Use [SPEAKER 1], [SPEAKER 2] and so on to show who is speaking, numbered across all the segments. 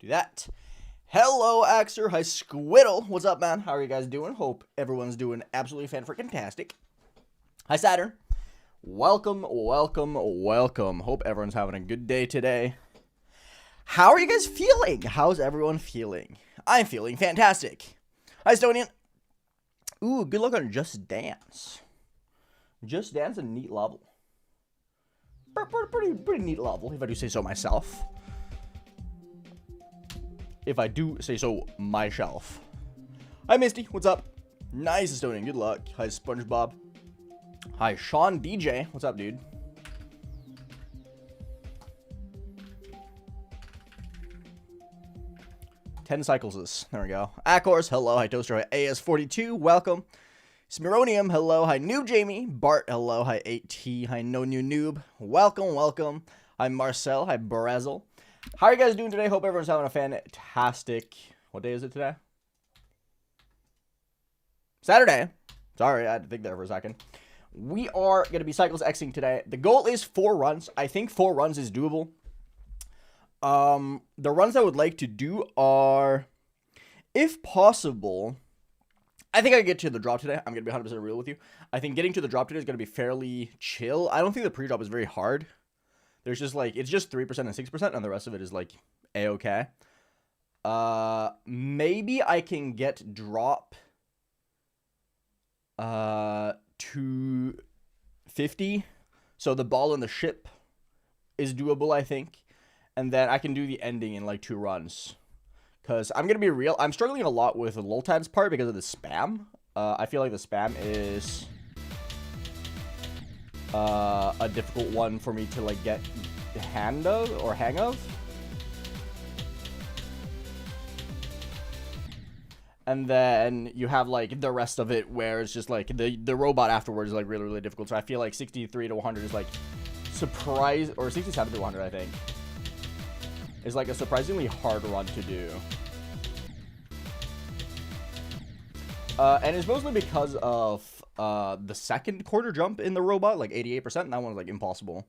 [SPEAKER 1] Do that. Hello, Axer. Hi, Squiddle. What's up, man? How are you guys doing? Hope everyone's doing absolutely fan-freaking-tastic. Hi, Saturn. Welcome, welcome, welcome. Hope everyone's having a good day today. How are you guys feeling? How's everyone feeling? I'm feeling fantastic. Hi, Estonian. Ooh, good luck on Just Dance. Just Dance, a neat level. Pretty neat level, if I do say so myself. If I do say so myself. Hi, Misty. What's up? Nice, Estonian. Good luck. Hi, SpongeBob. Hi, Sean DJ. What's up, dude? Ten cycles. There we go. Acors. Hello. Hi, Toaster. Hi, AS42. Welcome. Smironium, hello. Hi, Noob Jamie. Bart, hello. Hi, 8T. Hi, No New Noob. Welcome, welcome. Hi, Marcel. Hi, Brazel. How are you guys doing today? Hope everyone's having a fantastic... What day is it today? Saturday. Sorry, I had to think there for a second. We are going to be Cycles Xing today. The goal is 4 runs. I think 4 runs is doable. The runs I would like to do are, if possible... I think I can get to the drop today. I'm going to be 100% real with you. I think getting to the drop today is going to be fairly chill. I don't think the pre-drop is very hard. There's just like, it's just 3% and 6%, and the rest of it is like A-okay. Maybe I can get drop to 50. So the ball in the ship is doable, I think. And then I can do the ending in like 2 runs. Because I'm going to be real, I'm struggling a lot with the Loltab's part because of the spam. I feel like the spam is a difficult one for me to like get the hang of. And then you have like the rest of it where it's just like the robot afterwards is like really, really difficult. So I feel like 63 to 100 is like surprise, or 67 to 100, I think. Is like a surprisingly hard run to do. And it's mostly because of the second quarter jump in the robot, like 88%, and that one was like impossible.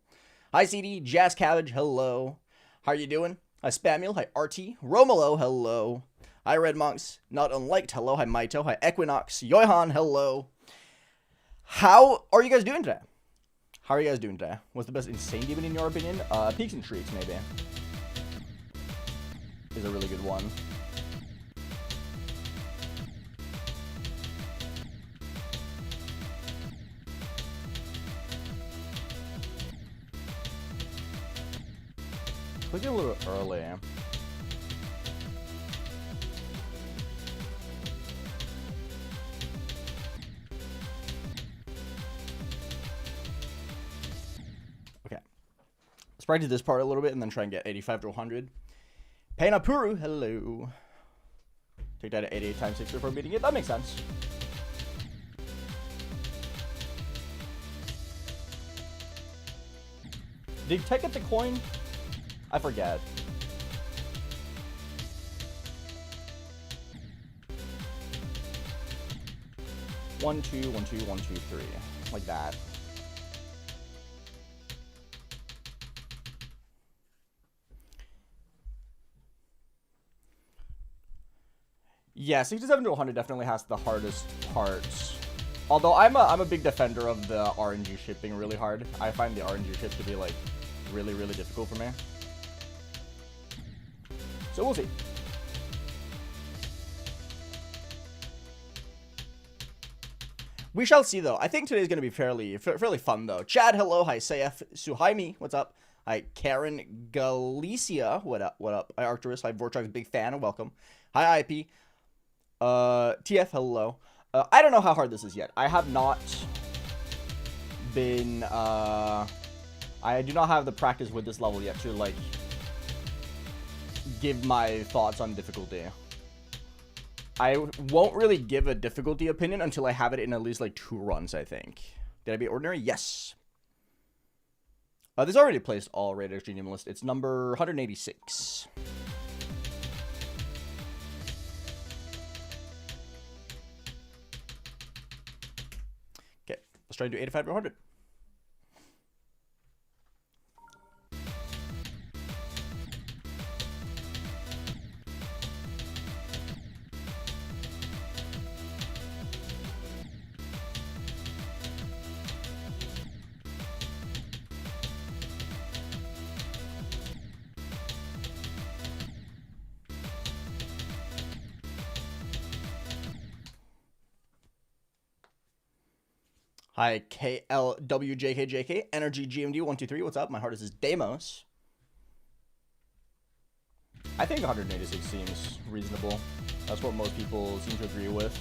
[SPEAKER 1] Hi CD, Jazz Cabbage, hello. How are you doing? Hi Spamule, hi RT, Romolo, hello. Hi Red Monks, Not Unliked, hello. Hi Maito, hi Equinox, Yohan, hello. How are you guys doing today? How are you guys doing today? What's the best insane demon in your opinion? Peaks and Shrieks, maybe. Is a really good one. Clicking a little early. Okay. Let's practice this part a little bit and then try and get 85 to 100. Painapuru, hello. Take that at 88 times 6 before beating it. That makes sense. Did Tech get the coin? I forget. One, two, 1, 2, 1, 2, 3. Like that. Yeah, 67 to 100 definitely has the hardest parts. Although I'm a big defender of the RNG ship being really hard. I find the RNG ship to be like really, really difficult for me. So we'll see. We shall see though. I think today's gonna be fairly fun though. Chad, hello. Hi, Sayef Suhaimi. What's up? Hi, Karen Galicia. What up? What up? Hi, Arcturus. Hi, Vortex. Big fan. Welcome. Hi, IP. TF, hello. I don't know how hard this is yet. I have not been, I do not have the practice with this level yet to, like, give my thoughts on difficulty. I won't really give a difficulty opinion until I have it in at least, like, 2 runs, I think. Did I beat Ordinary? Yes. This already placed all Rated Extreme list. It's number 186. Let's try and do 85 to 100. Hi, KLWJKJK, Energy GMD123. What's up? My hardest is Deimos. I think 186 seems reasonable. That's what most people seem to agree with.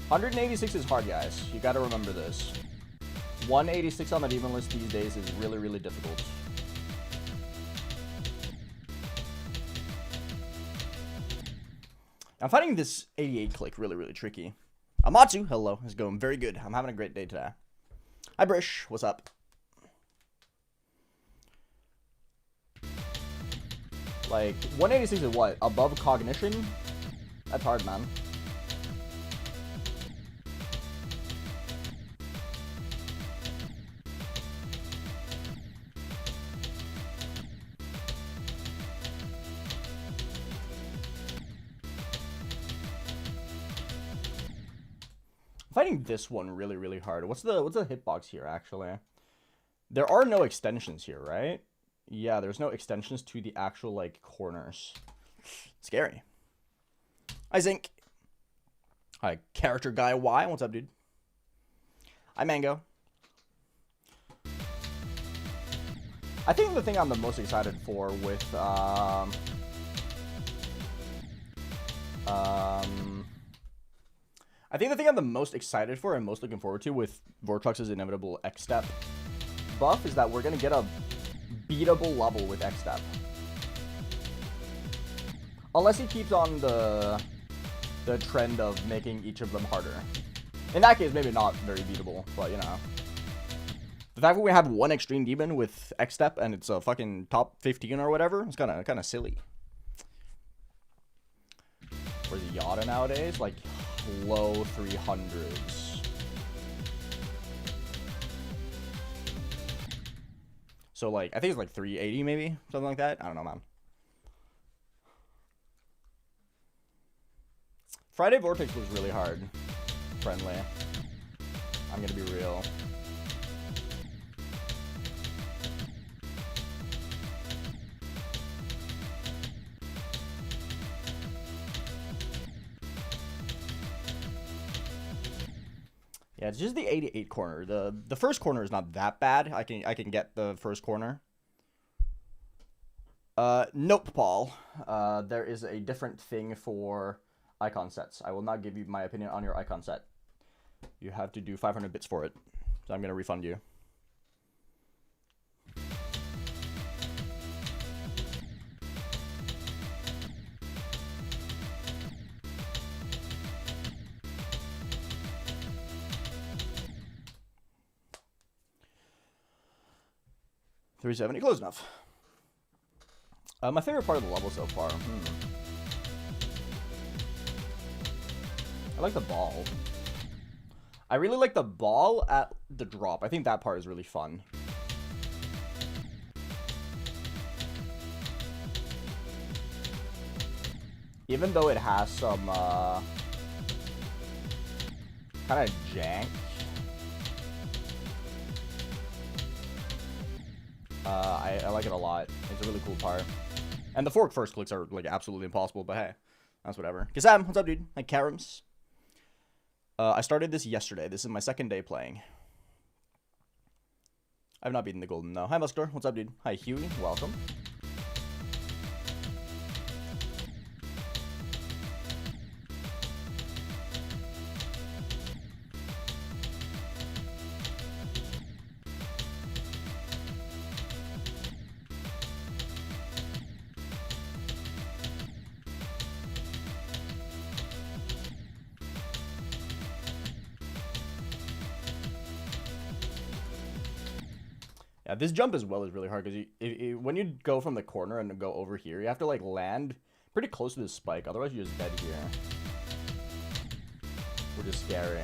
[SPEAKER 1] 186 is hard, guys. You gotta remember this. 186 on the demon list these days is really, really difficult. I'm finding this 88 click really, really tricky. Amatsu, hello. It's going very good. I'm having a great day today. Hi, Brish. What's up? Like, 186 is what? Above cognition? That's hard, man. Fighting this one really, really hard. What's the hitbox here, actually? There are no extensions here, right? Yeah, there's no extensions to the actual, like, corners. Scary. Hi, Zinc. Hi, Character Guy Y. What's up, dude? Hi, Mango. I think the thing I'm the most excited for with, I think the thing I'm the most excited for and most looking forward to with Vortrux's inevitable X-Step buff is that we're going to get a beatable level with X-Step. Unless he keeps on the trend of making each of them harder. In that case, maybe not very beatable, but, you know. The fact that we have one Extreme Demon with X-Step and it's a fucking top 15 or whatever, it's kind of silly. Where's Yada nowadays? Like, low 300s. So, like, I think it's like 380 maybe? Something like that? I don't know, man. Friday Vortex was really hard. Friendly. I'm gonna be real. Yeah, it's just the 88 corner. The first corner is not that bad. I can get the first corner. Nope, Paul. There is a different thing for icon sets. I will not give you my opinion on your icon set. You have to do 500 bits for it. So I'm gonna refund you. $370, close enough. My favorite part of the level so far. I like the ball. I really like the ball at the drop. I think that part is really fun. Even though it has some kind of jank. I like it a lot. It's a really cool part. And the fork first clicks are like absolutely impossible, but hey, that's whatever. Kazam, what's up, dude? Like Karams. I started this yesterday. This is my second day playing. I've not beaten the golden though. Hi, Mustor. What's up, dude? Hi, Huey. Welcome. Yeah, this jump as well is really hard because when you go from the corner and go over here, you have to like land pretty close to the spike. Otherwise, you're just dead here. Which is scary.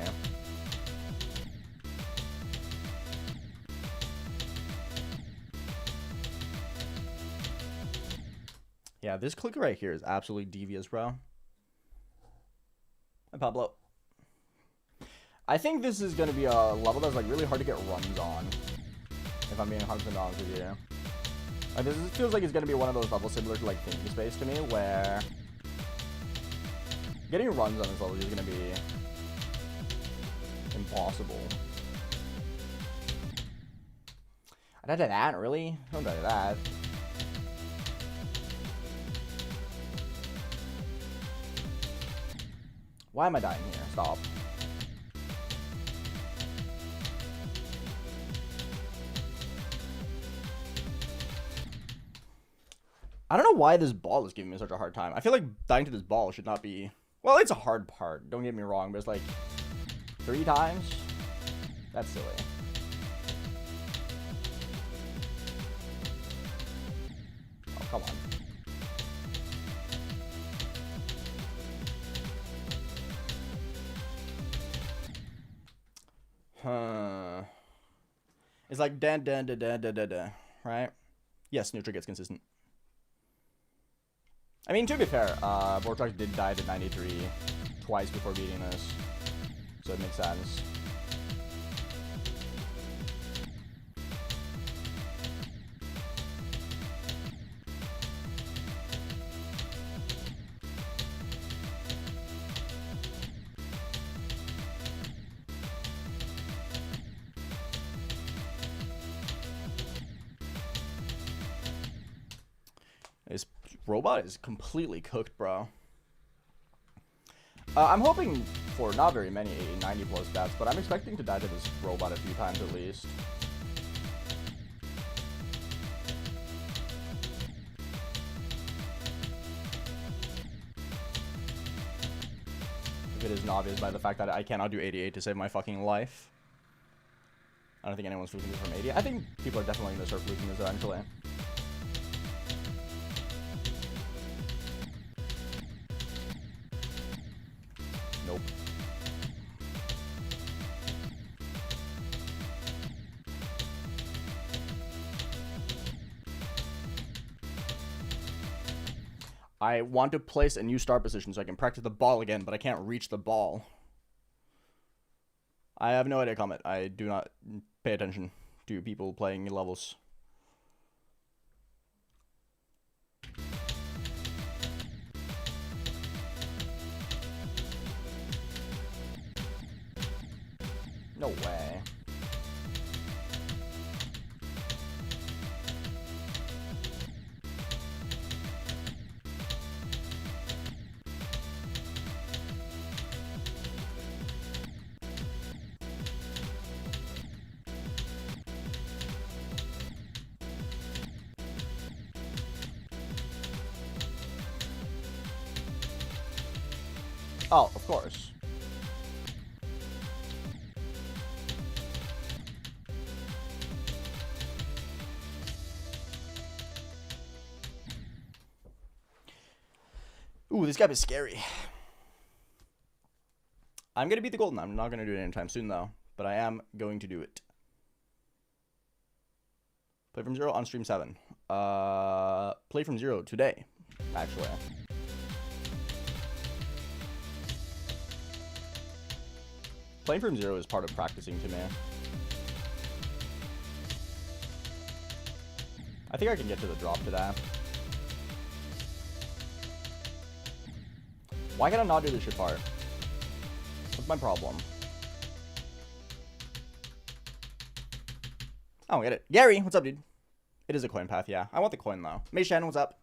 [SPEAKER 1] Yeah, this click right here is absolutely devious, bro. Hi, Pablo. I think this is going to be a level that's like really hard to get runs on. If I'm being 100% honest with you. Like, this feels like it's going to be one of those levels similar to like Thinking Space to me, where getting runs on this level is going to be Impossible. I died to that, really? Don't die to that. Why am I dying here? Stop. I don't know why this ball is giving me such a hard time. I feel like dying to this ball should not be... Well, it's a hard part. Don't get me wrong, but it's like 3 times? That's silly. Oh, come on. Huh. It's like da da da da da da da, right? Yes, neutral gets consistent. I mean, to be fair, Vortex did die to 93 twice before beating this, so it makes sense. This robot is completely cooked, bro. I'm hoping for not very many 90 plus deaths, but I'm expecting to die to this robot a few times at least. If it isn't obvious by the fact that I cannot do 88 to save my fucking life. I don't think anyone's fluking this from 80. I think people are definitely going to start fluking this eventually. Nope. I want to place a new start position so I can practice the ball again, but I can't reach the ball. I have no idea, Comet. I do not pay attention to people playing levels. No way. Oh, of course. Ooh, this guy is scary. I'm going to beat the golden. I'm not going to do it anytime soon, though. But I am going to do it. Play from 0 on stream 7. Play from 0 today, actually. Playing from 0 is part of practicing to me. I think I can get to the drop today. Why can I not do the shit part? What's my problem? I don't get it. Gary, what's up, dude? It is a coin path, yeah. I want the coin, though. Mei Shen, what's up?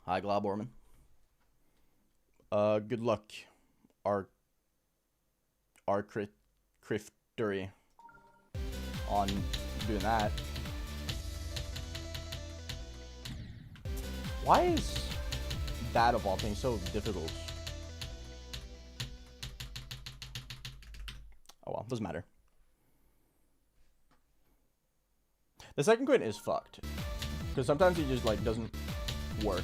[SPEAKER 1] Hi, Glob Orman. Good luck. Our criftery on doing that. Why is that of all things so difficult? Oh well, doesn't matter. The second coin is fucked because sometimes it just like doesn't work.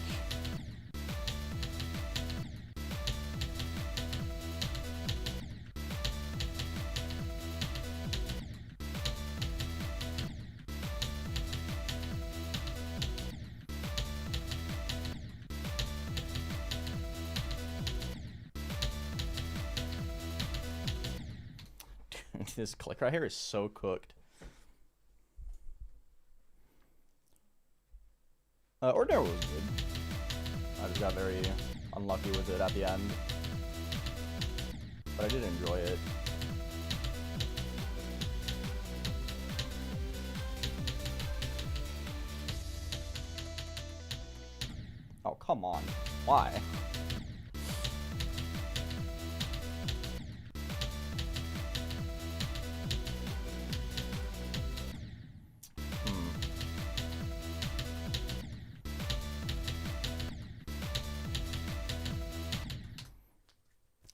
[SPEAKER 1] This click right here is so cooked. AeonAir was good. I just got very unlucky with it at the end. but I did enjoy it. Oh, come on. Why?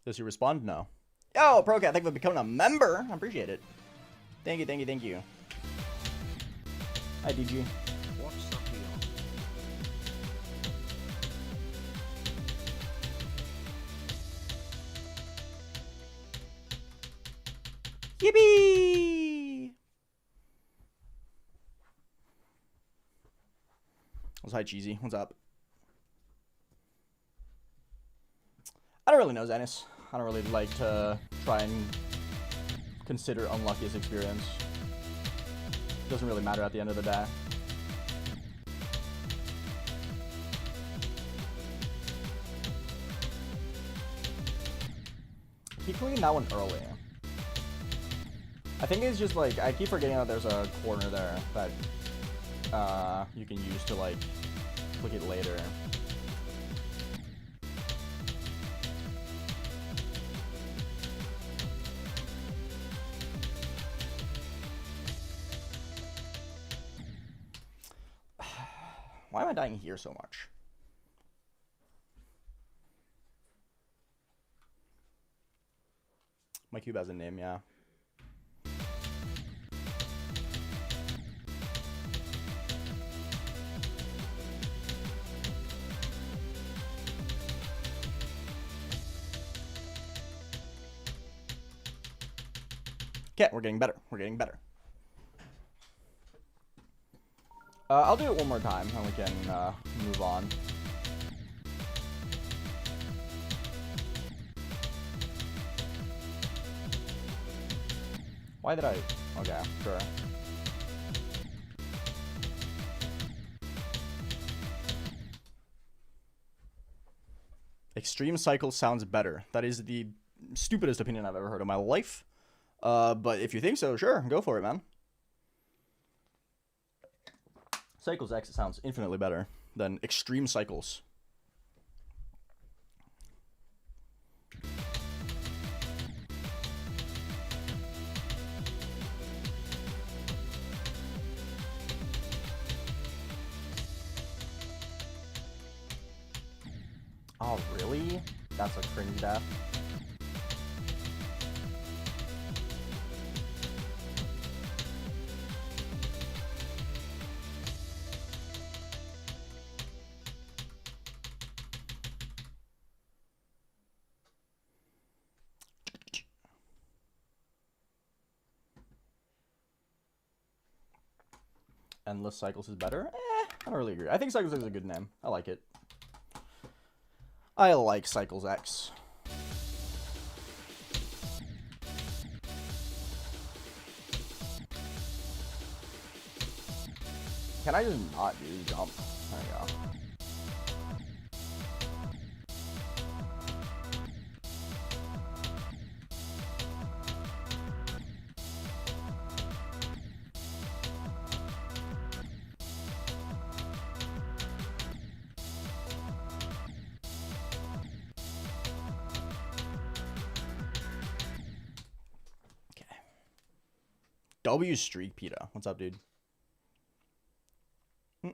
[SPEAKER 1] Does he respond? No. Yo, ProCat, thank you for becoming a member. I appreciate it. Thank you, thank you, thank you. Hi, DG.
[SPEAKER 2] What's up, Eon?
[SPEAKER 1] Yippee! What's hi, Cheesy? What's up? I don't really know, Zennis. I don't really like to try and consider unluckiest experience. Doesn't really matter at the end of the day. Keep cleaning that one early. I think it's just like, I keep forgetting that there's a corner there that you can use to like click it later. Why am I dying here so much? My cube has a name, yeah. Okay, we're getting better. We're getting better. I'll do it one more time, and we can move on. Why did I? Okay, sure. Extreme cycle sounds better. That is the stupidest opinion I've ever heard in my life. But if you think so, sure, go for it, man. Cycles X sounds infinitely better than extreme cycles. Oh, really? That's a cringe death. Endless Cycles is better? I don't really agree. I think Cycles X is a good name. I like it. I like Cycles X. Can I just not do jump? There you go. W Streak Peta. What's up, dude? I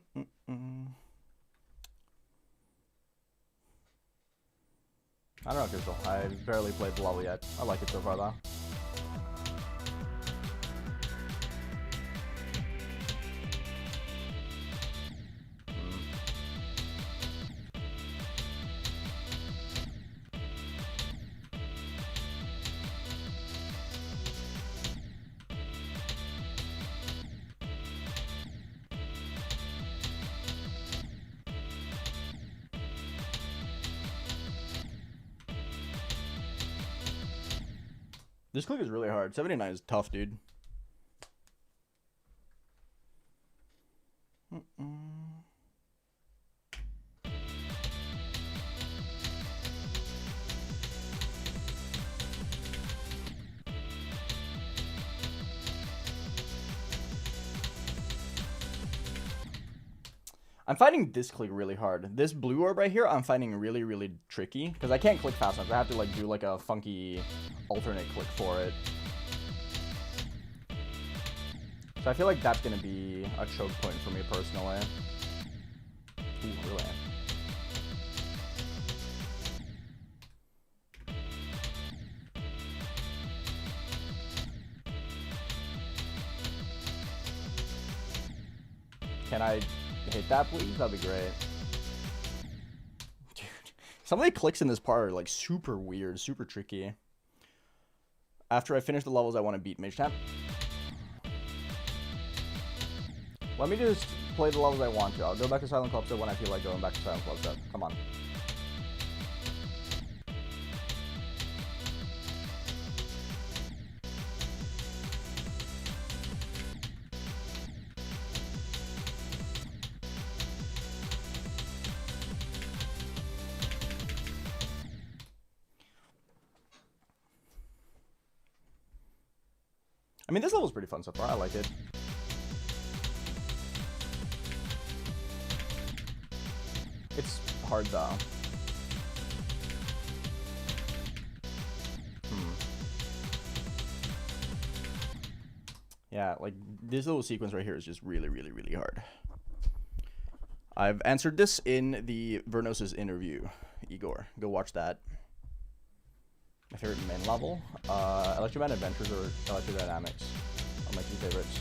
[SPEAKER 1] don't know, Crystal. I've barely played the level yet. I like it so far, though. This click is really hard. 79 is tough, dude. I'm finding this click really hard. This blue orb right here, I'm finding really, really tricky because I can't click fast enough. I have to like do like a funky alternate click for it. So I feel like that's gonna be a choke point for me personally. Ooh, really? Can I hit that, please? That'd be great. Dude, some of the clicks in this part are like super weird, super tricky. After I finish the levels I want to beat Mage Temp. Let me just play the levels I want to. I'll go back to Silent Club Set when I feel like going back to Silent Club Set. Come on. I mean, this level's pretty fun so far. I like it. It's hard though. Yeah, like this little sequence right here is just really, really, really hard. I've answered this in the Vernosis interview. Igor, go watch that. My favorite main level, Electroman Adventures or Electrodynamics are my two favorites.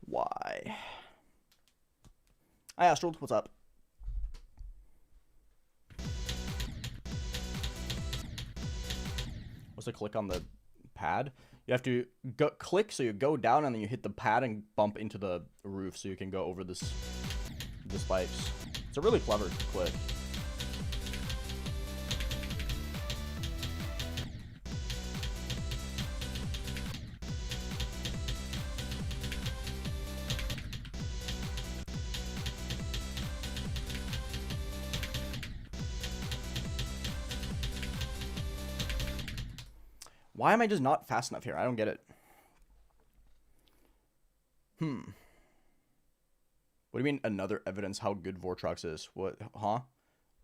[SPEAKER 1] Why? Hi Astral, what's up? What's the click on the pad? You have to go click, so you go down and then you hit the pad and bump into the roof so you can go over the spikes. It's a really clever click. Why am I just not fast enough here? I don't get it. What do you mean another evidence how good Vortrox is? What, huh?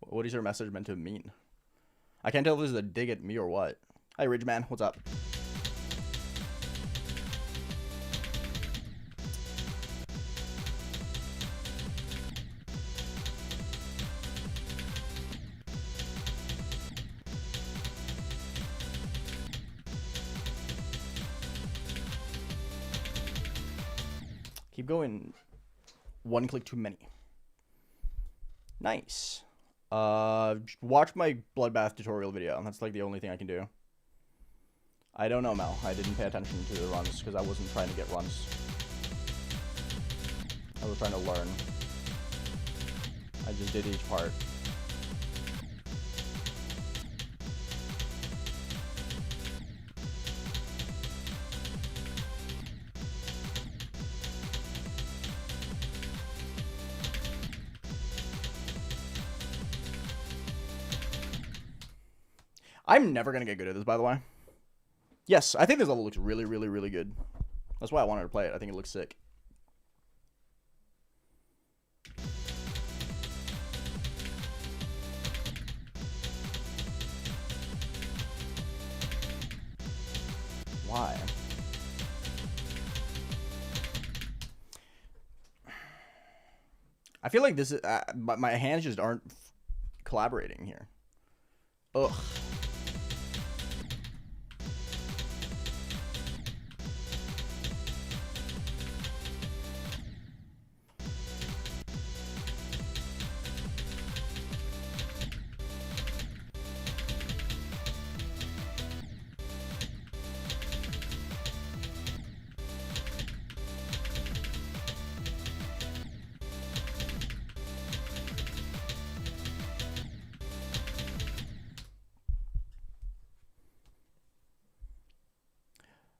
[SPEAKER 1] What is your message meant to mean? I can't tell if this is a dig at me or what. Hi, Ridgeman. What's up? Keep going. One click too many. Nice. Watch my bloodbath tutorial video. That's like the only thing I can do. I don't know, Mel. I didn't pay attention to the runs because I wasn't trying to get runs. I was trying to learn. I just did each part. I'm never going to get good at this, by the way. Yes, I think this level looks really, really, really good. That's why I wanted to play it. I think it looks sick. Why? I feel like this is... my hands just aren't collaborating here. Ugh.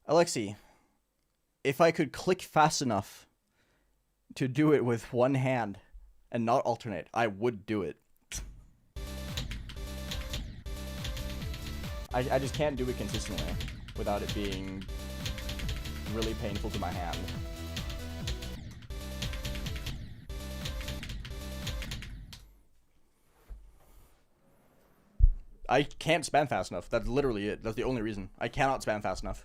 [SPEAKER 1] Alexi, if I could click fast enough to do it with one hand and not alternate, I would do it. I just can't do it consistently without it being really painful to my hand. I can't spam fast enough. That's literally it. That's the only reason. I cannot spam fast enough.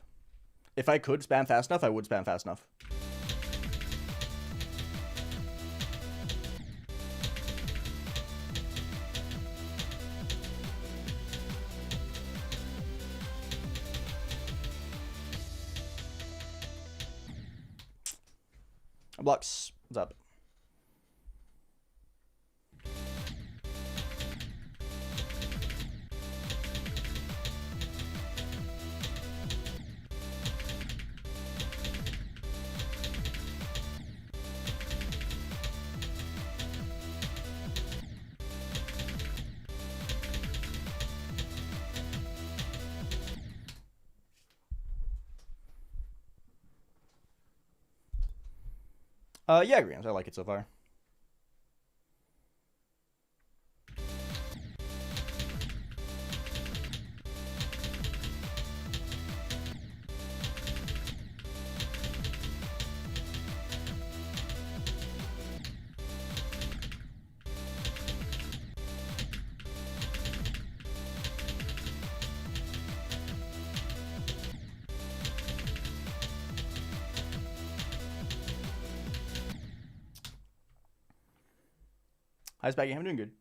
[SPEAKER 1] If I could spam fast enough, I would spam fast enough. Blocks, what's up? Yeah, Grams, I like it so far. Hi, Spaggy. I'm doing good.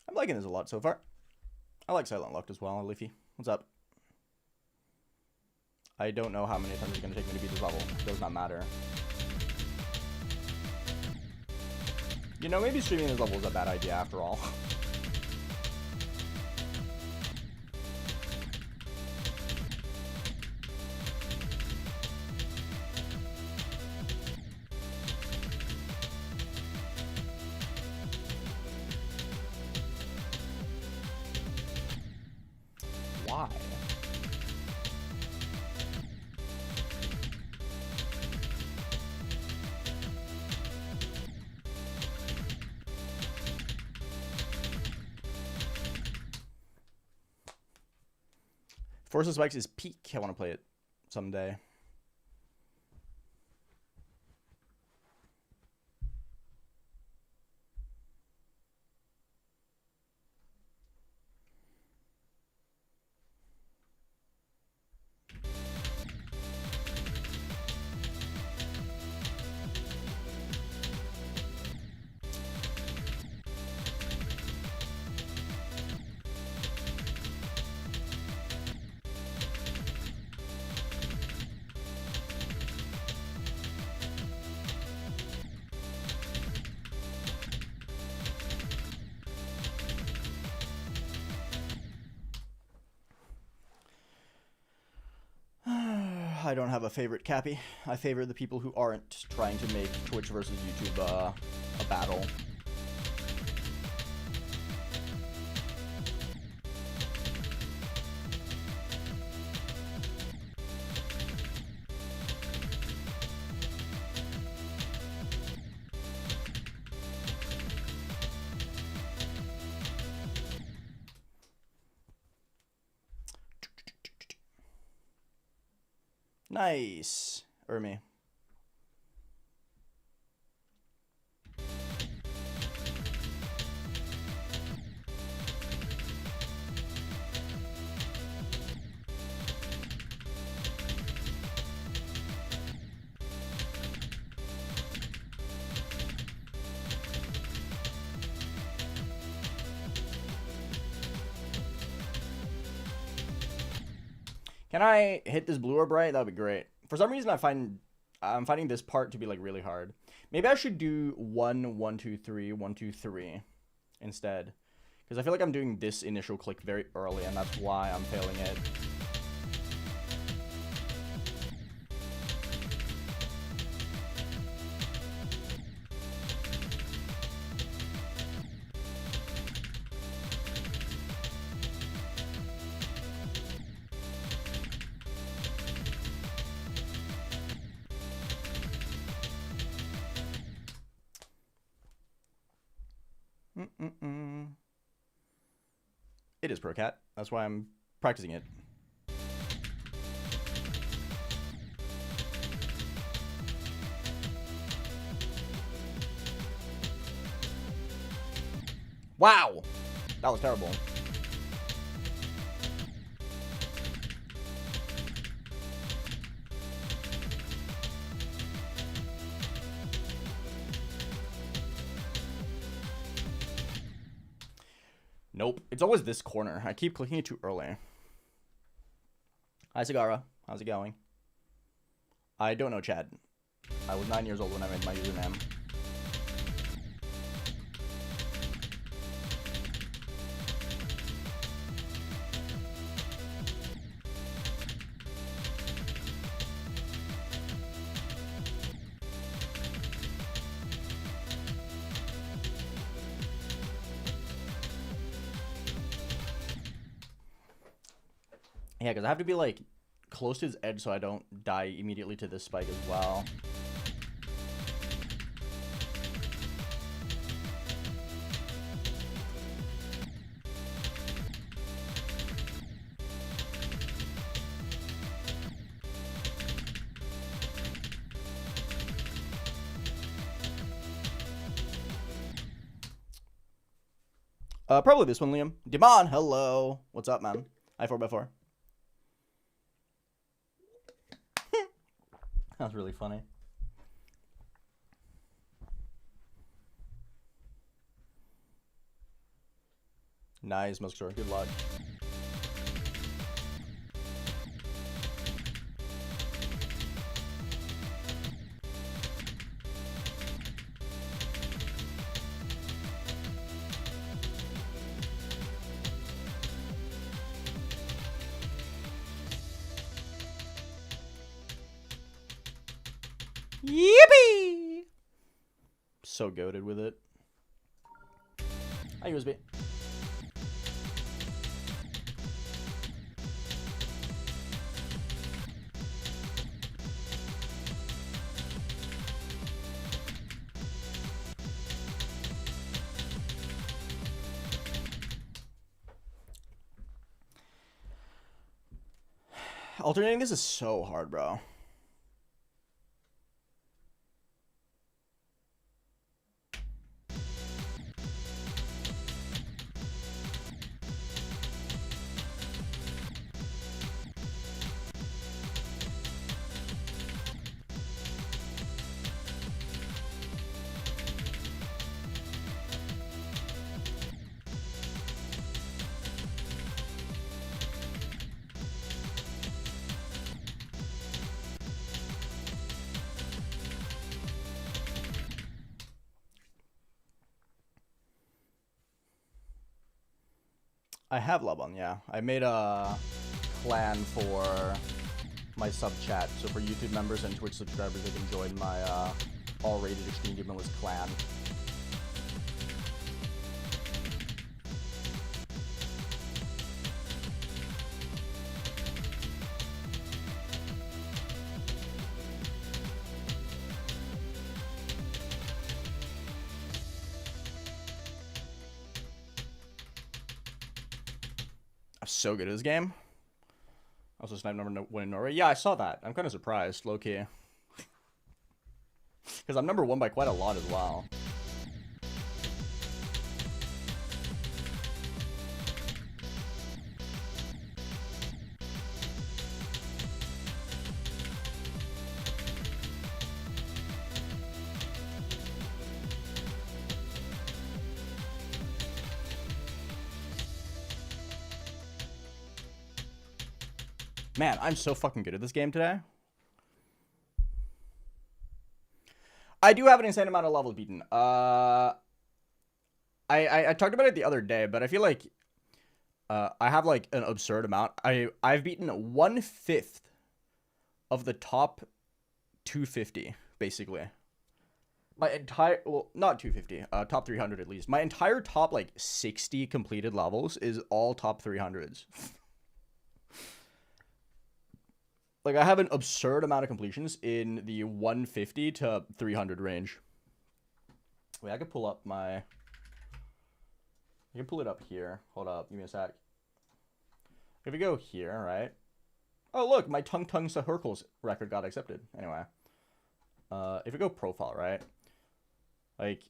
[SPEAKER 1] I'm liking this a lot so far. I like Silent Locked as well. Leafy, what's up? I don't know how many times it's going to take me to beat this level. It does not matter. You know, maybe streaming this level is a bad idea after all. Why? Force of Spikes is peak. I want to play it someday. I don't have a favorite, Cappy. I favor the people who aren't trying to make Twitch versus YouTube a battle. Nice. Ermi. Can I hit this blue orb right? That would be great. For some reason, I'm finding this part to be like really hard. Maybe I should do 1, 1, 2, 3, 1, 2, 3 instead, because I feel like I'm doing this initial click very early, and that's why I'm failing it. It is ProCat. That's why I'm practicing it. Wow! That was terrible. Nope. It's always this corner. I keep clicking it too early. Hi, Sagara. How's it going? I don't know, Chad. I was 9 years old when I made my username. Yeah, because I have to be, like, close to his edge so I don't die immediately to this spike as well. Probably this one, Liam. Demon, hello. What's up, man? Hi, 4x4. That was really funny. Nice, Muskster. Good luck. Yippee! So goated with it. Hi, USB. Alternating this is so hard, bro. I have Laban, yeah. I made a clan for my sub chat, so for YouTube members and Twitch subscribers, they can join my all-rated Extreme Demon List clan. I'm so good at this game. Also, snipe number one in Norway. Yeah, I saw that. I'm kind of surprised, low-key. Because I'm number one by quite a lot as well. Man, I'm so fucking good at this game today. I do have an insane amount of levels beaten. I talked about it the other day, but I feel like I have like an absurd amount. I've beaten 1/5 of the top 250, basically. My entire, well, not 250, top 300 at least. My entire top like 60 completed levels is all top 300s. Like, I have an absurd amount of completions in the 150 to 300 range. Wait, I could pull up my I can pull it up here. Hold up, give me a sec. If we go here, right? Oh, look, my Tung Tung Sahurkles record got accepted. Anyway. If we go profile, right? Like,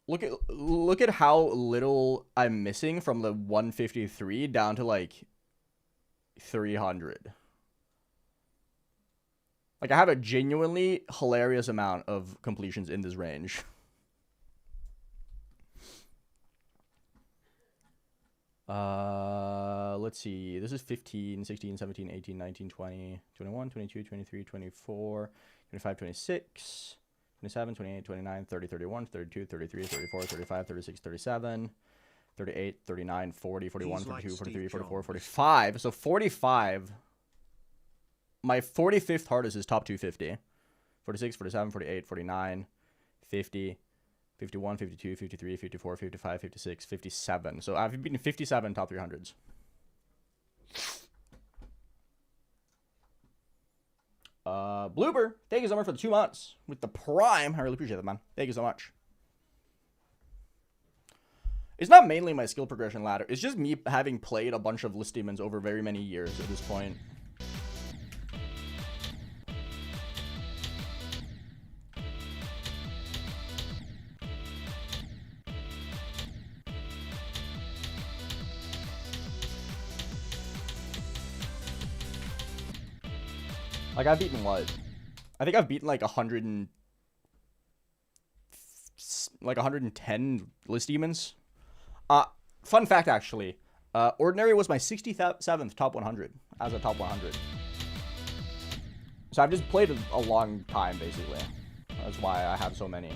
[SPEAKER 1] look at how little I'm missing from the 153 down to, like, 300. Like, I have a genuinely hilarious amount of completions in this range. Let's see. This is 15, 16, 17, 18, 19, 20, 21, 22, 23, 24, 25, 26, 27, 28, 29, 30, 31, 32, 33, 34, 35, 36, 37, 38, 39, 40, 41, 42, 43, 44, 45. So 45. My 45th hardest is top 250. 46, 47, 48, 49, 50, 51, 52, 53, 54, 55, 56, 57. So I've beaten 57 top 300s. Blooper, thank you so much for the 2 months with the Prime. I really appreciate that, man. Thank you so much. It's not mainly my skill progression ladder. It's just me having played a bunch of list demons over very many years at this point. Like, I've beaten what? I think I've beaten like 110 list demons. Fun fact, actually. Ordinary was my 67th top 100 as a top 100. So I've just played a long time, basically. That's why I have so many.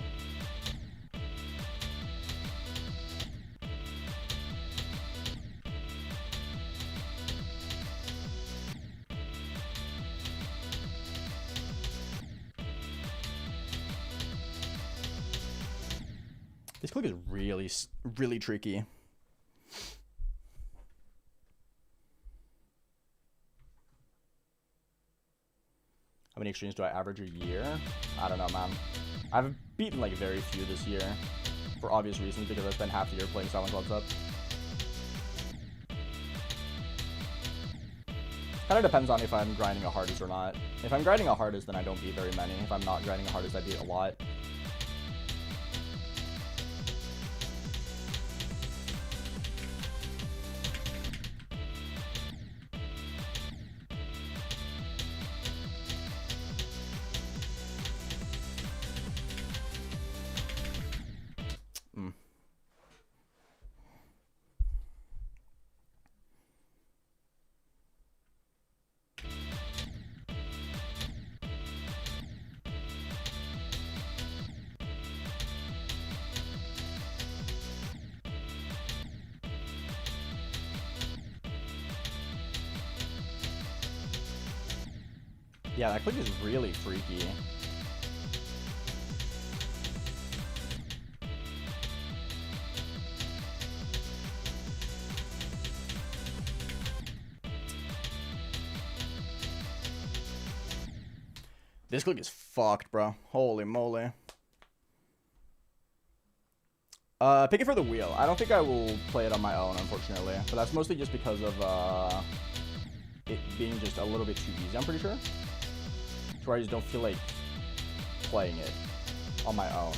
[SPEAKER 1] This click is really tricky. How many extremes do I average a year? I don't know, man. I've beaten like very few this year. For obvious reasons, because I spent half the year playing Silent Clubs Up. Kind of depends on if I'm grinding a hardest or not. If I'm grinding a hardest, then I don't beat very many. If I'm not grinding a hardest, I beat a lot. Yeah, that click is really freaky. This click is fucked, bro. Holy moly. Pick it for the wheel. I don't think I will play it on my own, unfortunately. But that's mostly just because of it being just a little bit too easy, I'm pretty sure. To where I just don't feel like playing it on my own.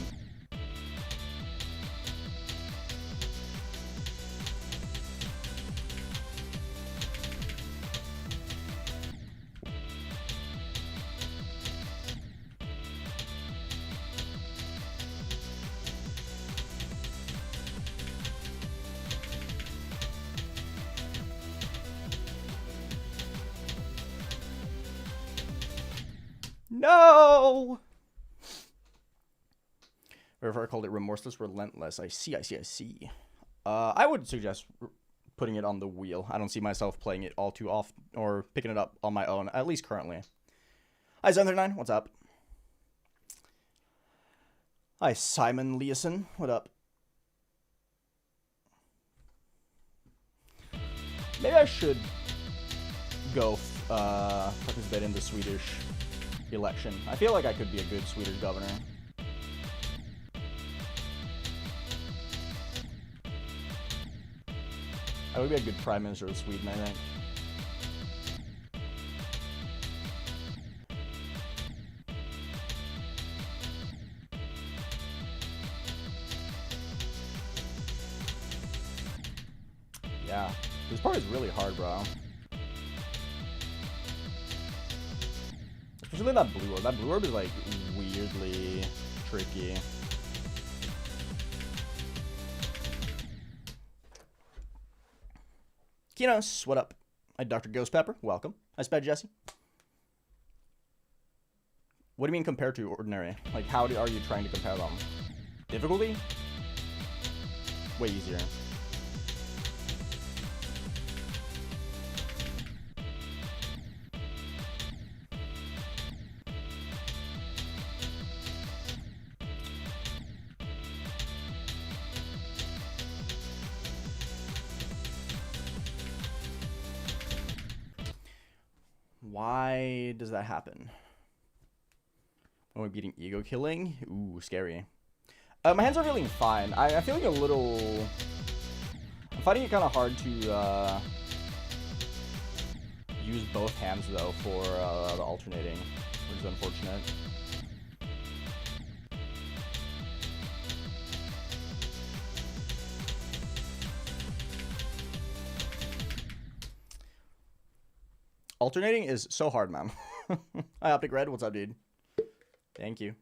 [SPEAKER 1] No! I called it remorseless, relentless. I see. I would suggest putting it on the wheel. I don't see myself playing it all too often or picking it up on my own, at least currently. Hi, 739. What's up? Hi, Simon Leeson. What up? Maybe I should go participate in the Swedish election. I feel like I could be a good Swedish governor. That would be a good Prime Minister of Sweden, I think. Yeah. This part is really hard, bro. Especially that blue orb. That blue orb is like weirdly tricky. Kinos, what up? Hi, Dr. Ghost Pepper. Welcome. Hi, Sped Jesse. What do you mean compared to ordinary? Like, how are you trying to compare them? Difficulty? Way easier. Why does that happen? When we're beating ego killing? Ooh, scary. My hands are feeling fine. I'm feeling a little... I'm finding it kind of hard to use both hands, though, for the alternating, which is unfortunate. Alternating is so hard, man. Hi, Optic Red. What's up, dude? Thank you.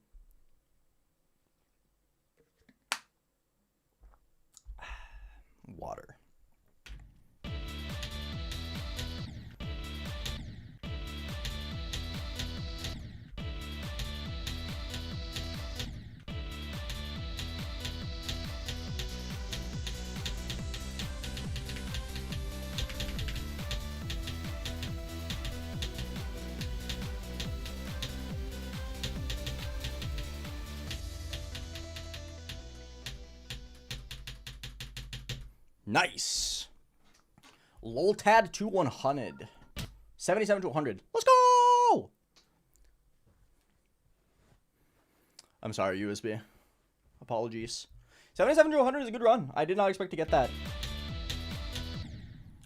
[SPEAKER 1] Water. Nice. Loltad to 100. 77 to 100. Let's go! I'm sorry, USB. Apologies. 77 to 100 is a good run. I did not expect to get that.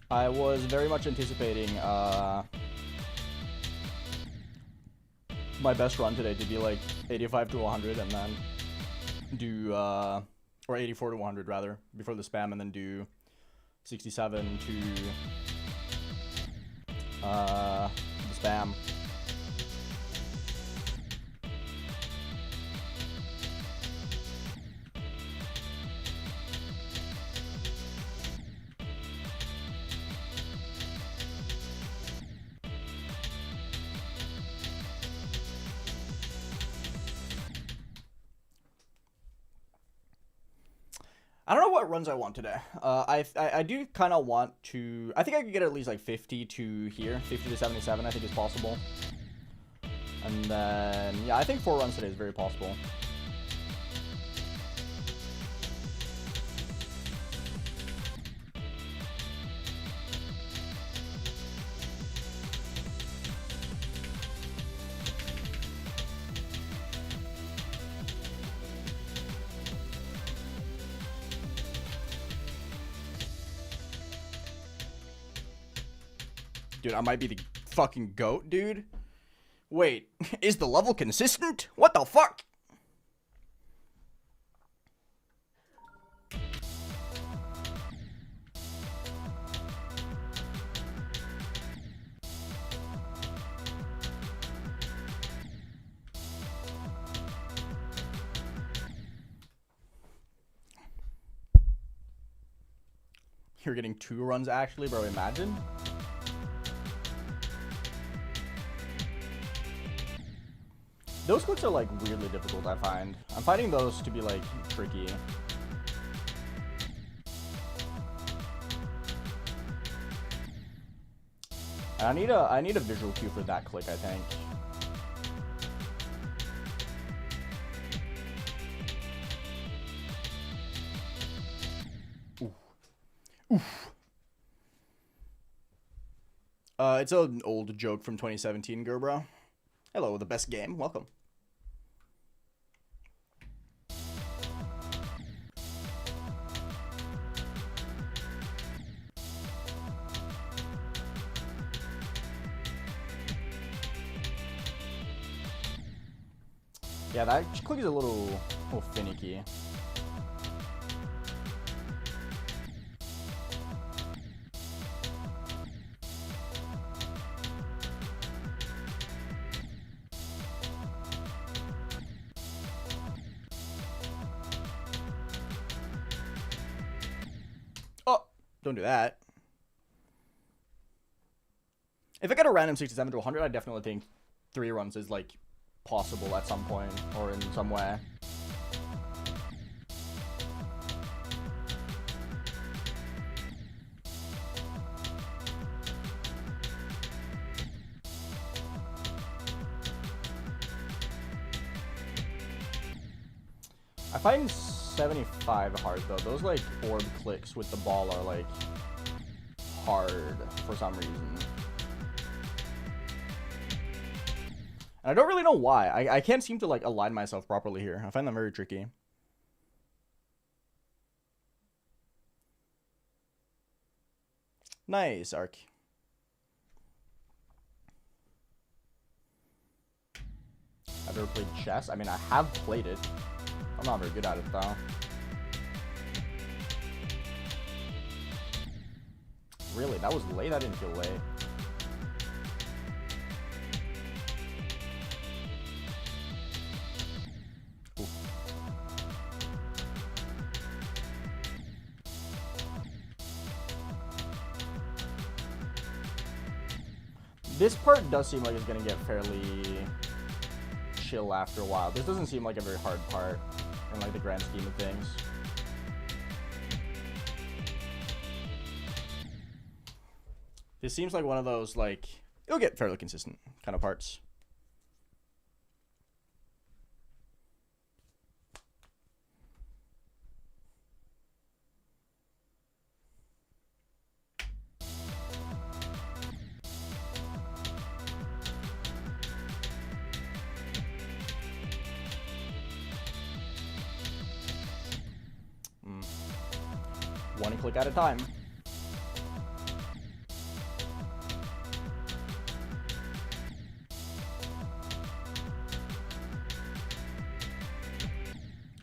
[SPEAKER 1] I was very much anticipating my best run today to be like 85 to 100 and then do or 84 to 100 rather before the spam, and then do 67 to the spam. I don't know what runs I want today. I do kind of want to... I think I could get at least like 50 to here. 50 to 77 I think is possible. And then... yeah, I think 4 runs today is very possible. Dude, I might be the fucking GOAT, dude. Wait, is the level consistent? What the fuck? You're getting 2 runs actually, bro, imagine. Those clicks are like weirdly difficult, I find. I'm finding those to be like tricky. And I need a visual cue for that click, I think. Oof. Oof. It's an old joke from 2017, Gerbro. Hello, the best game. Welcome. Yeah, that click is a little finicky. Oh, don't do that. If I get a random 67 to 100, I definitely think 3 runs is like possible at some point or in some way. I find 75 hard though. Those like orb clicks with the ball are like hard for some reason. And I don't really know why. I can't seem to like align myself properly here. I find them very tricky. Nice, Arc. I've ever played chess? I mean, I have played it. I'm not very good at it, though. Really? That was late? I didn't feel late. Ooh. This part does seem like it's gonna get fairly chill after a while. This doesn't seem like a very hard part in like the grand scheme of things. This seems like one of those like it'll get fairly consistent kind of parts. One click at a time.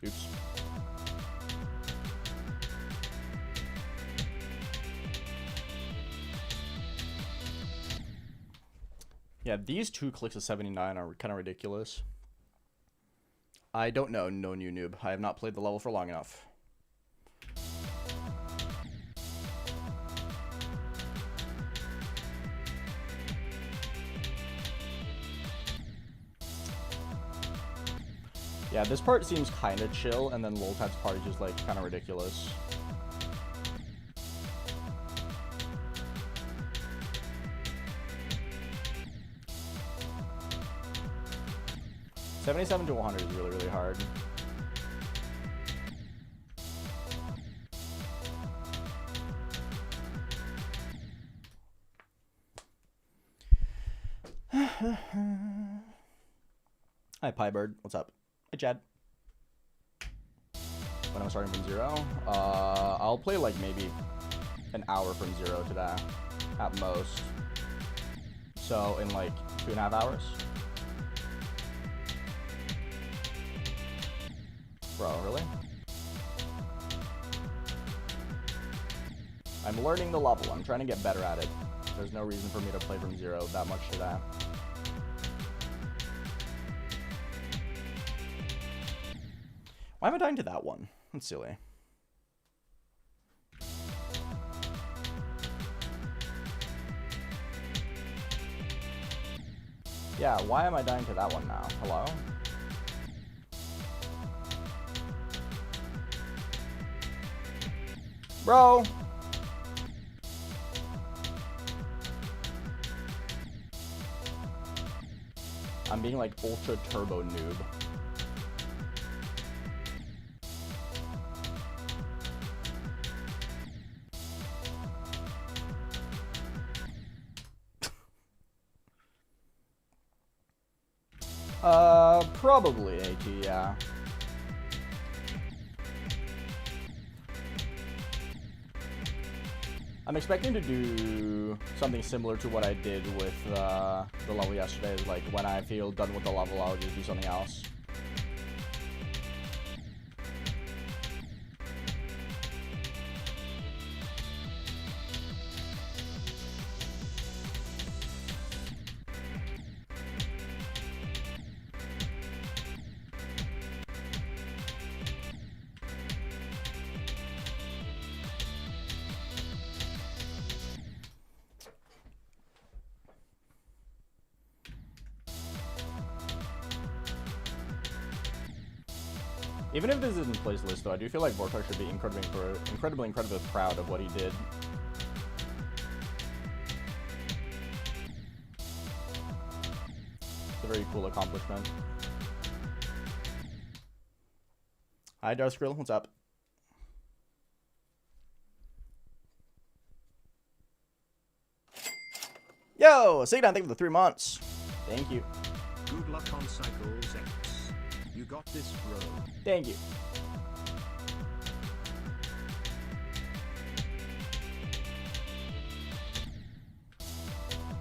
[SPEAKER 1] Oops. Yeah, these 2 clicks of 79 are kind of ridiculous. I don't know, no new noob. I have not played the level for long enough. Yeah, this part seems kind of chill, and then Loltat's part is just, like, kind of ridiculous. $77 to 100 is really, really hard. Hi, Piebird. What's up? Hey, Chad. When I'm starting from 0, I'll play like maybe an hour from 0 to that at most. So in like 2.5 hours. Bro, really? I'm learning the level. I'm trying to get better at it. There's no reason for me to play from 0 that much to that. Why am I dying to that one? That's silly. Yeah, why am I dying to that one now? Hello? Bro! I'm being like ultra turbo noob. Probably AT, yeah. I'm expecting to do something similar to what I did with the level yesterday. Like, when I feel done with the level, I'll just do something else. Even if this isn't place list, though, I do feel like Vortex should be incredibly proud of what he did. It's a very cool accomplishment. Hi, Darth Skrill. What's up? Yo, Sigdan, thank you for the 3 months. Thank you.
[SPEAKER 2] Good luck on Cycles X. You got this, bro.
[SPEAKER 1] Thank you.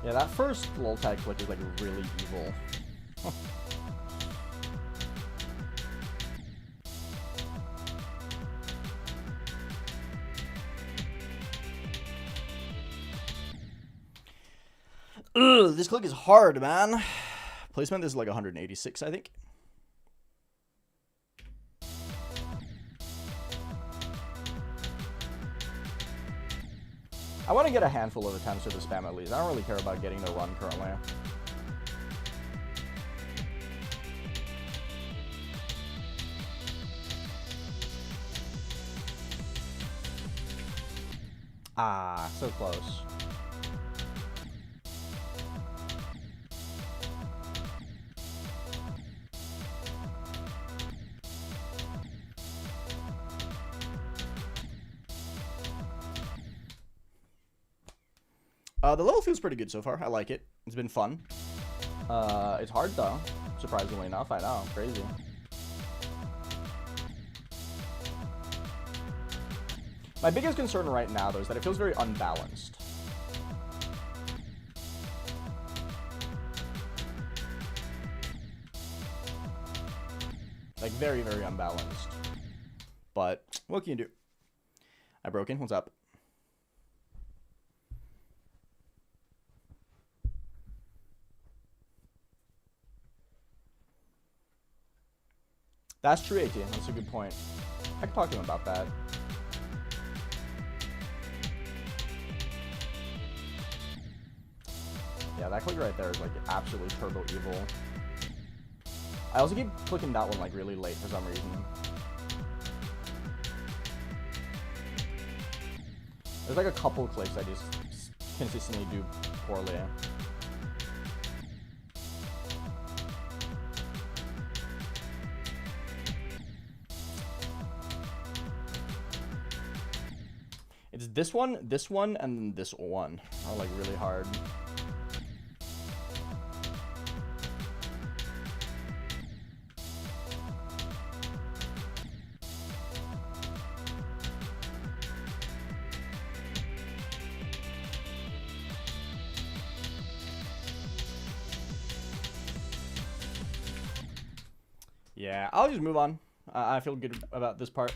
[SPEAKER 1] Yeah, that first lol tag click is like really evil. Ugh, this click is hard, man. Placement is like 186, I think. I want to get a handful of attempts to the spam at least. I don't really care about getting the run currently. Ah, so close. The level feels pretty good so far. I like it. It's been fun. It's hard though, surprisingly enough. I know, crazy. My biggest concern right now, though, is that it feels very unbalanced. Like, very, very unbalanced. But, what can you do? I broke in. What's up? That's true, 18. That's a good point. I can talk to him about that. Yeah, that click right there is like absolutely turbo evil. I also keep clicking that one like really late for some reason. There's like a couple clicks I just consistently do poorly. It's this one, and then this one are like really hard. Yeah, I'll just move on. I feel good about this part.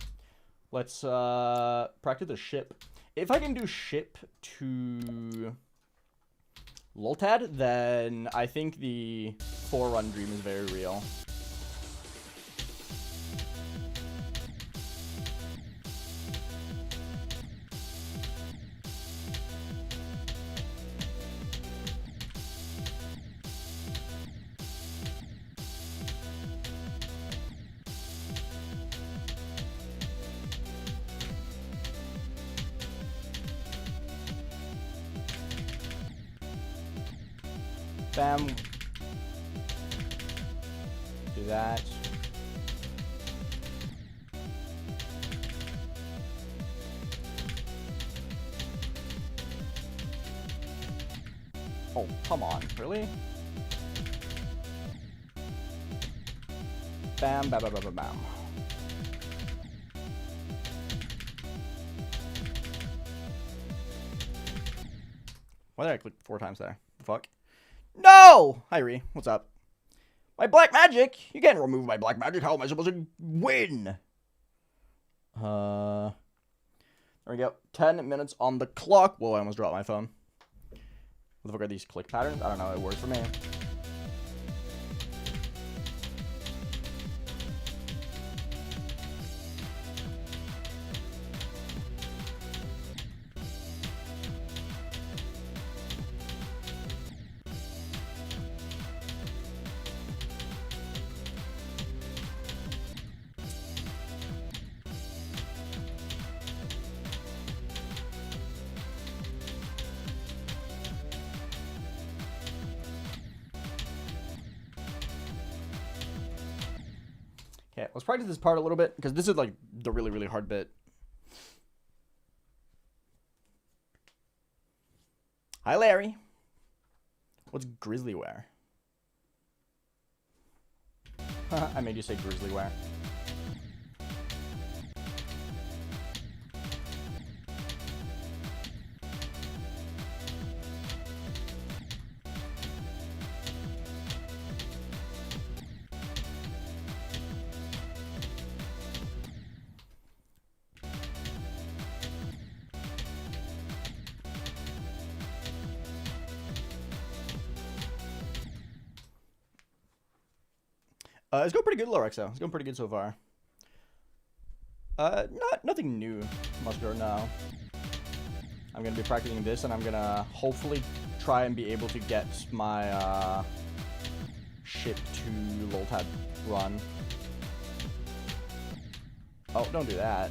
[SPEAKER 1] Let's practice the ship. If I can do ship to Loltad, then I think the 4-run dream is very real. Bam. Do that. Oh, come on. Really? Bam, bam, bam, bam, bam. Why did I click 4 times there? The fuck? No! Hi, Ree. What's up? My black magic? You can't remove my black magic. How am I supposed to win? There we go. 10 minutes on the clock. Whoa, I almost dropped my phone. What the fuck are these click patterns? I don't know. It works for me. Okay, let's practice this part a little bit, because this is like the really, really hard bit. Hi, Larry. What's grizzly wear? I made you say grizzly wear. It's going pretty good, Lorexo. It's going pretty good so far. Nothing new, Muscular, no. I'm going to be practicing this, and I'm going to hopefully try and be able to get my ship to Loltad run. Oh, don't do that.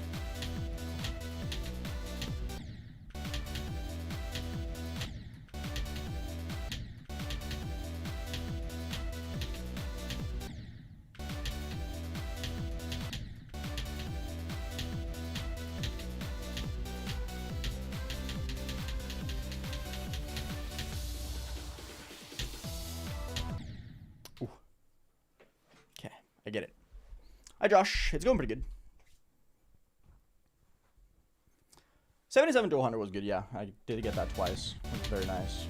[SPEAKER 1] Okay, I get it. Hi, Josh. It's going pretty good. 77 to 100 was good, yeah. I did get that twice. It was very nice.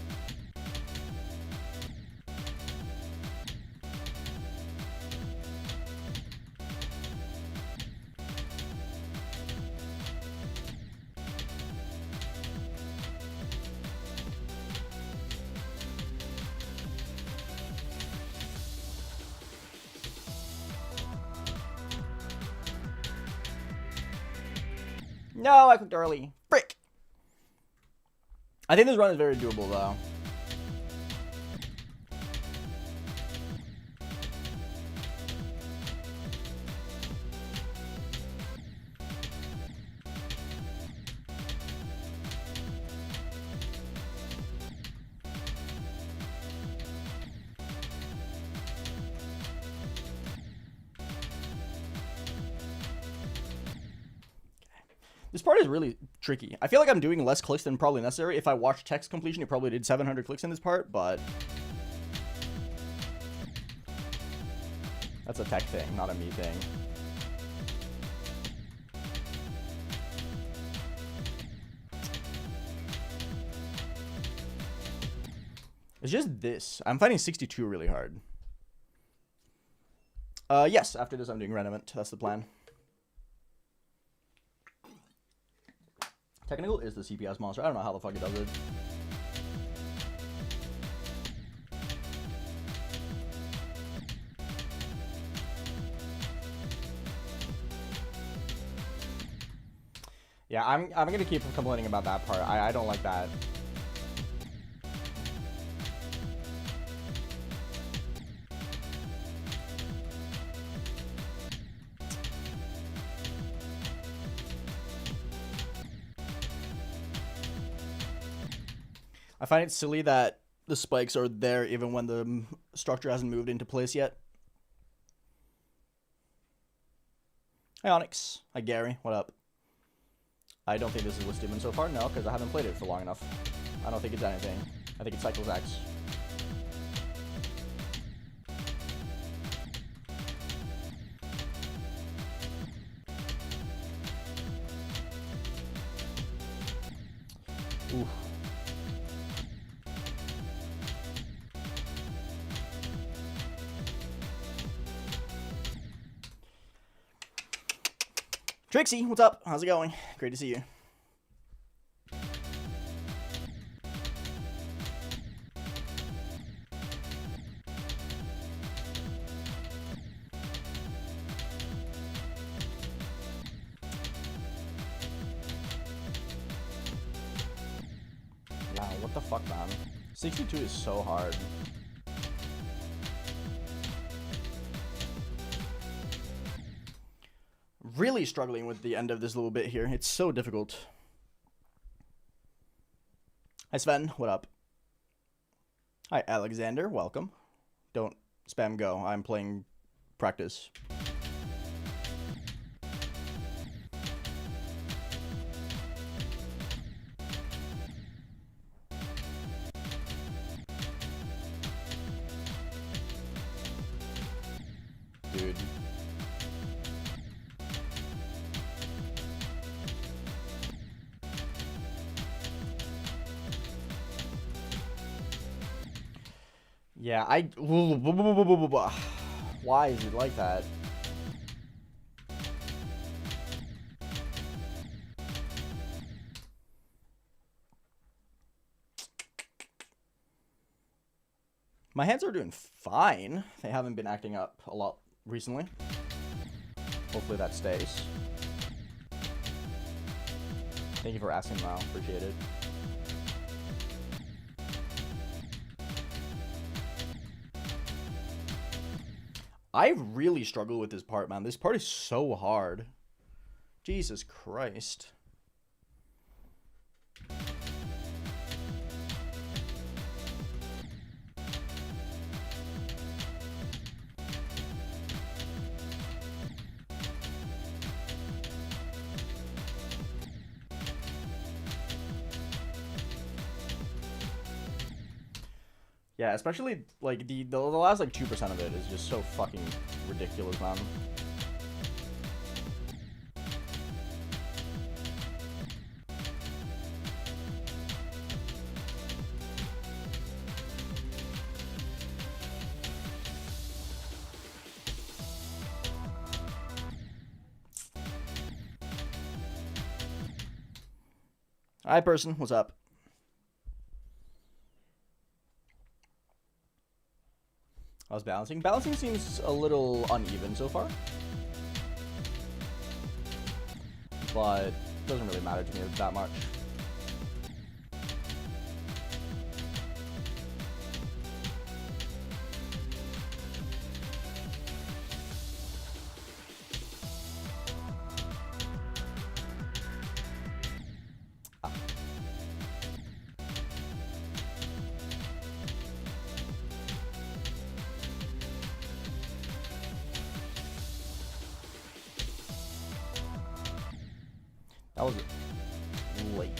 [SPEAKER 1] No, I clicked early. Frick! I think this run is very doable, though. This part is really tricky. I feel like I'm doing less clicks than probably necessary. If I watched text completion, it probably did 700 clicks in this part, but that's a tech thing, not a me thing. It's just this. I'm finding 62 really hard. Yes, after this I'm doing Renovant. That's the plan. Technical is the CPS monster. I don't know how the fuck it does it. Yeah, I'm gonna keep complaining about that part. I don't like that. I find it silly that the spikes are there even when the structure hasn't moved into place yet. Hi, Onyx. Hi, Gary. What up? I don't think this is with Steven so far. No, because I haven't played it for long enough. I don't think it's anything. I think it's Cycles X. Oof. Trixie, what's up? How's it going? Great to see you. Wow, what the fuck, man? 62 is so hard. Really struggling with the end of this little bit here. It's so difficult. Hi, Sven. What up? Hi, Alexander. Welcome. Don't spam go. I'm playing practice. dude. Yeah, why is it like that? My hands are doing fine. They haven't been acting up a lot recently. Hopefully that stays. Thank you for asking, Mal. Appreciate it. I really struggle with this part, man. This part is so hard. Jesus Christ. Yeah, especially like the last like 2% of it is just so fucking ridiculous, man. Hi, person. What's up? How's balancing? Balancing seems a little uneven so far. But it doesn't really matter to me that much. That was late.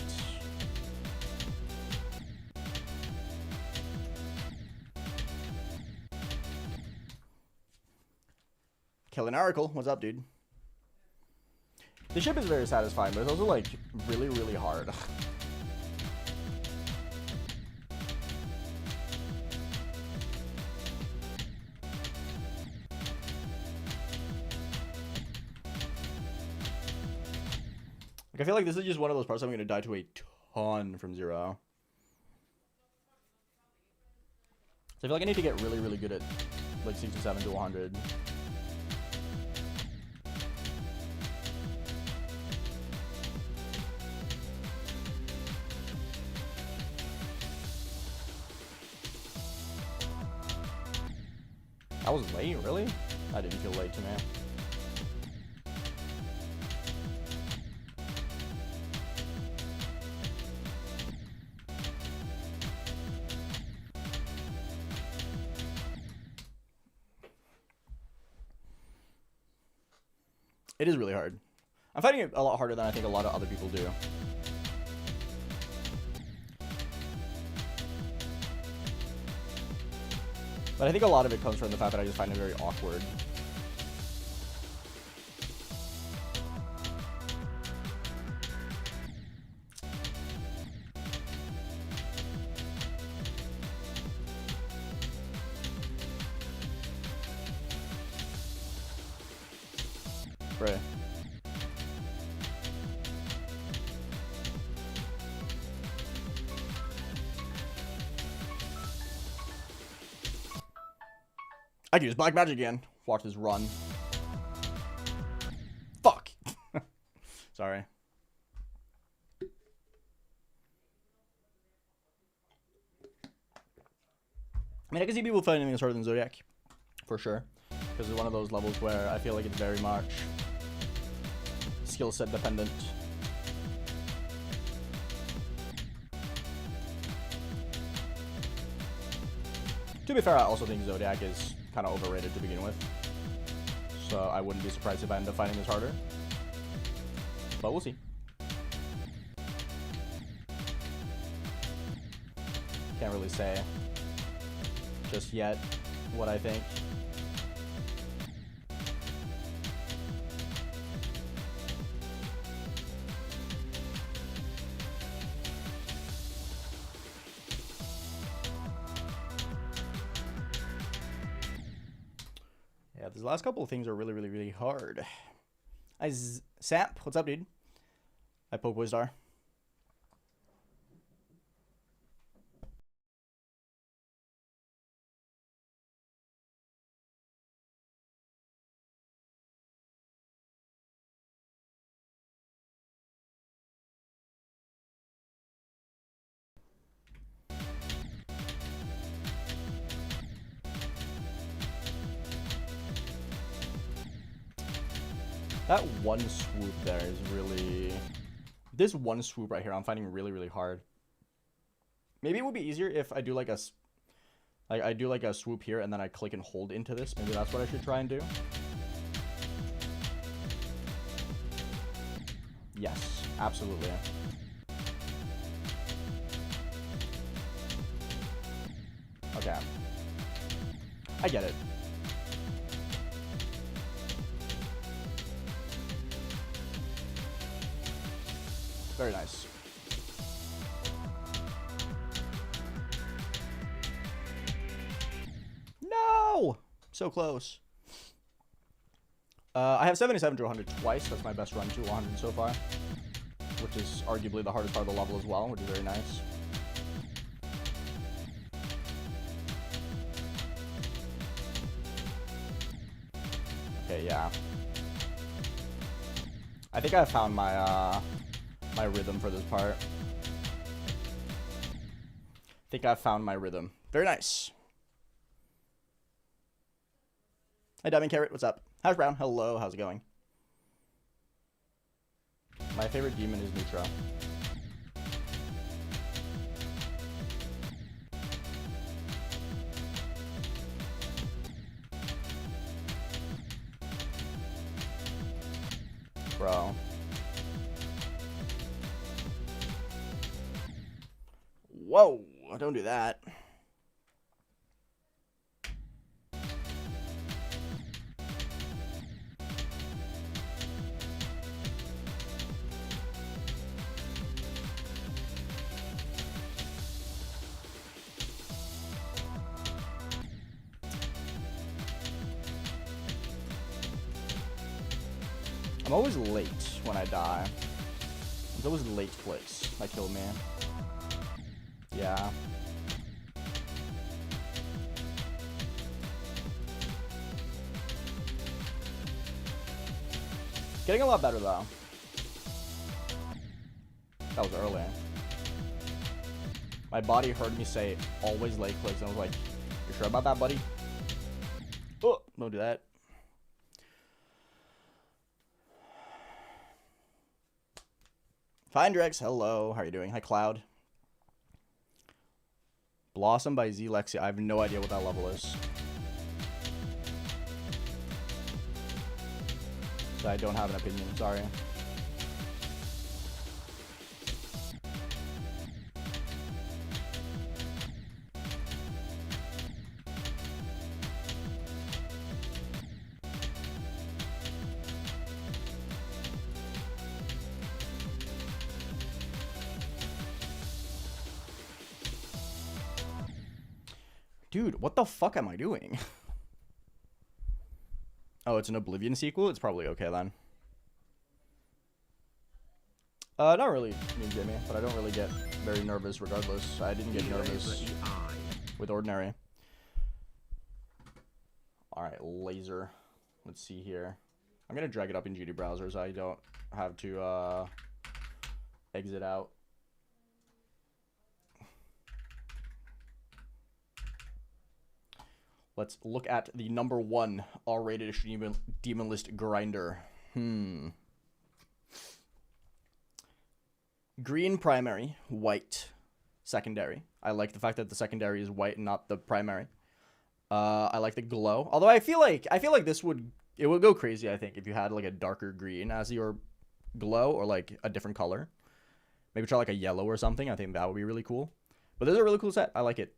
[SPEAKER 1] Killing Oracle, what's up, dude? The ship is very satisfying, but it's also like really, really hard. Like, I feel like this is just one of those parts I'm going to die to a ton from 0. So I feel like I need to get really, really good at like 67 to 100. That was late, really? That didn't feel late to me. It is really hard. I'm fighting it a lot harder than I think a lot of other people do. But I think a lot of it comes from the fact that I just find it very awkward. Right. I can use black magic again. Watch this run. Fuck. Sorry. I mean, I can see people fighting this harder than Zodiac, for sure. Because it's one of those levels where I feel like it's very much skill set dependent. To be fair, I also think Zodiac is kind of overrated to begin with. So I wouldn't be surprised if I end up finding this harder. But we'll see. Can't really say just yet what I think. These last couple of things are really, really, really hard. Sap, what's up, dude? Hi, Pokeboystar. That one swoop there is really... This one swoop right here I'm finding really, really hard. Maybe it would be easier if I do like a... I do like a swoop here and then I click and hold into this. Maybe that's what I should try and do. Yes, absolutely. Okay. I get it. Very nice. No! So close. I have 77 to 100 twice. That's my best run to 100 so far. Which is arguably the hardest part of the level as well, which is very nice. Okay, yeah. I think I found my my rhythm for this part. I think I found my rhythm. Very nice. Hi, Diamond Carrot. What's up? How's Brown? Hello. How's it going? My favorite demon is Neutro. Bro. Whoa, don't do that. I'm always late when I die. It's always late clicks that kill me. Yeah. Getting a lot better though. That was early. My body heard me say always late clicks and I was like, you sure about that, buddy? Oh, don't do that. Fine, Drex. Hello. How are you doing? Hi, Cloud. Blossom by Z Lexi. I have no idea what that level is. So I don't have an opinion. Sorry. Dude, what the fuck am I doing? Oh, it's an Oblivion sequel? It's probably okay then. Not really, me and Jimmy, but I don't really get very nervous regardless. I didn't get nervous with Ordinary. Alright, laser. Let's see here. I'm gonna drag it up in GD browser so I don't have to exit out. Let's look at the #1 R-rated demon list grinder. Green primary, white secondary. I like the fact that the secondary is white and not the primary. I like the glow. Although I feel like this would go crazy, I think, if you had like a darker green as your glow or like a different color. Maybe try like a yellow or something. I think that would be really cool. But this is a really cool set. I like it.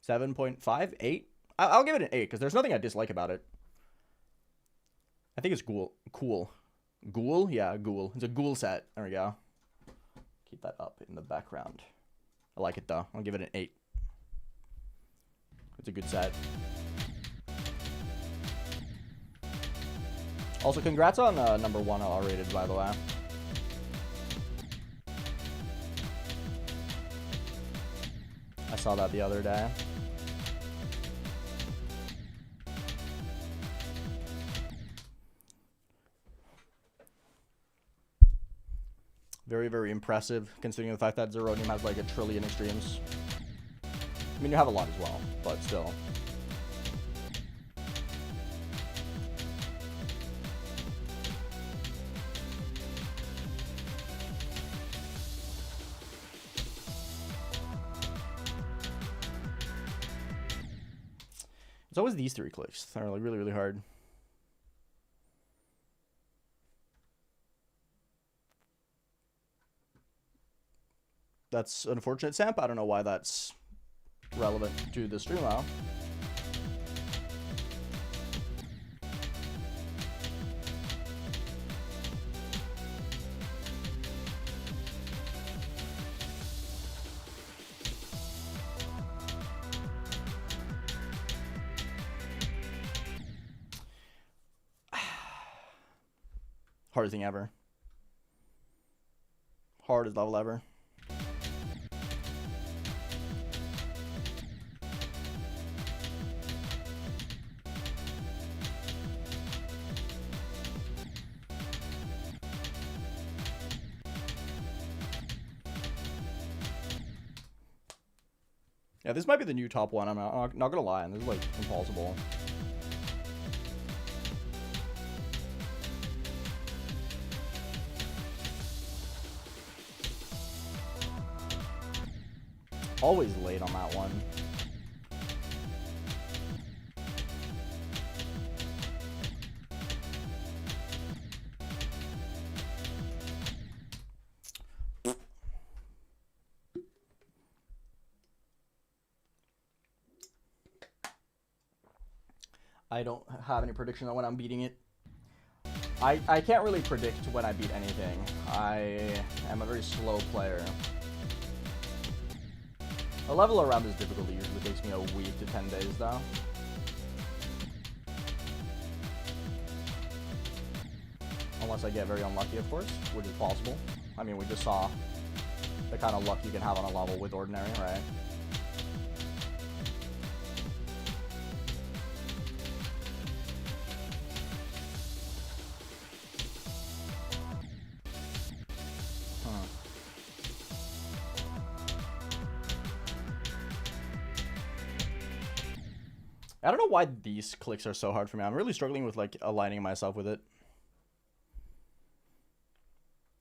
[SPEAKER 1] 7.5, 8. I'll give it an 8 because there's nothing I dislike about it. I think it's cool. Ghoul? Yeah, ghoul. It's a ghoul set. There we go. Keep that up in the background. I like it though. I'll give it an 8. It's a good set. Also, congrats on number 1 R-rated, by the way. I saw that the other day. Very, very impressive, considering the fact that Zeronium has like 1 trillion extremes. I mean, you have a lot as well, but still. It's always these 3 clicks. They're like really, really hard. That's unfortunate, Samp. I don't know why that's relevant to the stream now. Hardest thing ever. Hardest level ever. Yeah, this might be the new top 1. I'm not gonna lie, and this is like impossible. Always late on that one. I don't have any prediction on when I'm beating it. I can't really predict when I beat anything. I am a very slow player. A level around this difficulty usually takes me a week to 10 days, though. Unless I get very unlucky, of course, which is possible. I mean, we just saw the kind of luck you can have on a level with Ordinary, right? I don't know why these clicks are so hard for me. I'm really struggling with like aligning myself with it.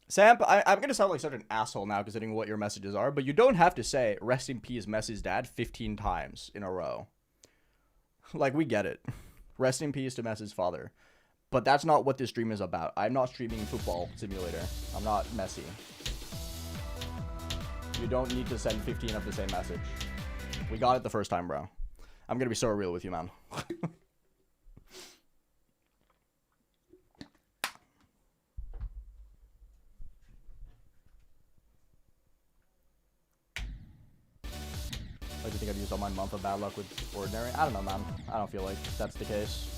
[SPEAKER 1] Sam, I'm going to sound like such an asshole now considering what your messages are, but you don't have to say rest in peace Messi's dad 15 times in a row. Like, we get it. Rest in peace to Messi's father. But that's not what this stream is about. I'm not streaming Football Simulator. I'm not Messi. You don't need to send 15 of the same message. We got it the first time, bro. I'm gonna be so real with you, man. Like, do you think I've used all my month of bad luck with Ordinary? I don't know, man. I don't feel like that's the case.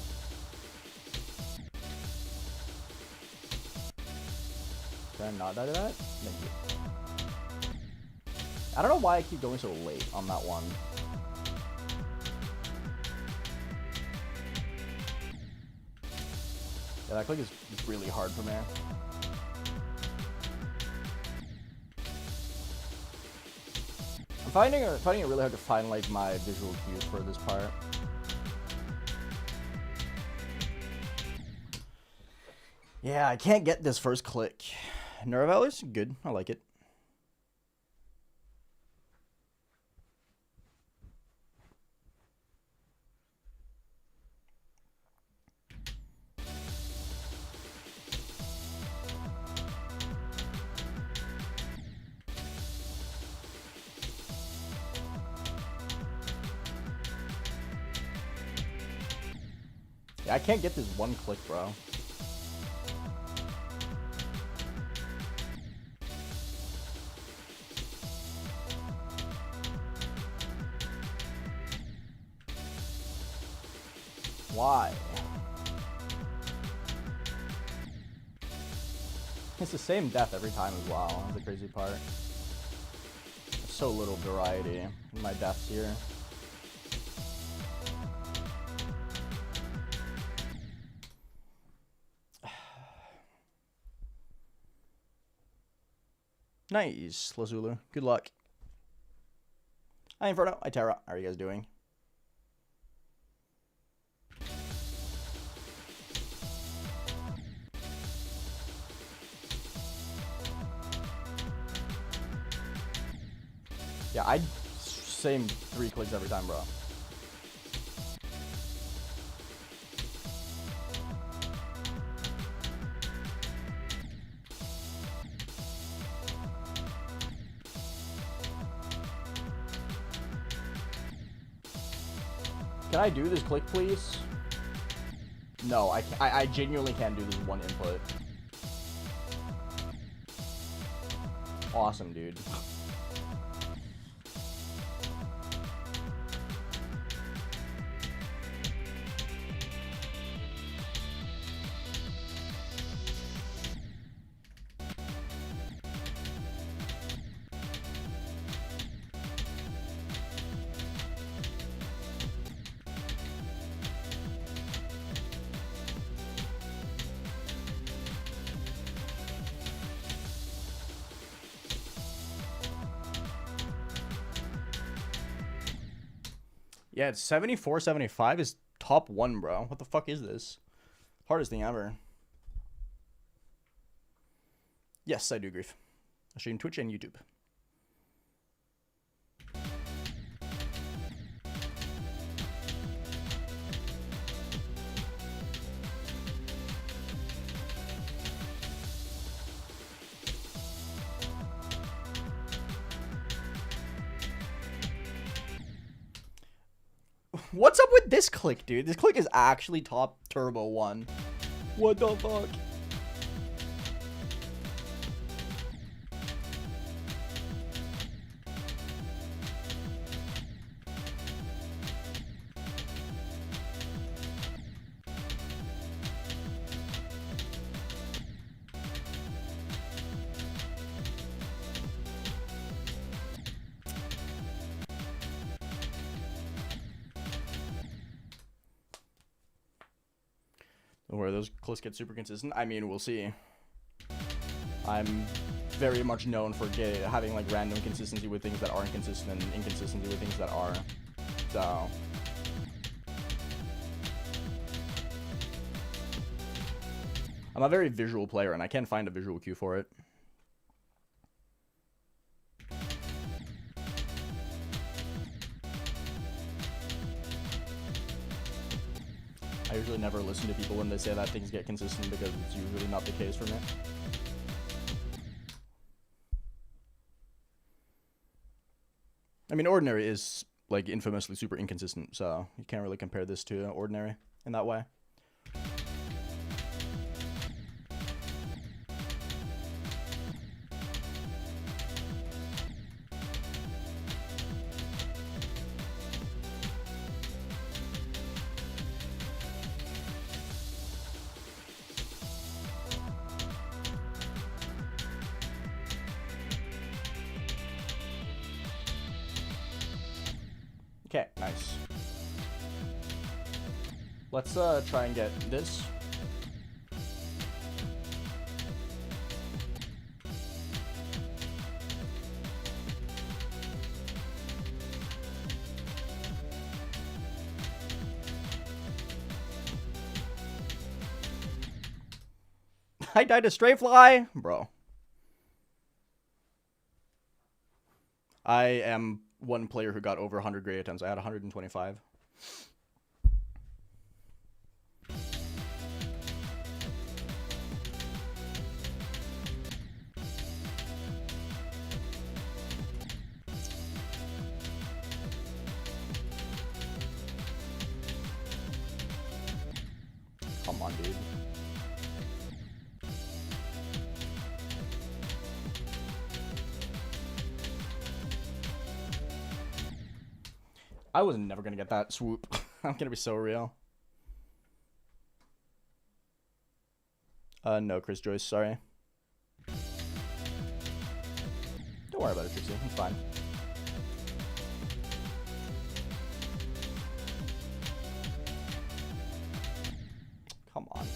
[SPEAKER 1] Can I not die to that? Thank you. I don't know why I keep going so late on that one. Yeah, that click is really hard for me. I'm finding it really hard to find like my visual cues for this part. Yeah, I can't get this first click. Neurovalor's good. I like it. Yeah, I can't get this one click, bro. Why? It's the same death every time as well. That's the crazy part. There's so little variety in my deaths here. Nice, Lazulu. Good luck. Hi, Inferno. Hi, Terra. How are you guys doing? Yeah, I same 3 clicks every time, bro. Can I do this click, please? No, I genuinely can't do this one input. Awesome, dude. Yeah, it's 74, 75 is top 1, bro. What the fuck is this? Hardest thing ever. Yes, I do, Grief. I stream Twitch and YouTube. What's up with this click, dude? This click is actually top turbo 1. What the fuck? Where those clicks get super consistent, I mean, we'll see. I'm very much known for having like random consistency with things that aren't consistent and inconsistency with things that are. So I'm a very visual player and I can't find a visual cue for it. I usually never listen to people when they say that things get consistent because it's usually not the case for me. I mean, Ordinary is like infamously super inconsistent, so you can't really compare this to Ordinary in that way. Okay, nice. Let's try and get this. I died to stray fly, bro. I am one player who got over 100 gray attempts. I had 125. Come on, dude. I was never gonna get that swoop. I'm gonna be so real. No, Chris Joyce, sorry. Don't worry about it, Trixie. It's fine. Come on.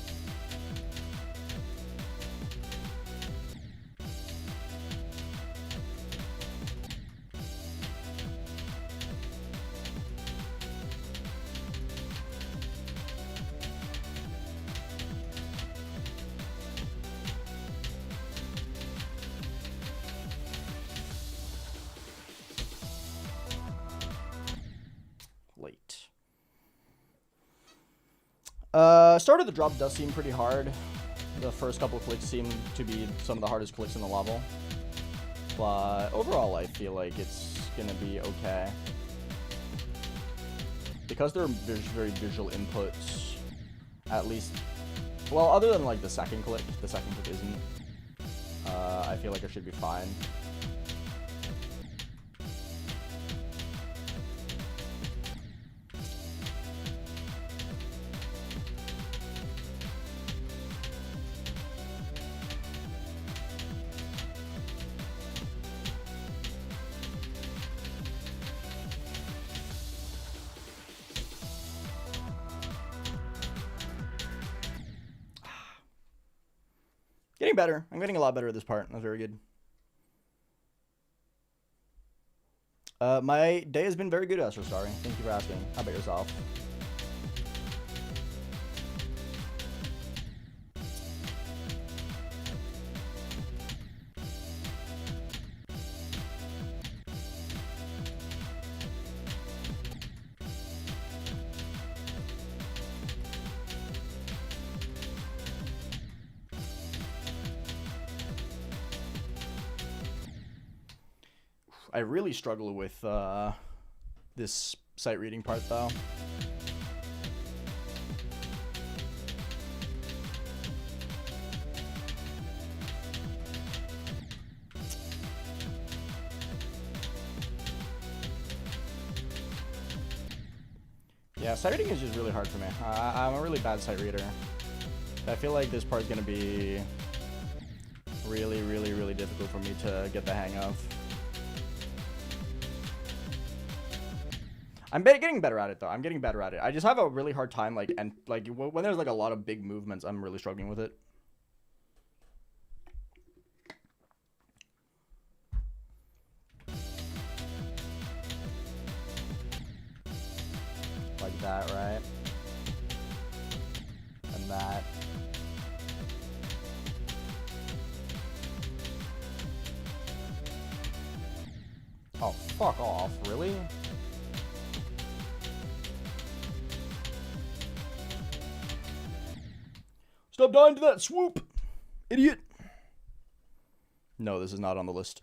[SPEAKER 1] Late. Start of the drop does seem pretty hard. The first couple of clicks seem to be some of the hardest clicks in the level. But overall, I feel like it's gonna be okay. Because they're very visual inputs, at least, well, other than like the second click isn't. I feel like it should be fine. Getting better. I'm getting a lot better at this part. That's very good. My day has been very good, Esther Starry. Thank you for asking. How about yourself? I really struggle with this sight reading part, though. Yeah, sight reading is just really hard for me. I'm a really bad sight reader. I feel like this part is going to be really difficult for me to get the hang of. I'm getting better at it, though. I'm getting better at it. I just have a really hard time, like, and like when there's like a lot of big movements, I'm really struggling with it. Like that, right? And that. Oh, fuck off. Really? Stop dying to that swoop, idiot. No, this is not on the list.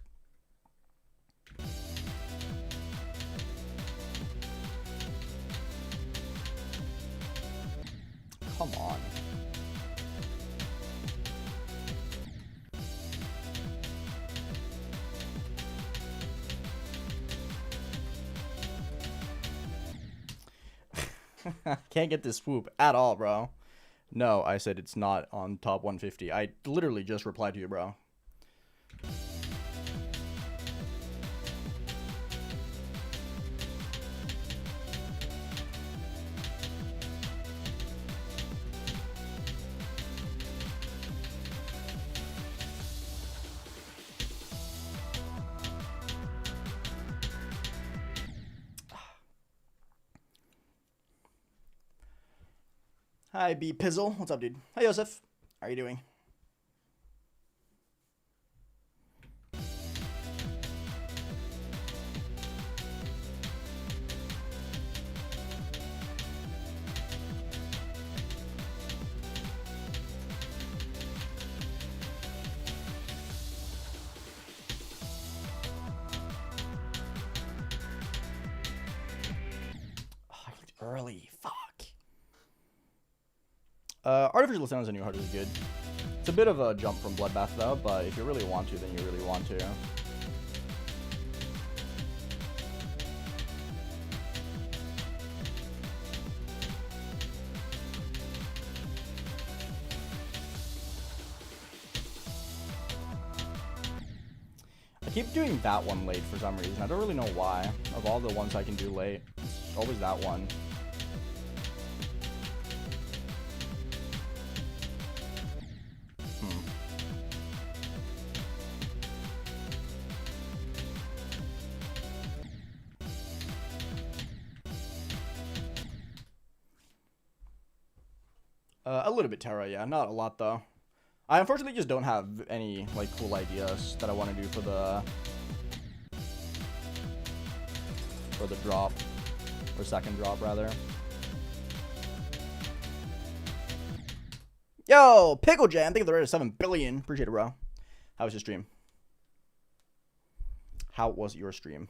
[SPEAKER 1] Come on. Can't get this swoop at all, bro. No, I said it's not on top 150. I literally just replied to you, bro. Hi, B Pizzle. What's up, dude? Hi, Joseph. How are you doing? Oh, I clicked early. Fuck. Artificial Sounds in New Heart is good. It's a bit of a jump from Bloodbath, though, but if you really want to, then you really want to. I I keep doing that one late for some reason. I don't really know why. Of all the ones I can do late, it's always that one. A little bit Terra, yeah. Not a lot, though. I unfortunately just don't have any, like, cool ideas that I want to do for the drop. Or second drop, rather. Yo, Pickle Jam, thank you for the rate of 7 billion. Appreciate it, bro. How was your stream? How was your stream?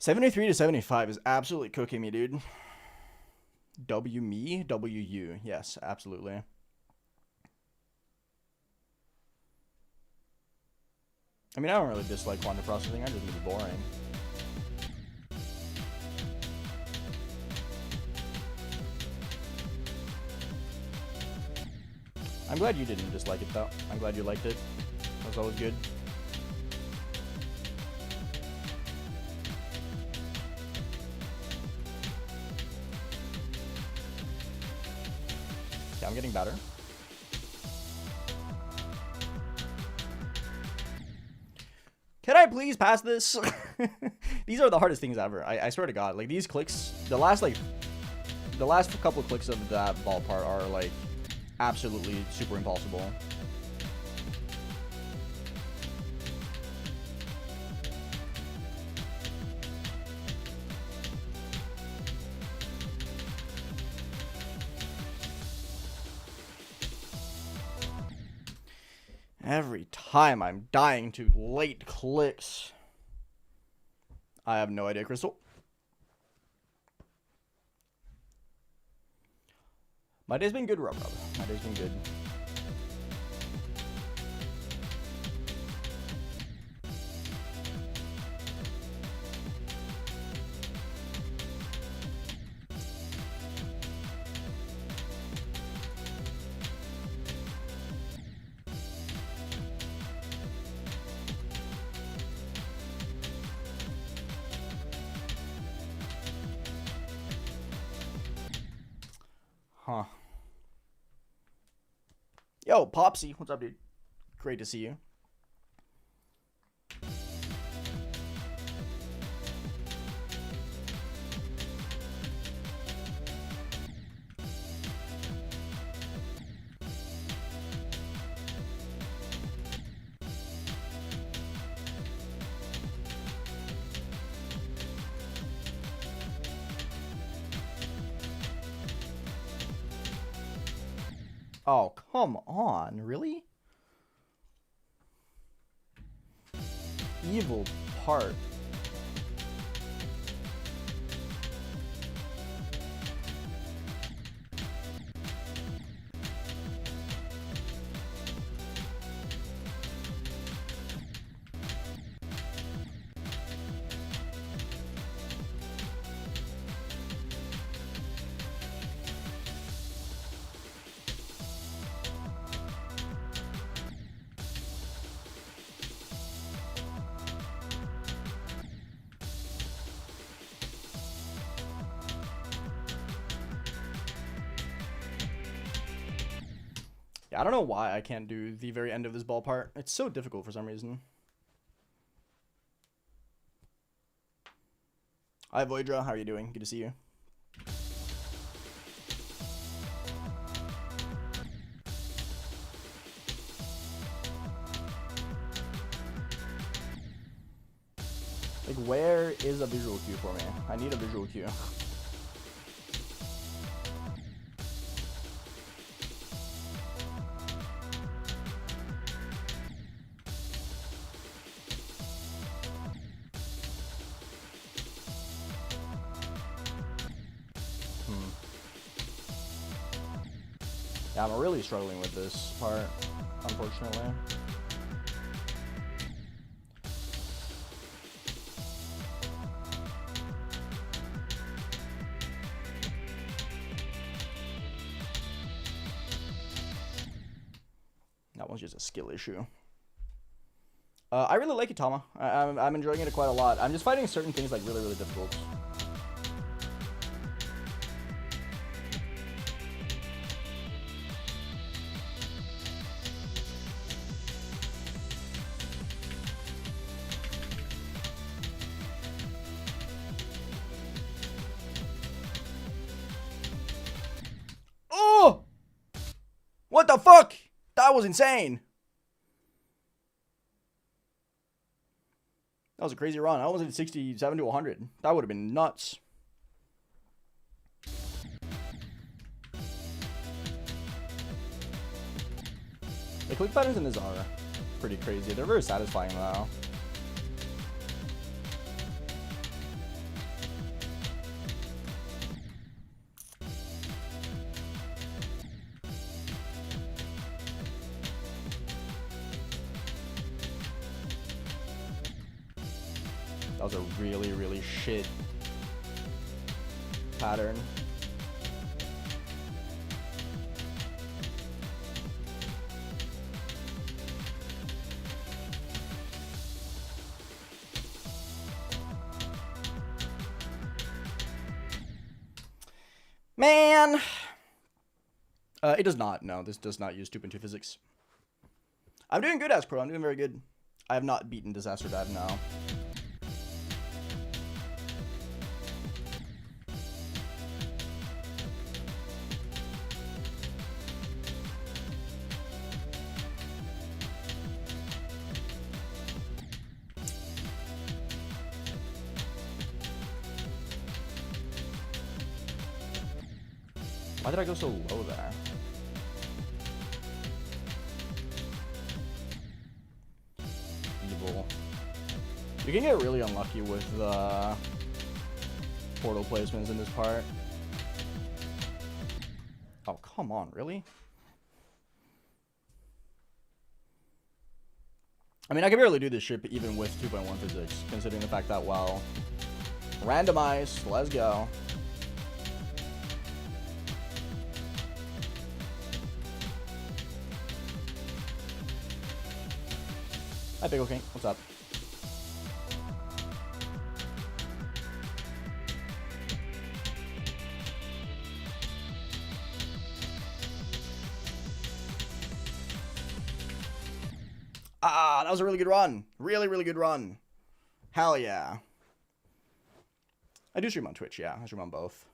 [SPEAKER 1] $73 to $75 is absolutely cooking me, dude. W me? W you. Yes, absolutely. I mean, I don't really dislike quantum processing. I just think it's boring. I'm glad you didn't dislike it, though. I'm glad you liked it. That was always good. Okay, I'm getting better. Can I please pass this? These are the hardest things ever. I swear to God. Like, these clicks, the last couple of clicks of that ball part are, like, absolutely super impossible. Every time I'm dying to late clicks. I have no idea, Crystal. My day's been good, Rob. My day's been good. Huh. Yo, Popsy, what's up, dude? Great to see you. Oh, come on. Really? Evil part. Yeah, I don't know why I can't do the very end of this ball part. It's so difficult for some reason. Hi, Voidra. How are you doing? Good to see you. Like, where is a visual cue for me? I need a visual cue. Yeah, I'm really struggling with this part, unfortunately. That one's just a skill issue. I really like Itama. I'm enjoying it quite a lot. I'm just finding certain things like really, really difficult. Oh! What the fuck? That was insane. That was a crazy run. I was at 67 to 100. That would have been nuts. The click patterns in this are pretty crazy. They're very satisfying though. That was a really, really shit pattern. Man! It does not. No, this does not use 2.2 physics. I'm doing good, Ask Pro. I'm doing very good. I have not beaten Disaster Dive now. Why did I go so low there? Evil. You can get really unlucky with the portal placements in this part. Oh, come on, really? I mean, I can barely do this ship even with 2.1 physics, considering the fact that, well, randomized, let's go. Hi, Pickle King. What's up? Ah, that was a really good run. Really, really good run. Hell yeah. I do stream on Twitch, yeah. I stream on both.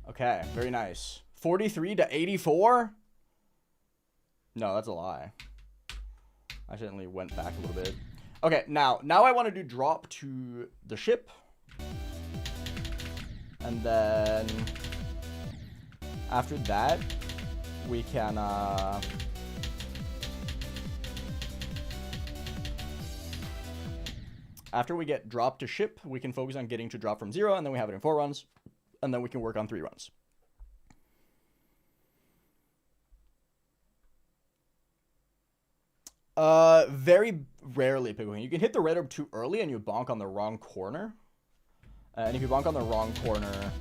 [SPEAKER 1] Okay, very nice. 43 to 84? No, that's a lie. I accidentally went back a little bit. Okay, now I want to do drop to the ship. And then after that, we can after we get drop to ship, we can focus on getting to drop from 0, and then we have it in 4 runs, and then we can work on 3 runs. Very rarely, Pickle King. You can hit the red orb too early and you bonk on the wrong corner. And if you bonk on the wrong corner,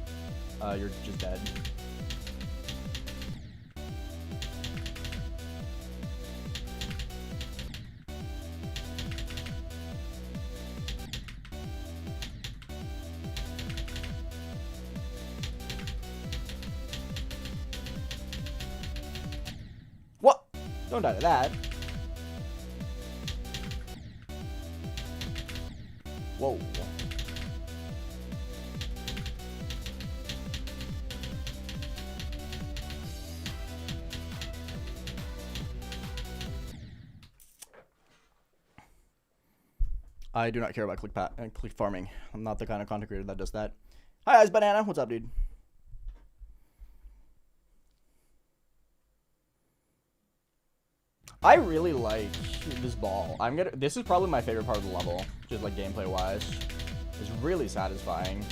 [SPEAKER 1] you're just dead. What? Don't die to that. Whoa. I do not care about click farming. I'm not the kind of content creator that does that. Hi, Eyes Banana. What's up, dude? I really like this ball. This is probably my favorite part of the level, just like gameplay wise. It's really satisfying.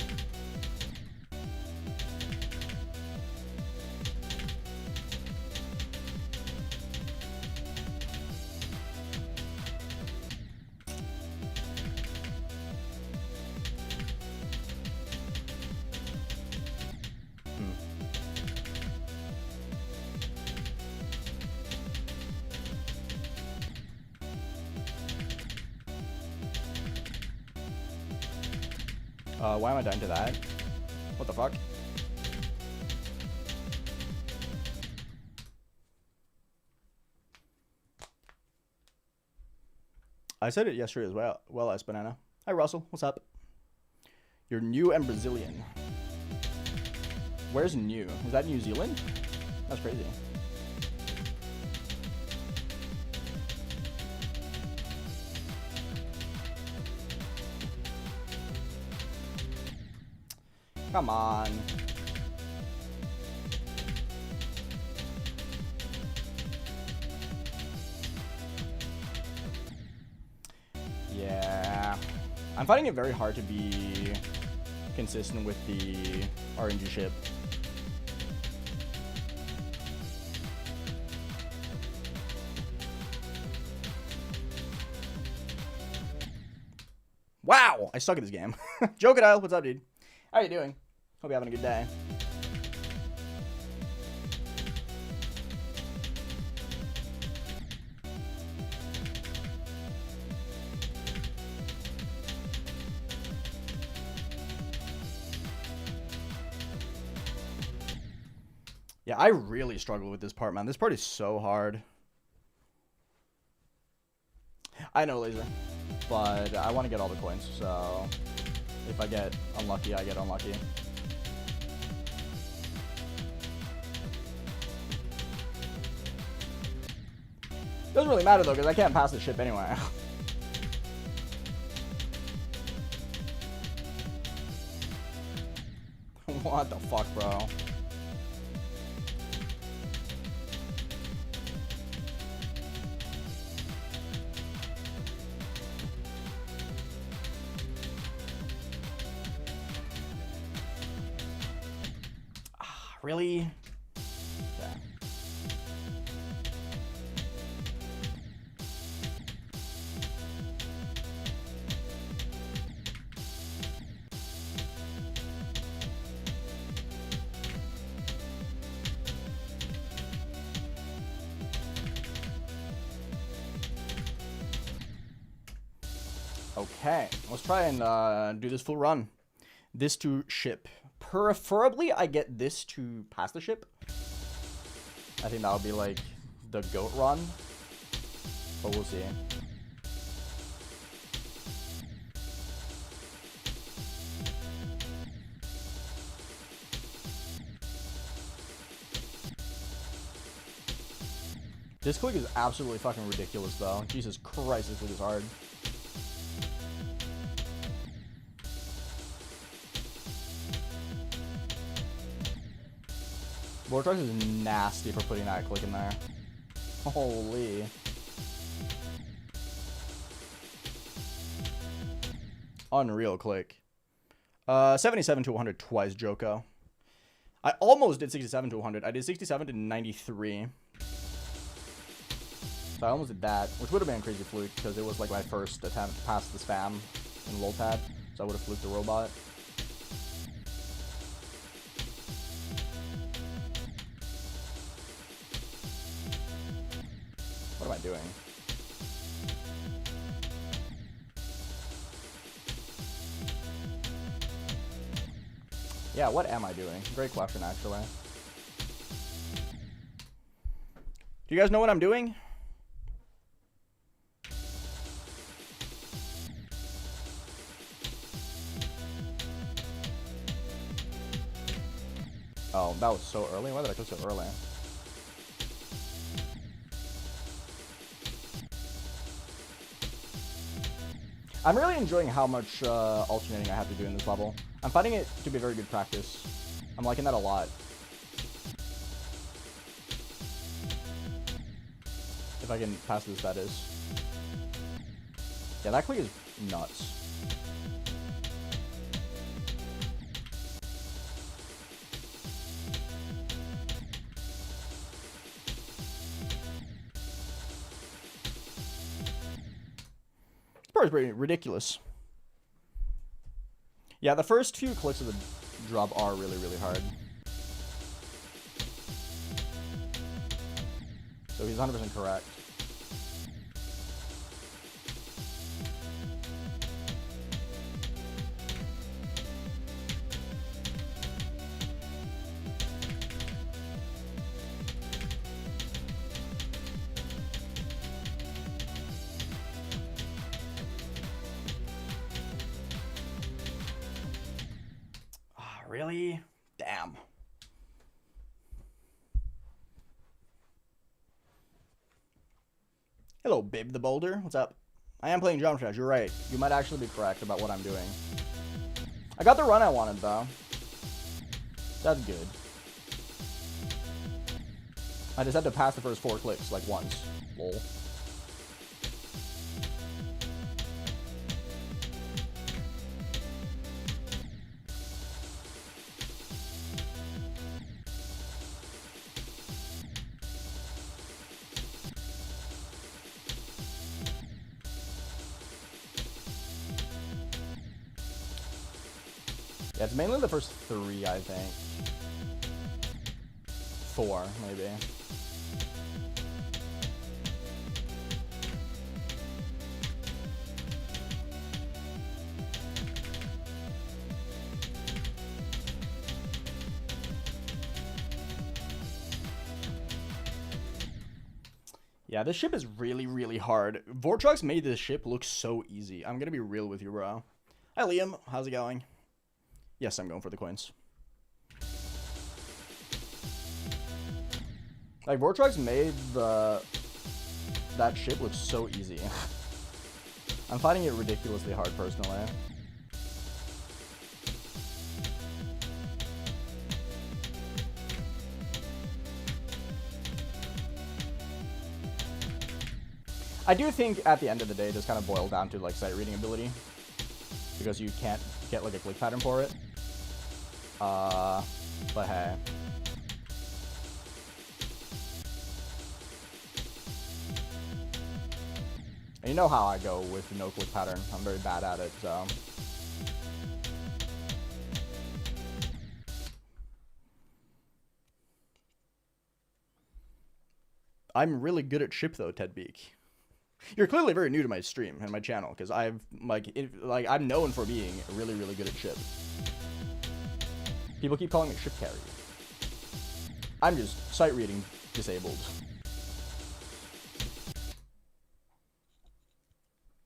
[SPEAKER 1] Why am I dying to that? What the fuck? I said it yesterday as well as Banana. Hi, Russell. What's up? You're new and Brazilian. Where's new? Is that New Zealand? That's crazy. Come on. Yeah. I'm finding it very hard to be consistent with the RNG ship. Wow! I suck at this game. Jokadile, what's up, dude? How you doing? Hope you're having a good day. Yeah, I really struggle with this part, man. This part is so hard. I know, Laser. But I want to get all the coins, so if I get unlucky, I get unlucky. Doesn't really matter, though, because I can't pass the ship anyway. What the fuck, bro? Really? Yeah. Okay, let's try and do this full run. This to ship. Preferably, I get this to pass the ship. I think that would be like the GOAT run, but we'll see. This click is absolutely fucking ridiculous, though. Jesus Christ, this click is hard. Vortex is nasty for putting that click in there. Holy. Unreal click. 77 to 100 twice, Joko. I almost did 67 to 100. I did 67 to 93. So I almost did that, which would have been a crazy fluke because it was like my first attempt past the spam in Lolpad. So I would have fluked the robot. What am I doing? Yeah, what am I doing? Great question, actually. Do you guys know what I'm doing? Oh, that was so early. Why did I click so early? I'm really enjoying how much alternating I have to do in this level. I'm finding it to be very good practice. I'm liking that a lot. If I can pass this, that is. Yeah, that click is nuts. It's pretty ridiculous. Yeah, the first few clicks of the drop are really, really hard. So he's 100% correct. Really? Damn. Hello, Bib the Boulder. What's up? I am playing Jump Trash. You're right. You might actually be correct about what I'm doing. I got the run I wanted, though. That's good. I just had to pass the first 4 clicks, like, once. Lol. Yeah, it's mainly the first 3, I think. 4, maybe. Yeah, this ship is really, really hard. Vortex made this ship look so easy. I'm gonna be real with you, bro. Hi, Liam. How's it going? Yes, I'm going for the coins. Like, Vortex made that ship look so easy. I'm finding it ridiculously hard, personally. I do think, at the end of the day, it just kind of boils down to, like, sight reading ability. Because you can't get, like, a click pattern for it. But hey. And you know how I go with no click pattern. I'm very bad at it, so. I'm really good at ship, though, Ted Beak. You're clearly very new to my stream and my channel, because I'm known for being really, really good at ship. People keep calling me ship carry. I'm just sight reading disabled.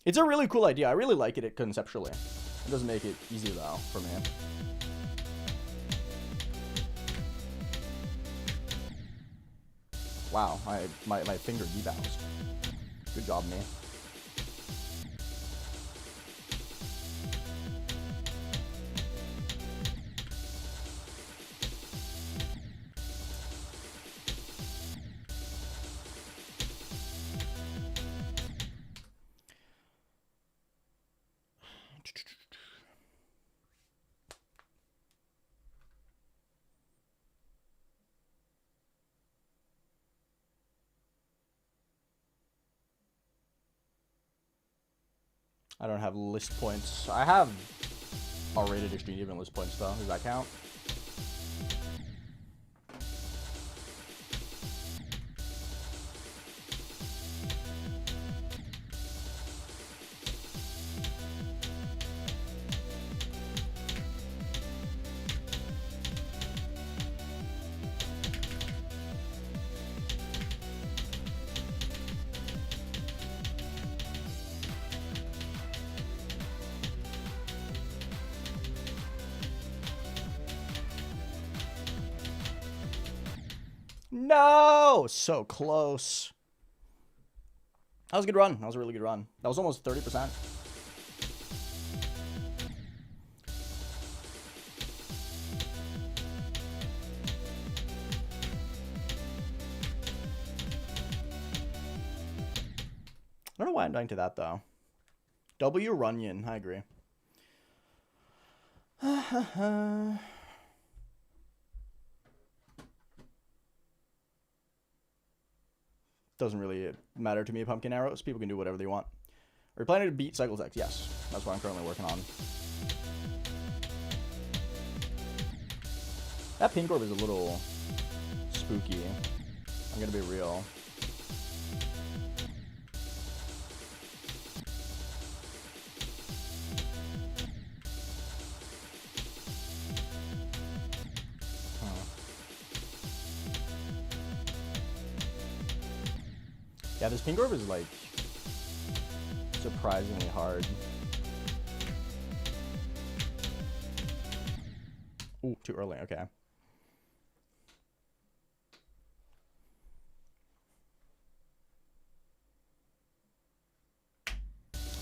[SPEAKER 1] It's a really cool idea. I really like it conceptually. It doesn't make it easy, though, for me. Wow, my finger debounced. Good job, me. I don't have list points. I have R-rated extreme even list points, though. Does that count? No! So close. That was a good run. That was a really good run. That was almost 30%. I don't know why I'm dying to that, though. W Runyon. I agree. Doesn't really matter to me, pumpkin arrows. People can do whatever they want. Are you planning to beat Cycles X? Yes. That's what I'm currently working on. That pink orb is a little spooky. I'm gonna be real. Yeah, this pink orb is, like, surprisingly hard. Ooh, too early. Okay.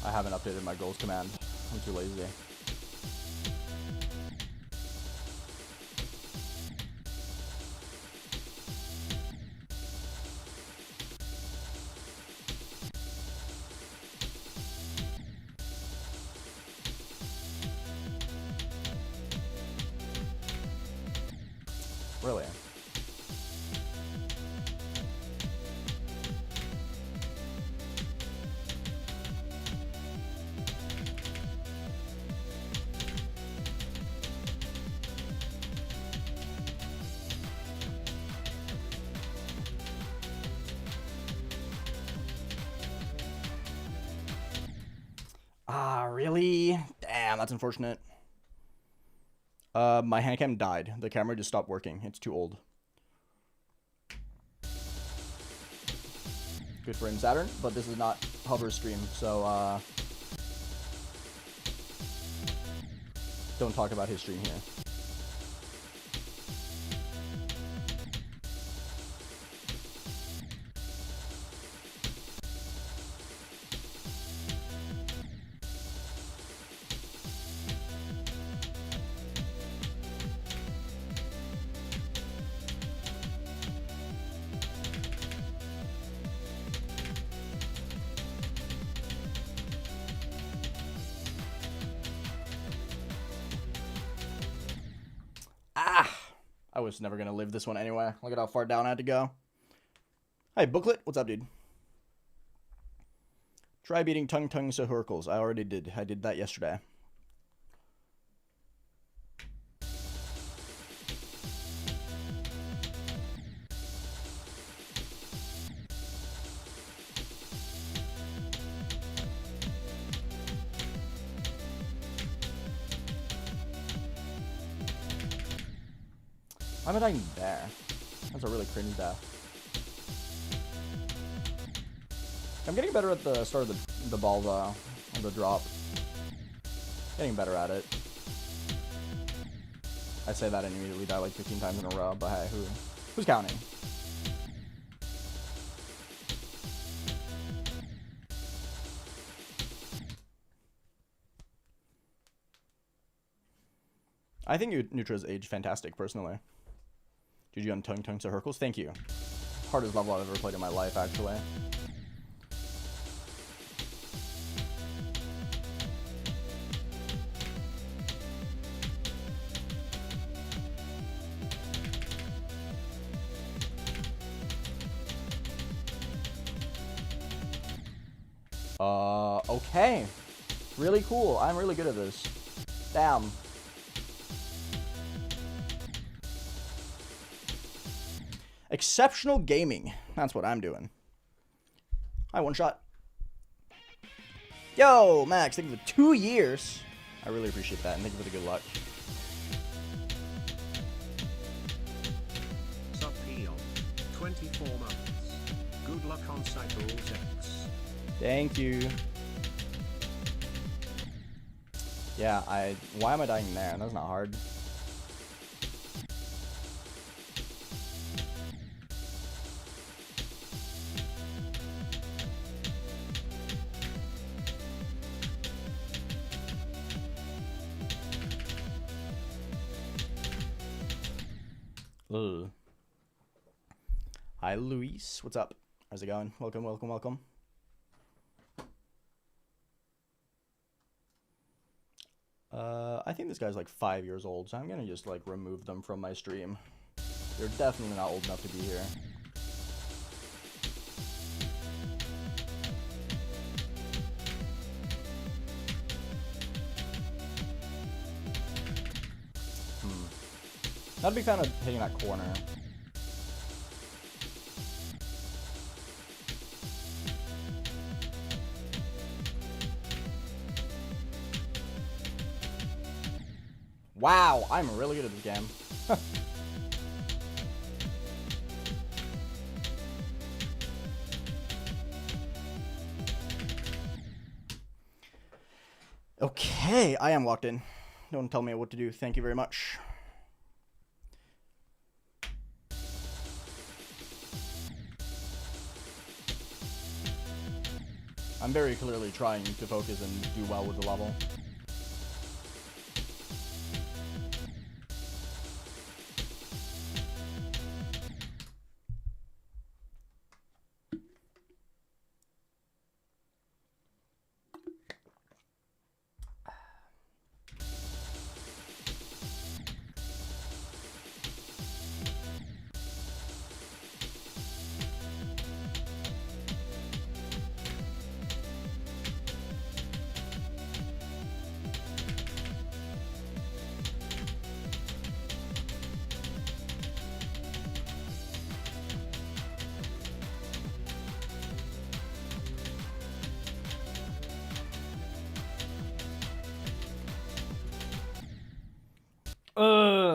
[SPEAKER 1] I haven't updated my goals command. I'm too lazy. Really? Ah, really? Damn, that's unfortunate. My hand cam died. The camera just stopped working. It's too old. Good for Saturn, but this is not hover stream, so don't talk about his stream here. I was never gonna live this one anyway. Look at how far down I had to go. Hey, Booklet, what's up, dude? Try beating tongue circles. I already did. I did that yesterday. Why am I dying there? That's a really cringe death. I'm getting better at the start of the ball, though. And the drop. Getting better at it. I say that and immediately die like 15 times in a row, but hey, who's counting? I think Neutra's aged fantastic, personally. GG on tongue circles. Thank you. Hardest level I've ever played in my life, actually. Okay. Really cool. I'm really good at this. Damn. Exceptional gaming. That's what I'm doing. Hi, one shot. Yo, Max, thank you for 2 years. I really appreciate that, and thank you for the good luck.
[SPEAKER 2] Sup, Eon. 24 months. Good luck on Cycles X.
[SPEAKER 1] Thank you. Yeah, why am I dying there? That's not hard. Ugh. Hi, Luis. What's up? How's it going? Welcome, welcome, welcome. I think this guy's like 5 years old, so I'm gonna just like remove them from my stream. They're definitely not old enough to be here. Not a big fan of hitting that corner. Wow, I'm really good at this game. Okay, I am locked in. Don't tell me what to do. Thank you very much. I'm very clearly trying to focus and do well with the level.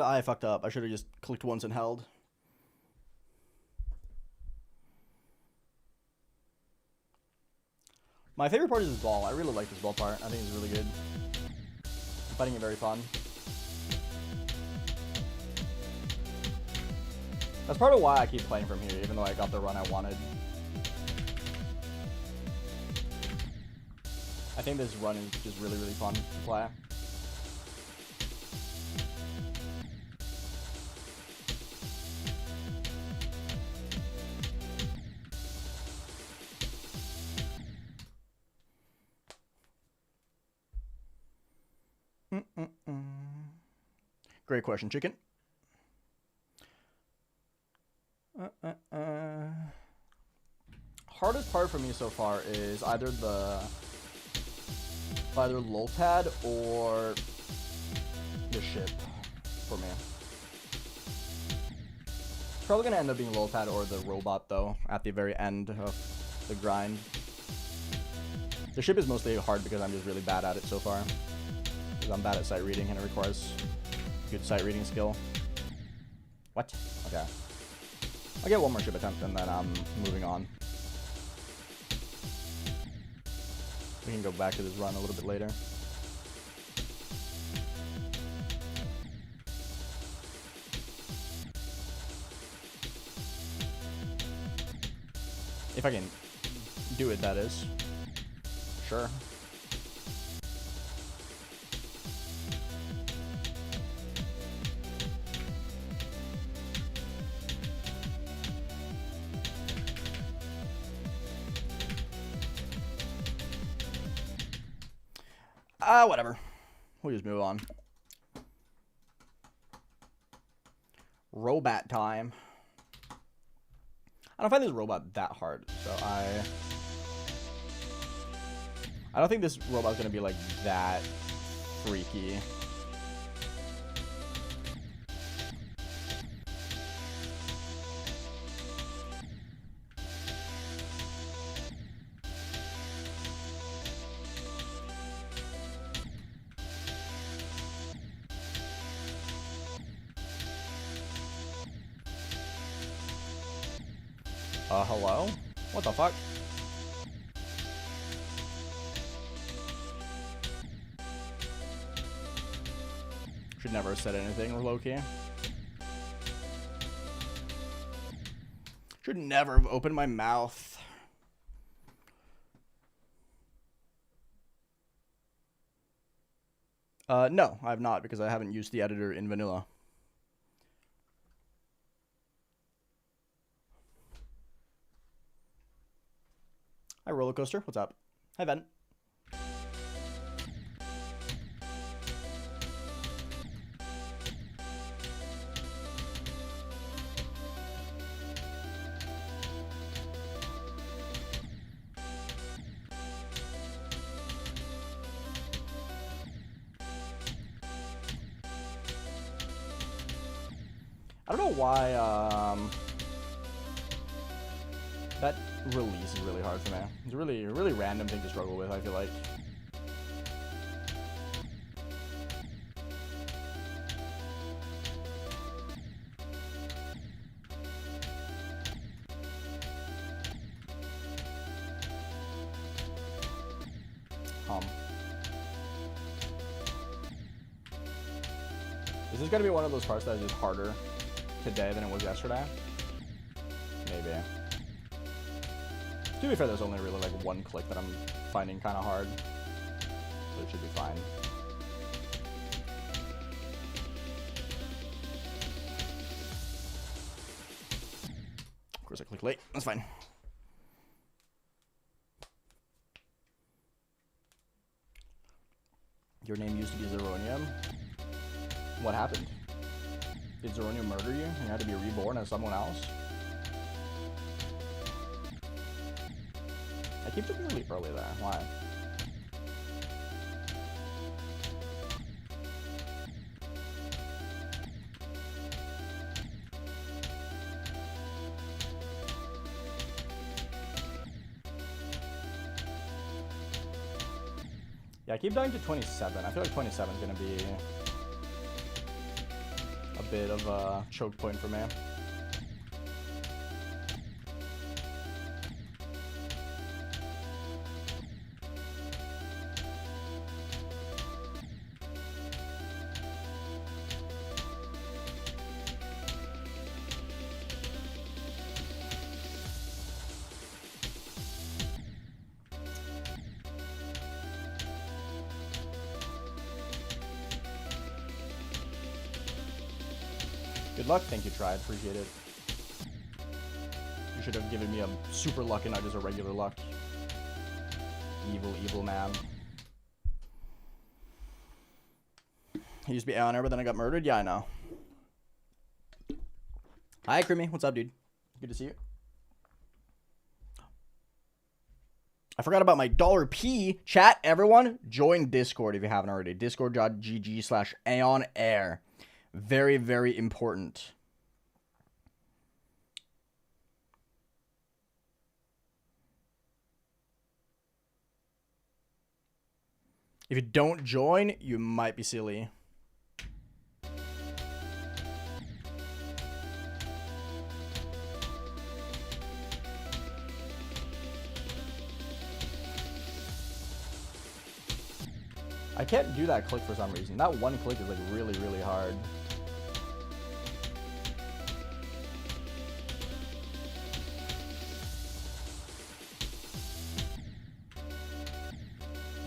[SPEAKER 1] I fucked up. I should have just clicked once and held. My favorite part is this ball. I really like this ball part. I think it's really good. I'm finding it very fun. That's part of why I keep playing from here, even though I got the run I wanted. I think this run is just really, really fun to play. Great question, chicken. Hardest part for me so far is either lol pad or the ship for me. Probably gonna end up being lol pad or the robot though at the very end of the grind. The ship is mostly hard because I'm just really bad at it so far. Because I'm bad at sight reading and it requires good sight reading skill. What? Okay. I'll get one more ship attempt and then I'm moving on. We can go back to this run a little bit later. If I can do it, that is. Sure. Whatever. We'll just move on. Robot time. I don't find this robot that hard, so I don't think this robot's gonna be like that freaky. Hello? What the fuck? Should never have said anything, low-key. Should never have opened my mouth. No, I have not, because I haven't used the editor in vanilla. Hi, Roller Coaster. What's up? Hi, Ben. I don't know why, that release is really hard for me. It's a really random thing to struggle with, I feel like. Is this gonna be one of those parts that is just harder today than it was yesterday? Maybe. To be fair, there's only really like one click that I'm finding kind of hard, so it should be fine. Of course I clicked late, that's fine. Your name used to be Zeronium. What happened? Did Zeronium murder you and you had to be reborn as someone else? I keep jumping really early there. Why? Yeah, I keep dying to 27. I feel like 27 is going to be a bit of a choke point for me. Good luck. Thank you, Tried. Appreciate it. You should have given me a super luck and not just a regular luck. Evil, evil man. He used to be AeonAir, but then I got murdered? Yeah, I know. Hi, Creamy. What's up, dude? Good to see you. I forgot about my $P. Chat, everyone, join Discord if you haven't already. Discord.gg/AeonAir. Very, very important. If you don't join, you might be silly. I can't do that click for some reason. That one click is like really, really hard.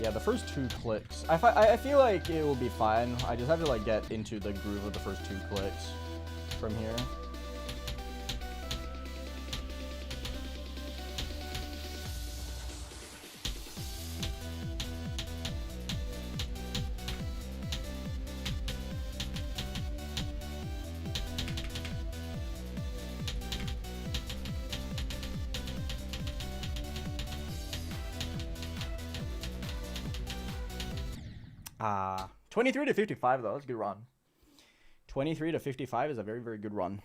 [SPEAKER 1] Yeah, the first two clicks. I feel like it will be fine. I just have to like get into the groove of the first two clicks from here. Ah, 23 to 55 though. That's a good run. 23 to 55 is a very, very good run.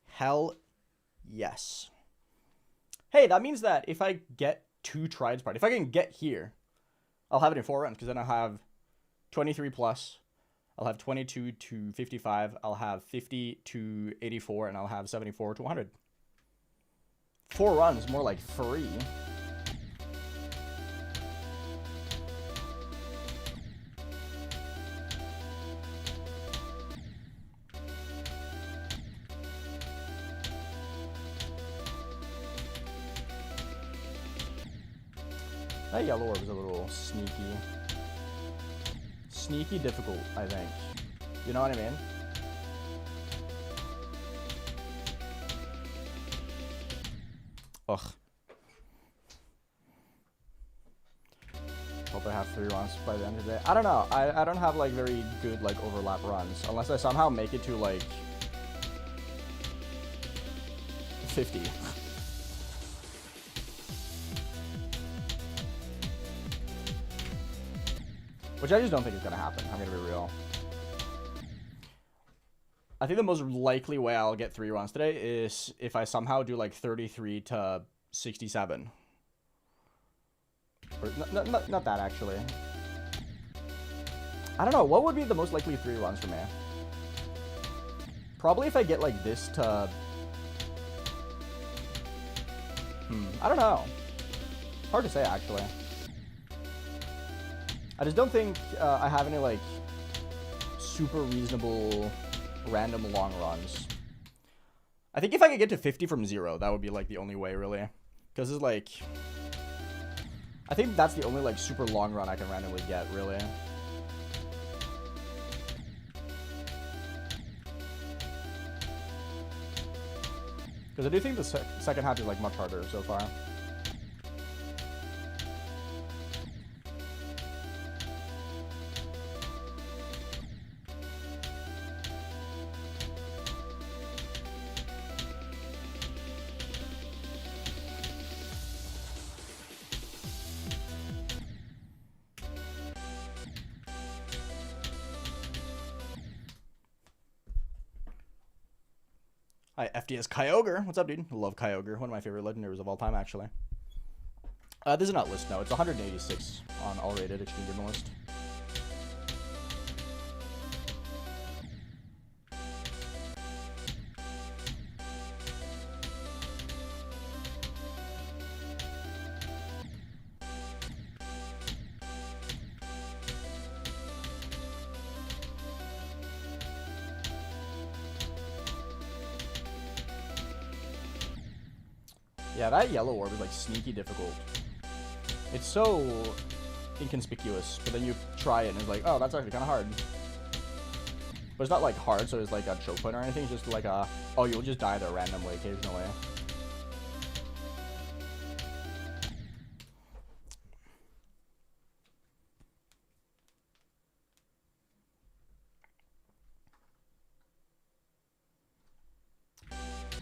[SPEAKER 1] Hell yes. Hey, that means that if I get 2 trides part, if I can get here, I'll have it in 4 runs because then I'll have 23 plus. I'll have 22 to 55. I'll have 50 to 84, and I'll have 74 to 100. 4 runs, more like 3. That yellow orb is a little sneaky. Sneaky difficult, I think. You know what I mean? Ugh. Hope I have 3 runs by the end of the day. I don't know. I don't have like very good like overlap runs. Unless I somehow make it to like 50. Which I just don't think is going to happen. I'm going to be real. I think the most likely way I'll get 3 runs today is if I somehow do like 33 to 67. Or, not that, actually. I don't know. What would be the most likely 3 runs for me? Probably if I get like this to... I don't know. Hard to say, actually. I just don't think I have any, like, super reasonable random long runs. I think if I could get to 50 from 0, that would be, like, the only way, really. Because it's, like... I think that's the only, like, super long run I can randomly get, really. Because I do think the second half is, like, much harder so far. Hi, FDS Kyogre. What's up, dude? I love Kyogre. One of my favorite legendaries of all time, actually. This is not list, no. It's 186 on all rated Extreme Demon list. Yeah, that yellow orb is, like, sneaky difficult. It's so inconspicuous, but then you try it and it's like, oh, that's actually kind of hard. But it's not, like, hard, so it's like a choke point or anything. It's just like a, oh, you'll just die there randomly occasionally.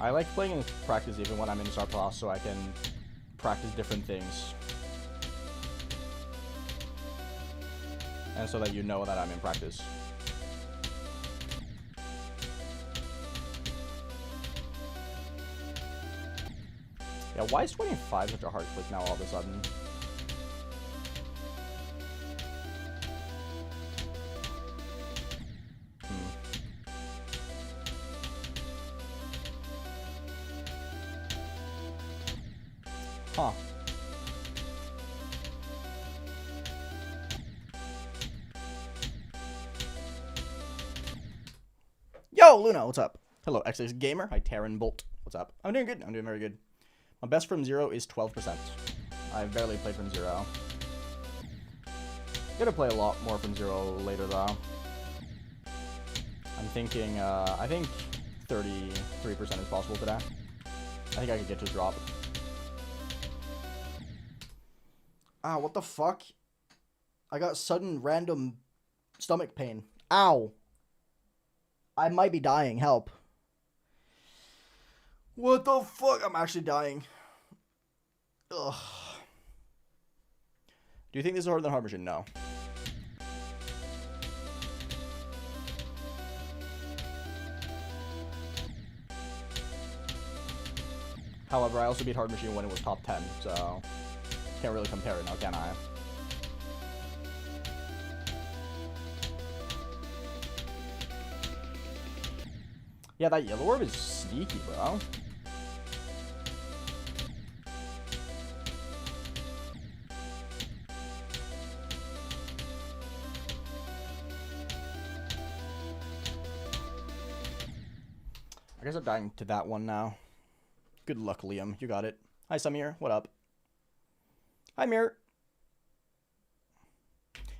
[SPEAKER 1] I like playing in practice even when I'm in Star Plus, so I can practice different things. And so that you know that I'm in practice. Yeah, why is 25 such a hard click now all of a sudden? Huh. Yo, Luna, what's up? Hello, XX Gamer. Hi, Terran Bolt. What's up? I'm doing good. I'm doing very good. My best from 0 is 12%. I've barely played from 0. Gonna play a lot more from 0 later, though. I'm thinking, I think 33% is possible today. I think I could get to a drop. Ah, what the fuck? I got sudden random stomach pain. Ow. I might be dying. Help. What the fuck? I'm actually dying. Ugh. Do you think this is harder than Hard Mission? No. However, I also beat Hard Machine when it was top 10, so can't really compare it now, can I? Yeah, that yellow orb is sneaky, bro. I guess I'm dying to that one now. Good luck, Liam. You got it. Hi, Samir. What up? Hi, Mirror.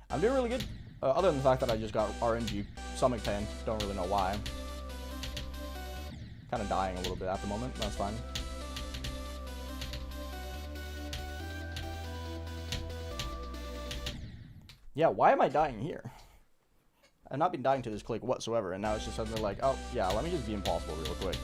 [SPEAKER 1] I'm doing really good. Other than the fact that I just got RNG stomach pain. Don't really know why. Kind of dying a little bit at the moment. That's fine. Yeah, why am I dying here? I've not been dying to this click whatsoever, and now it's just suddenly like, oh, yeah, let me just be impossible real quick.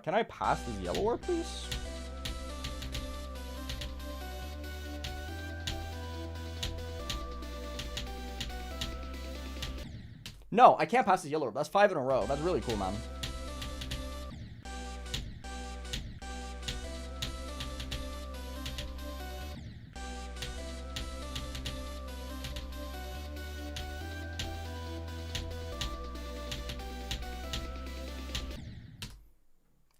[SPEAKER 1] Can I pass this yellow orb, please? No, I can't pass this yellow orb. That's 5 in a row. That's really cool, man.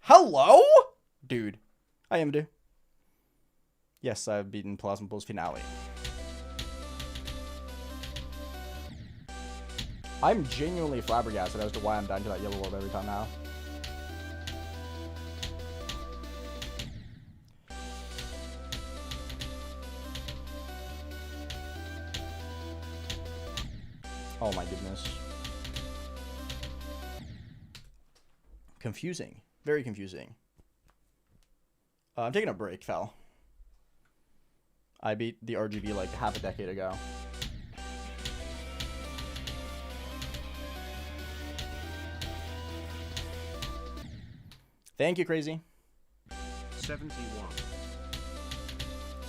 [SPEAKER 1] Hello? Dude, Hi, Imadu. Yes, I've beaten Plasma Pulse Finale. I'm genuinely flabbergasted as to why I'm dying to that yellow orb every time now. Oh my goodness. Confusing. Very confusing. I'm taking a break, Fel. I beat the RGB like half a decade ago. Thank you, Crazy.
[SPEAKER 2] 71.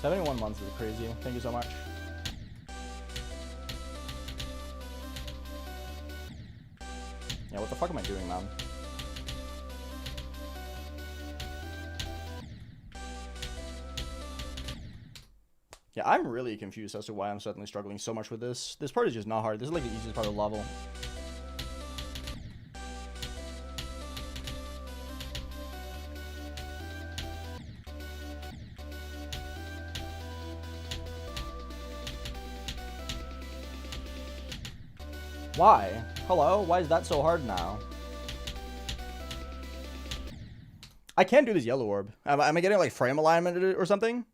[SPEAKER 1] 71 months is crazy. Thank you so much. Yeah, what the fuck am I doing, man? Yeah, I'm really confused as to why I'm suddenly struggling so much with this. This part is just not hard. This is like the easiest part of the level. Why? Hello? Why is that so hard now? I can't do this yellow orb. Am I getting like frame alignment or something?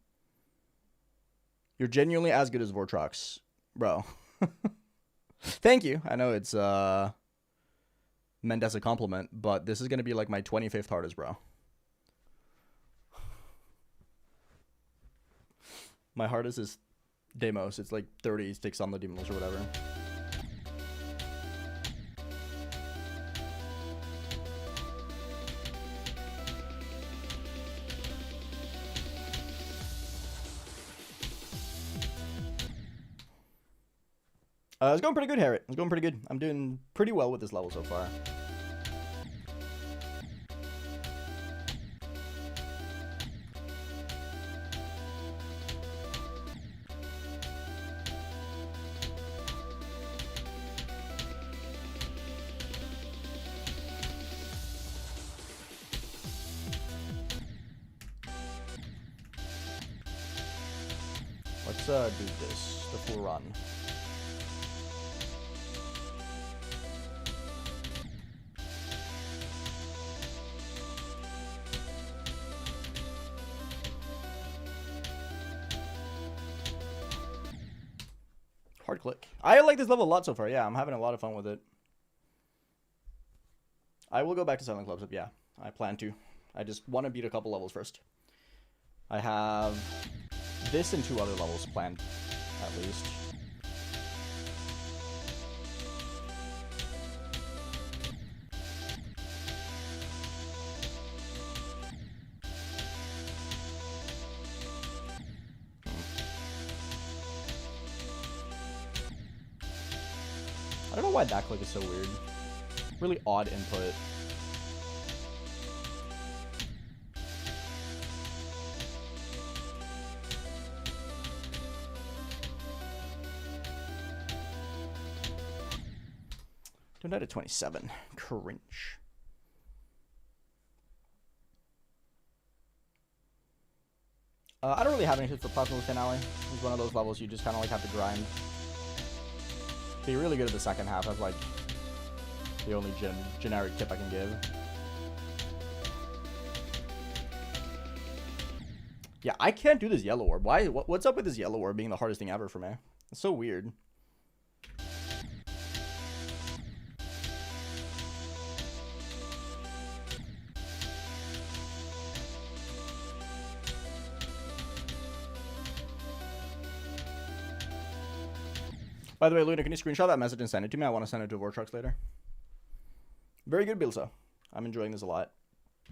[SPEAKER 1] You're genuinely as good as Vortrox. Bro. Thank you. I know it's meant as a compliment, but this is going to be like my 25th hardest, bro. My hardest is Deimos. It's like 36 on the Deimos or whatever. It's going pretty good, Harriet. It's going pretty good. I'm doing pretty well with this level so far. Let's do this, the full run. Hard click. I like this level a lot so far. Yeah, I'm having a lot of fun with it. I will go back to Silent Clubs. Yeah, I plan to. I just want to beat a couple levels first. I have this and 2 other levels planned, at least. I don't know why that click is so weird. Really odd input. Turned out at 27. Cringe. I don't really have any tips for Plasma Finale. It's one of those levels you just kind of like have to grind. Be really good at the second half. That's like the only generic tip I can give. Yeah, I can't do this yellow orb. Why? What's up with this yellow orb being the hardest thing ever for me? It's so weird. By the way, Luna, can you screenshot that message and send it to me? I want to send it to Vortrox later. Very good, Bilso. I'm enjoying this a lot.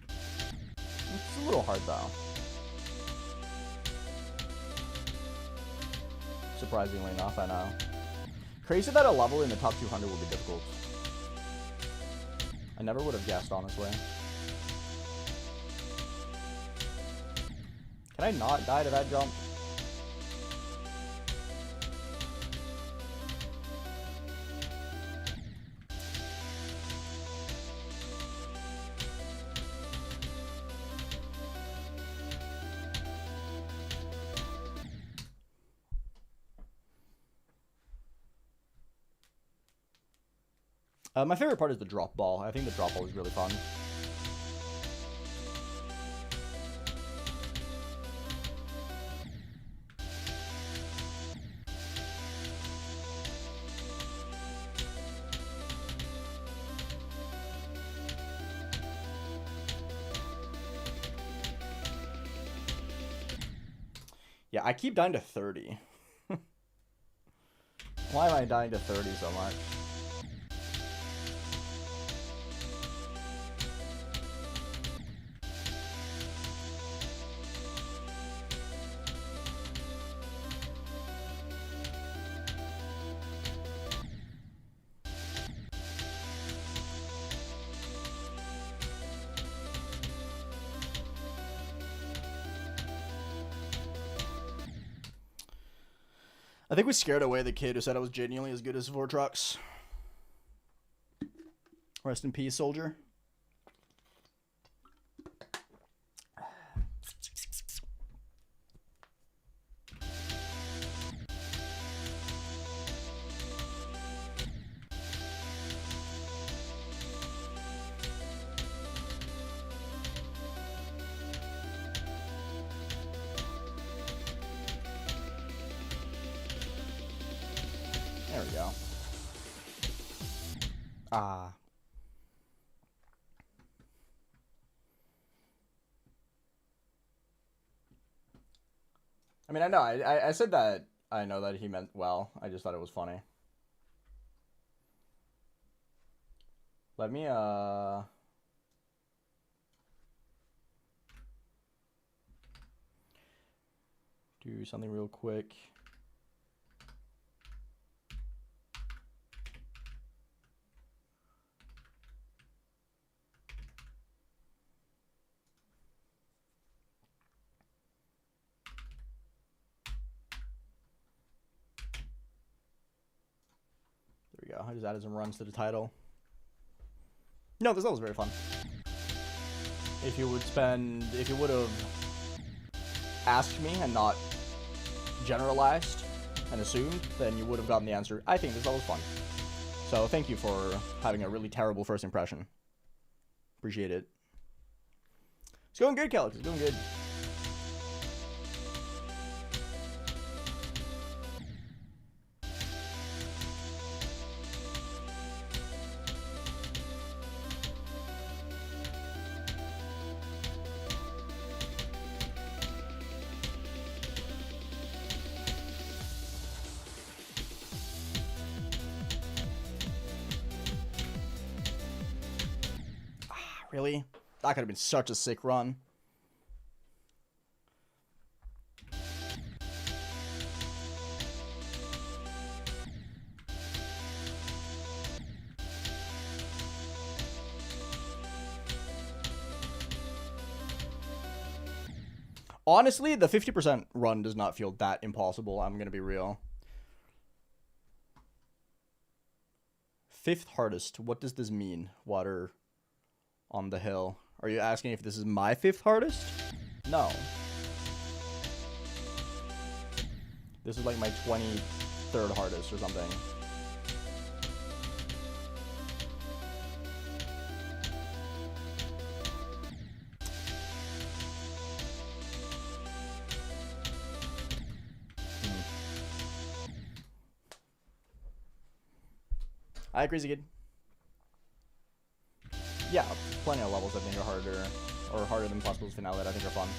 [SPEAKER 1] It's a little hard, though. Surprisingly enough, I know. Crazy that a level in the top 200 would be difficult. I never would have guessed, honestly. Can I not die to that jump? My favorite part is the drop ball. I think the drop ball is really fun. Yeah, I keep dying to 30. Why am I dying to 30 so much? I think we scared away the kid who said I was genuinely as good as Vortrox. Rest in peace, soldier. There we go. Ah. I mean, I know. I said that I know that he meant well. I just thought it was funny. Let me, do something real quick. There we go. I just added some runs to the title. No, this level was very fun. If you would have asked me and not generalized and assumed, then you would have gotten the answer. I think this level was fun. So thank you for having a really terrible first impression. Appreciate it. It's going good, Kelly. It's doing good. Really? That could have been such a sick run. Honestly, the 50% run does not feel that impossible. I'm going to be real. 5th hardest. What does this mean? Water on the hill. Are you asking if this is my 5th hardest? No. This is like my 23rd hardest or something. Hi, Crazy Kid. Yeah, plenty of levels I think are harder than Possible's finale that I think are fun.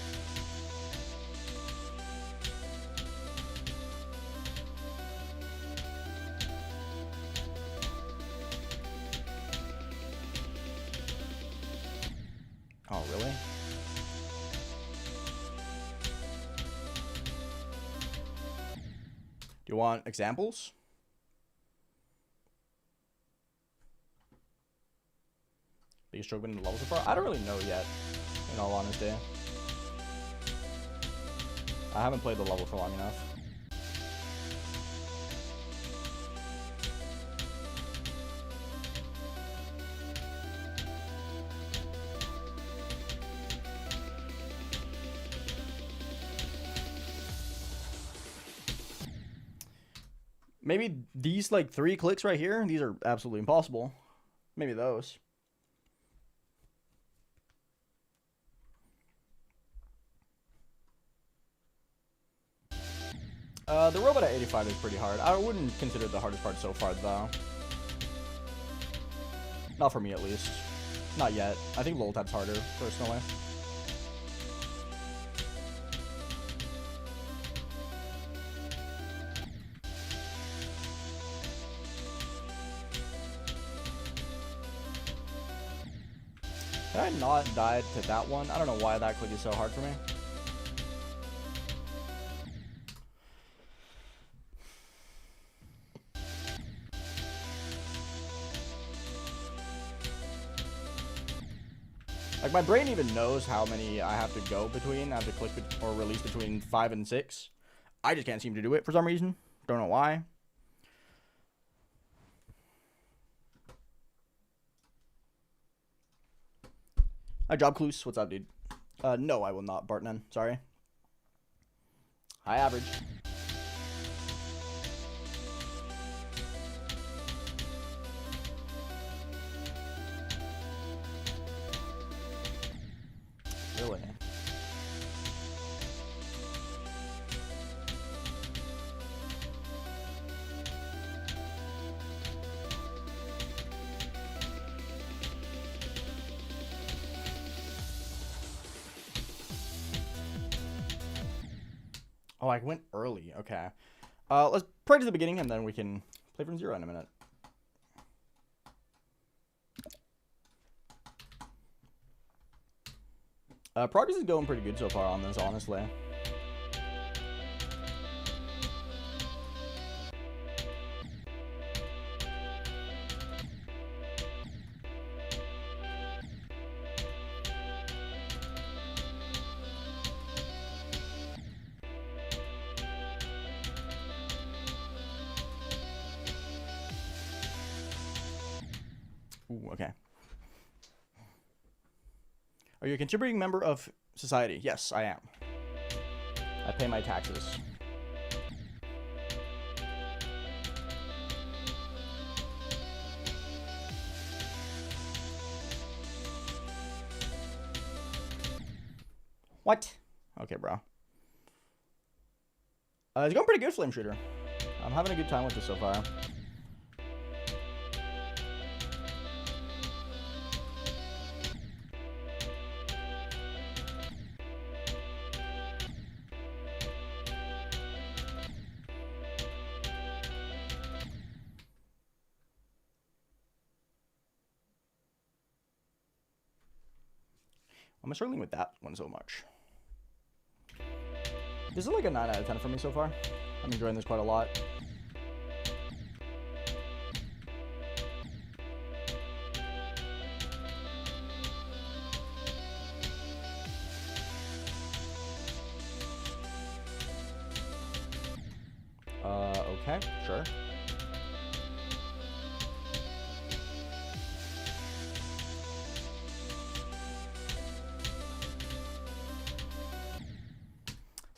[SPEAKER 1] Oh, really? Do you want examples? Biggest struggle in the level so far? I don't really know yet, in all honesty. I haven't played the level for long enough. Maybe these like 3 clicks right here, these are absolutely impossible. Maybe those. The robot at 85 is pretty hard. I wouldn't consider it the hardest part so far, though. Not for me, at least. Not yet. I think Loltat's harder, personally. Did I not die to that one? I don't know why that click is so hard for me. Like, my brain even knows how many I have to go between. I have to click or release between 5 and 6. I just can't seem to do it for some reason. Don't know why. Hi, Job Clues. What's up, dude? No, I will not, Bartnan. Sorry. High average. Really? Oh, I went early. Okay. Let's pray to the beginning, and then we can play from 0 in a minute. Progress is going pretty good so far on this, honestly. Ooh, okay. Are you a contributing member of society? Yes, I am. I pay my taxes. What? Okay, bro. It's going pretty good, Flame Shooter. I'm having a good time with this so far. I'm struggling with that one so much. This is like a 9 out of 10 for me so far. I'm enjoying this quite a lot. Okay, sure.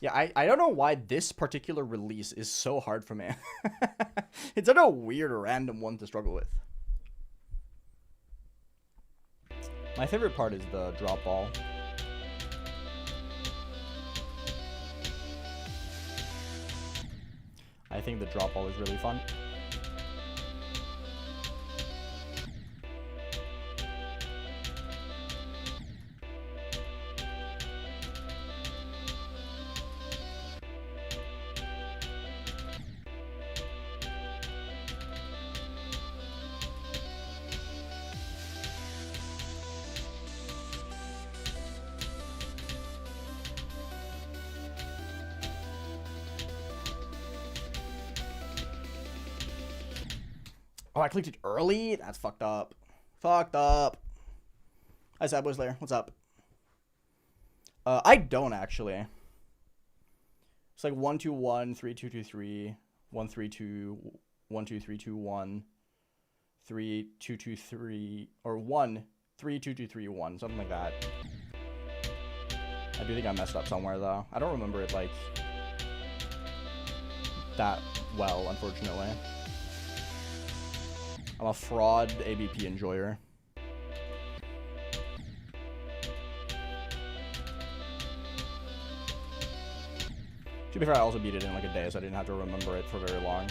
[SPEAKER 1] Yeah, I don't know why this particular release is so hard for me. It's such a weird, random one to struggle with. My favorite part is the drop ball. I think the drop ball is really fun. Oh, I clicked it early? That's fucked up. Fucked up. Hi, Sad Boy Slayer. What's up? I don't, actually. It's like 1 2 1 3 2 2 3 1 3 2 1 2 3 2 1 3 2 2 3 or 1 3 2 2 3 1, something like that. I do think I messed up somewhere, though. I don't remember it, like, that well, unfortunately. I'm a fraud ABP enjoyer. To be fair, I also beat it in like a day, so I didn't have to remember it for very long.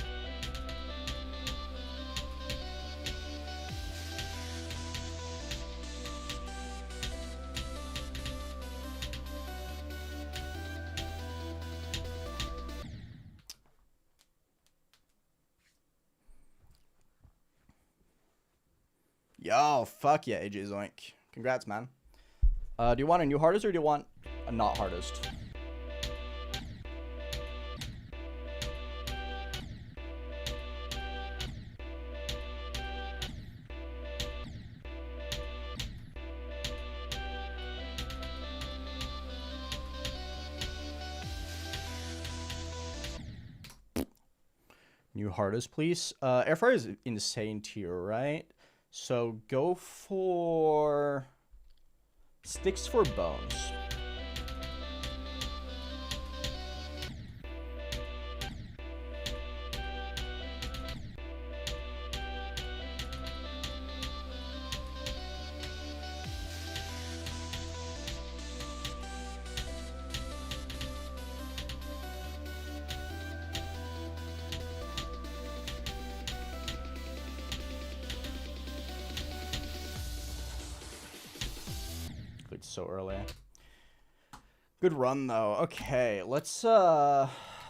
[SPEAKER 1] Yo, fuck yeah, AJ Zoink. Congrats, man. Do you want a new hardest or do you want a not hardest? New hardest, please. Air fryer is insane tier, right? So go for sticks for bones. Clicked so early. Good run though. Okay, let's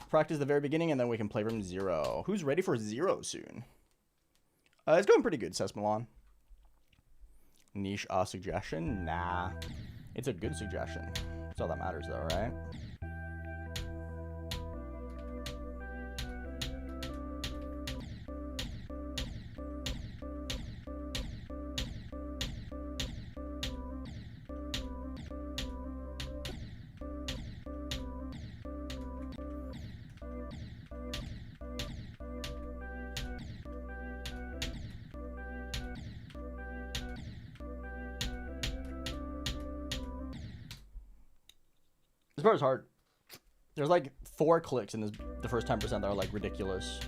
[SPEAKER 1] practice the very beginning and then we can play from 0. Who's ready for 0 soon? It's going pretty good, says Milan. Niche suggestion? Nah. It's a good suggestion. That's all that matters though, right? This part is hard. There's like 4 clicks in the first 10% that are like ridiculous.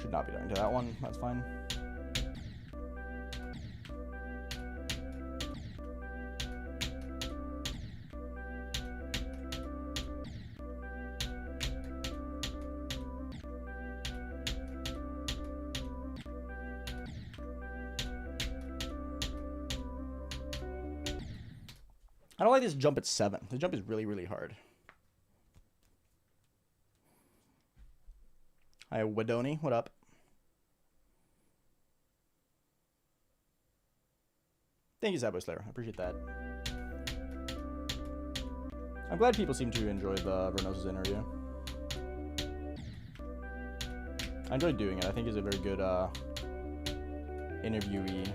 [SPEAKER 1] Should not be doing to that one. That's fine. I don't like this jump at 7. The jump is really, really hard. Hi, Wadoni. What up? Thank you, Sadboy Slayer. I appreciate that. I'm glad people seem to enjoy the Vernosa's interview. I enjoyed doing it. I think he's a very good interviewee.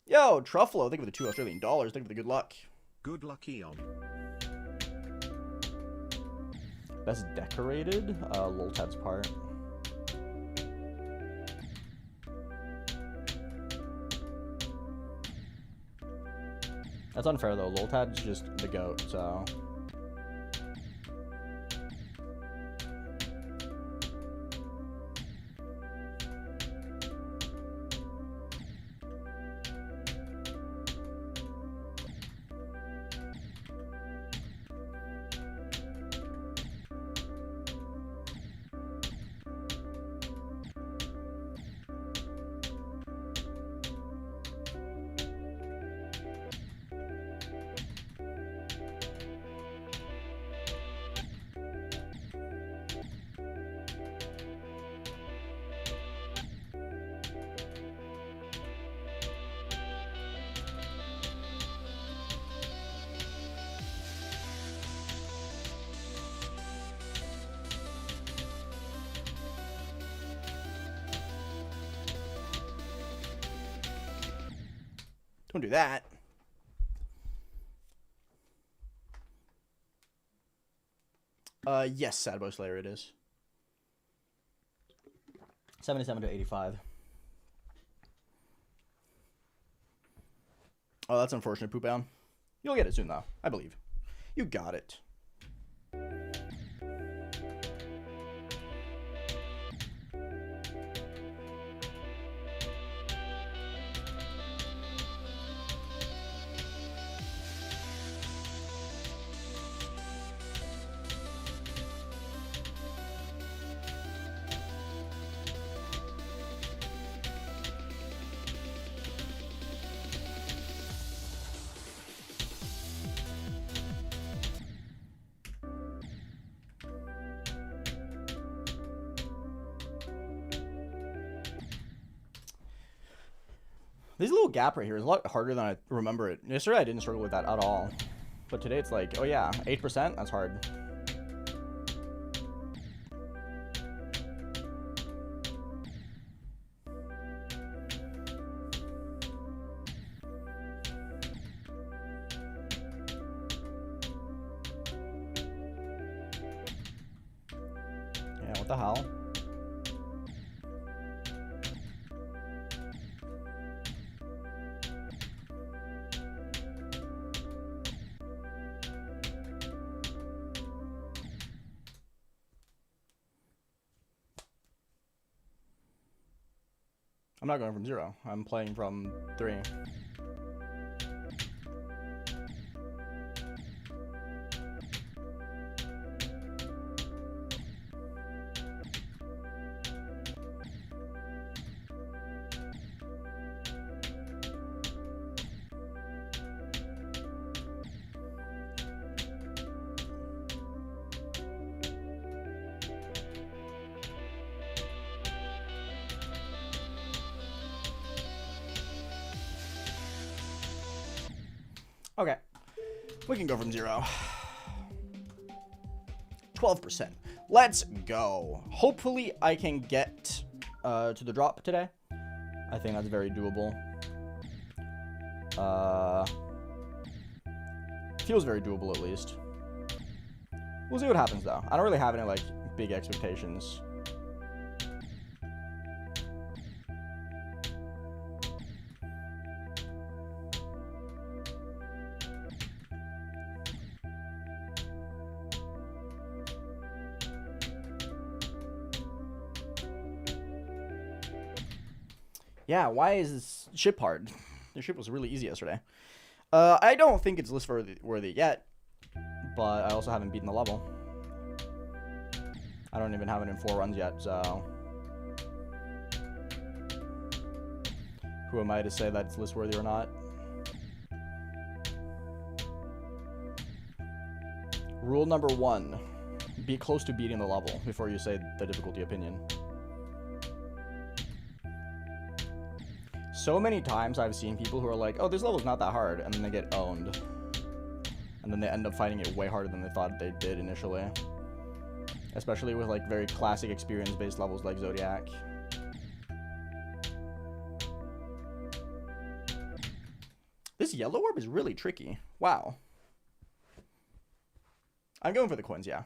[SPEAKER 1] Yo, Truffalo, thank you for the $2 Australian. Thank you for the good luck.
[SPEAKER 2] Good luck, Eon.
[SPEAKER 1] Best decorated? Loltad's part. That's unfair though. Loltad's just the GOAT, so. Don't do that. Yes, Sad Boy Slayer it is. 77 to 85. Oh, that's unfortunate, Poop Down. You'll get it soon, though. I believe. You got it. This little gap right here is a lot harder than I remember it. Yesterday I didn't struggle with that at all. But today it's like, oh yeah, 8%? That's hard. Yeah, what the hell? I'm not going from 0. I'm playing from 3. Okay, we can go from 0. 12%. Let's go. Hopefully I can get to the drop today. I think that's very doable. Feels very doable at least. We'll see what happens though. I don't really have any like big expectations. Yeah, why is this ship hard? The ship was really easy yesterday. I don't think it's list worthy yet, but I also haven't beaten the level. I don't even have it in 4 runs yet, so who am I to say that it's list worthy or not? Rule number 1, be close to beating the level before you say the difficulty opinion. So many times I've seen people who are like, oh, this level's not that hard, and then they get owned. And then they end up finding it way harder than they thought they did initially. Especially with like very classic experience-based levels like Zodiac. This yellow orb is really tricky. Wow. I'm going for the coins, yeah.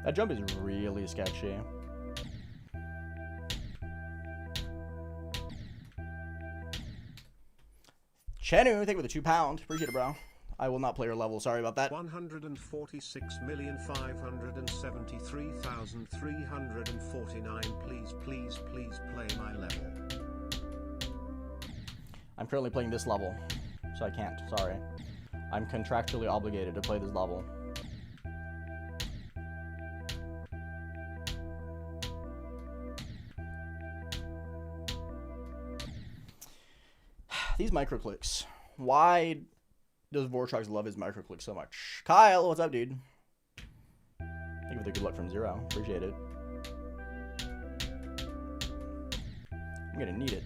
[SPEAKER 1] That jump is really sketchy. Chenu, thank you for the £2. Appreciate it, bro. I will not play your level. Sorry about that.
[SPEAKER 2] 146,573,349. Please, please, please play my level.
[SPEAKER 1] I'm currently playing this level, so I can't. Sorry. I'm contractually obligated to play this level. These microclicks. Why does Vortrox love his microclicks so much? Kyle, what's up, dude? Thank you for the good luck from 0. Appreciate it. I'm gonna need it.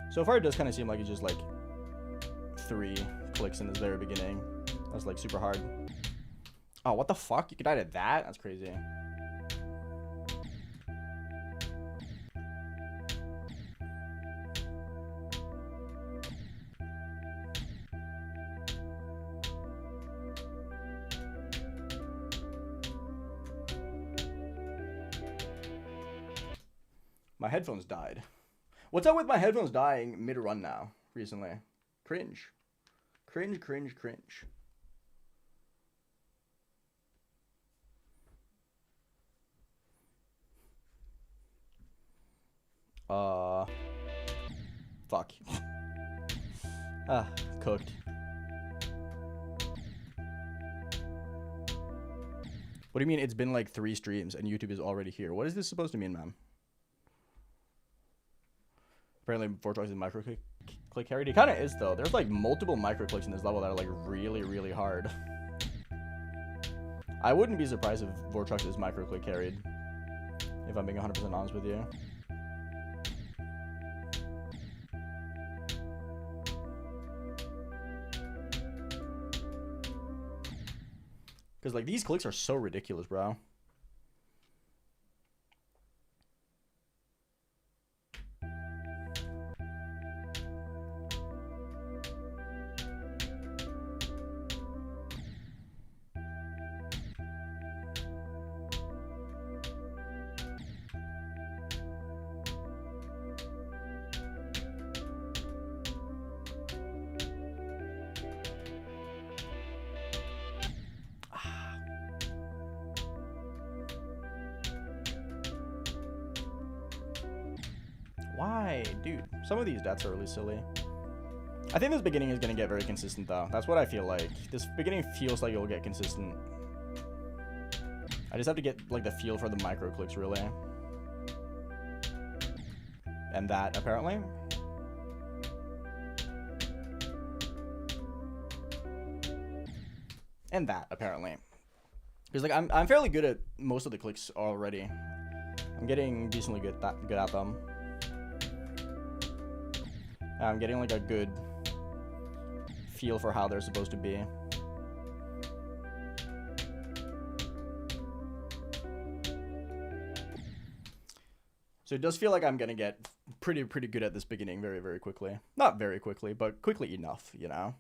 [SPEAKER 1] So far, it does kind of seem like it's just like 3 clicks in this very beginning. That's like super hard. Oh, what the fuck? You could die to that? That's crazy. My headphones died. What's up with my headphones dying mid-run now, recently? Cringe. Cringe, cringe, cringe. Fuck. Cooked. What do you mean it's been like 3 streams and YouTube is already here? What is this supposed to mean, man? Apparently, Vortex is micro click carried. It kind of is, though. There's like multiple micro clicks in this level that are like really, really hard. I wouldn't be surprised if Vortex is micro click carried, if I'm being 100% honest with you. Because like these clicks are so ridiculous, bro. Why? Dude, some of these deaths are really silly. I think this beginning is going to get very consistent, though. That's what I feel like. This beginning feels like it'll get consistent. I just have to get, like, the feel for the micro clicks, really. And that, apparently. And that, apparently. Because, like, I'm fairly good at most of the clicks already. I'm getting decently good at them. I'm getting like a good feel for how they're supposed to be. So it does feel like I'm gonna get pretty good at this beginning very, very quickly. Not very quickly, but quickly enough, you know?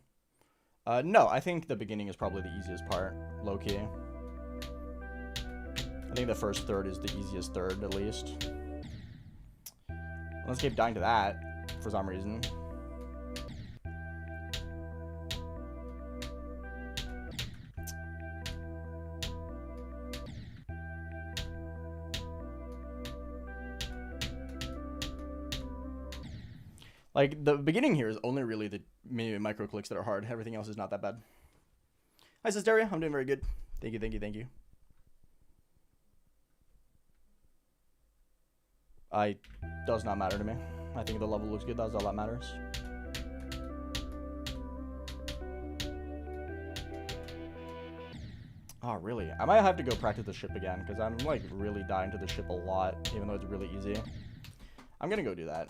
[SPEAKER 1] No, I think the beginning is probably the easiest part, low-key. I think the first third is the easiest third, at least. Let's keep dying to that. For some reason. Like, the beginning here is only really the micro clicks that are hard. Everything else is not that bad. Hi, Sisteria. I'm doing very good. Thank you, thank you, thank you. Does not matter to me. I think the level looks good. That's all that matters. Oh, really? I might have to go practice the ship again, because I'm, like, really dying to the ship a lot, even though it's really easy. I'm gonna go do that.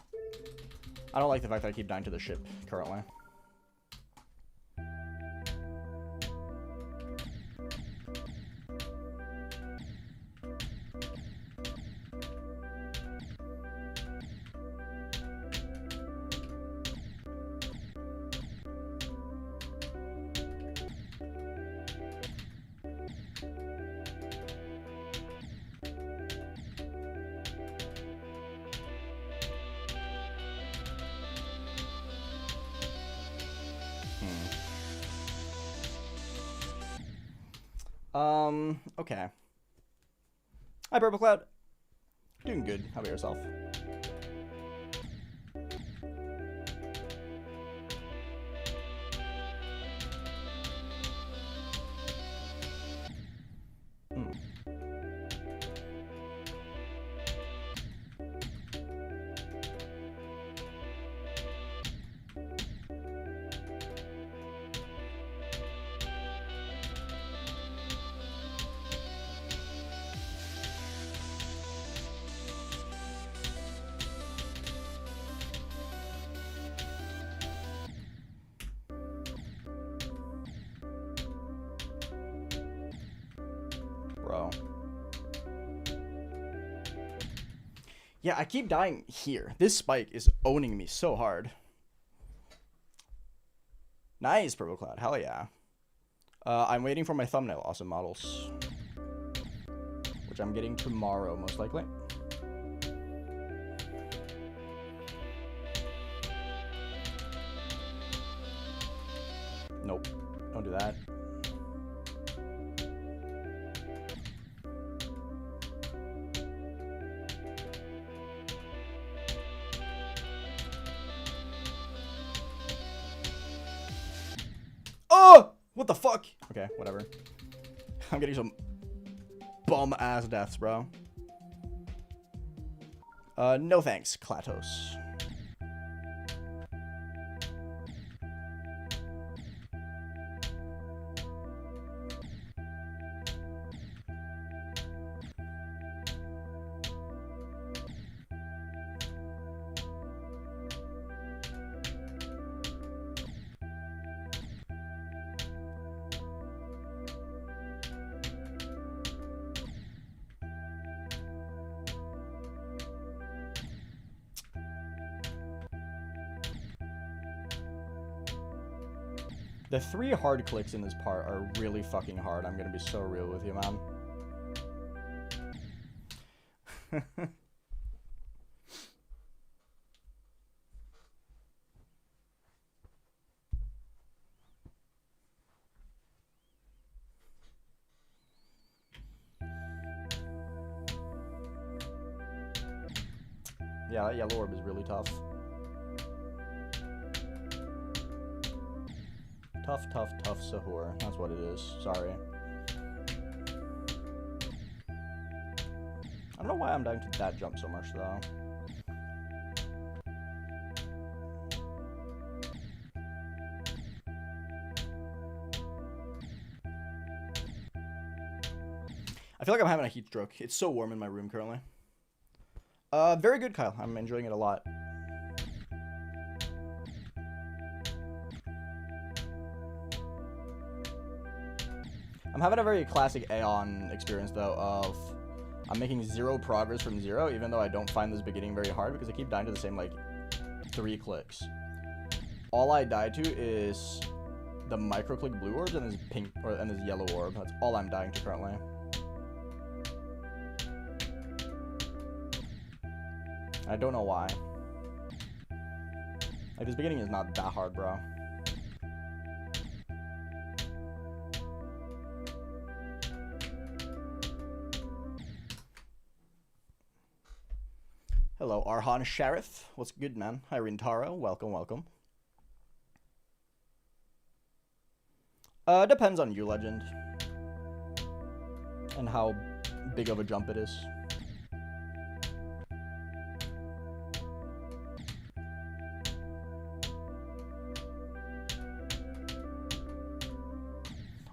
[SPEAKER 1] I don't like the fact that I keep dying to the ship, currently. Okay. Hi, Purple Cloud. Doing good. How about yourself? Yeah, I keep dying here. This spike is owning me so hard. Nice, Purple Cloud. Hell yeah. I'm waiting for my thumbnail awesome models, which I'm getting tomorrow, most likely. Nope. Don't do that. Oh! What the fuck? Okay, whatever. I'm getting some bum-ass deaths, bro. No thanks, Klatos. The 3 hard clicks in this part are really fucking hard. I'm gonna be so real with you, man. Yeah, that yellow orb is really tough. Tough Sahur. That's what it is. Sorry. I don't know why I'm dying to that jump so much, though. I feel like I'm having a heat stroke. It's so warm in my room currently. Very good, Kyle. I'm enjoying it a lot. I'm having a very classic Aeon experience, though, of I'm making 0 progress from 0, even though I don't find this beginning very hard, because I keep dying to the same, like, 3 clicks. All I die to is the micro-click blue orbs and this pink, and this yellow orb. That's all I'm dying to currently. I don't know why. Like, this beginning is not that hard, bro. Hello, Arhan Sharif. What's good, man? Hi, Rintaro. Welcome, welcome. Depends on you, Legend. And how big of a jump it is.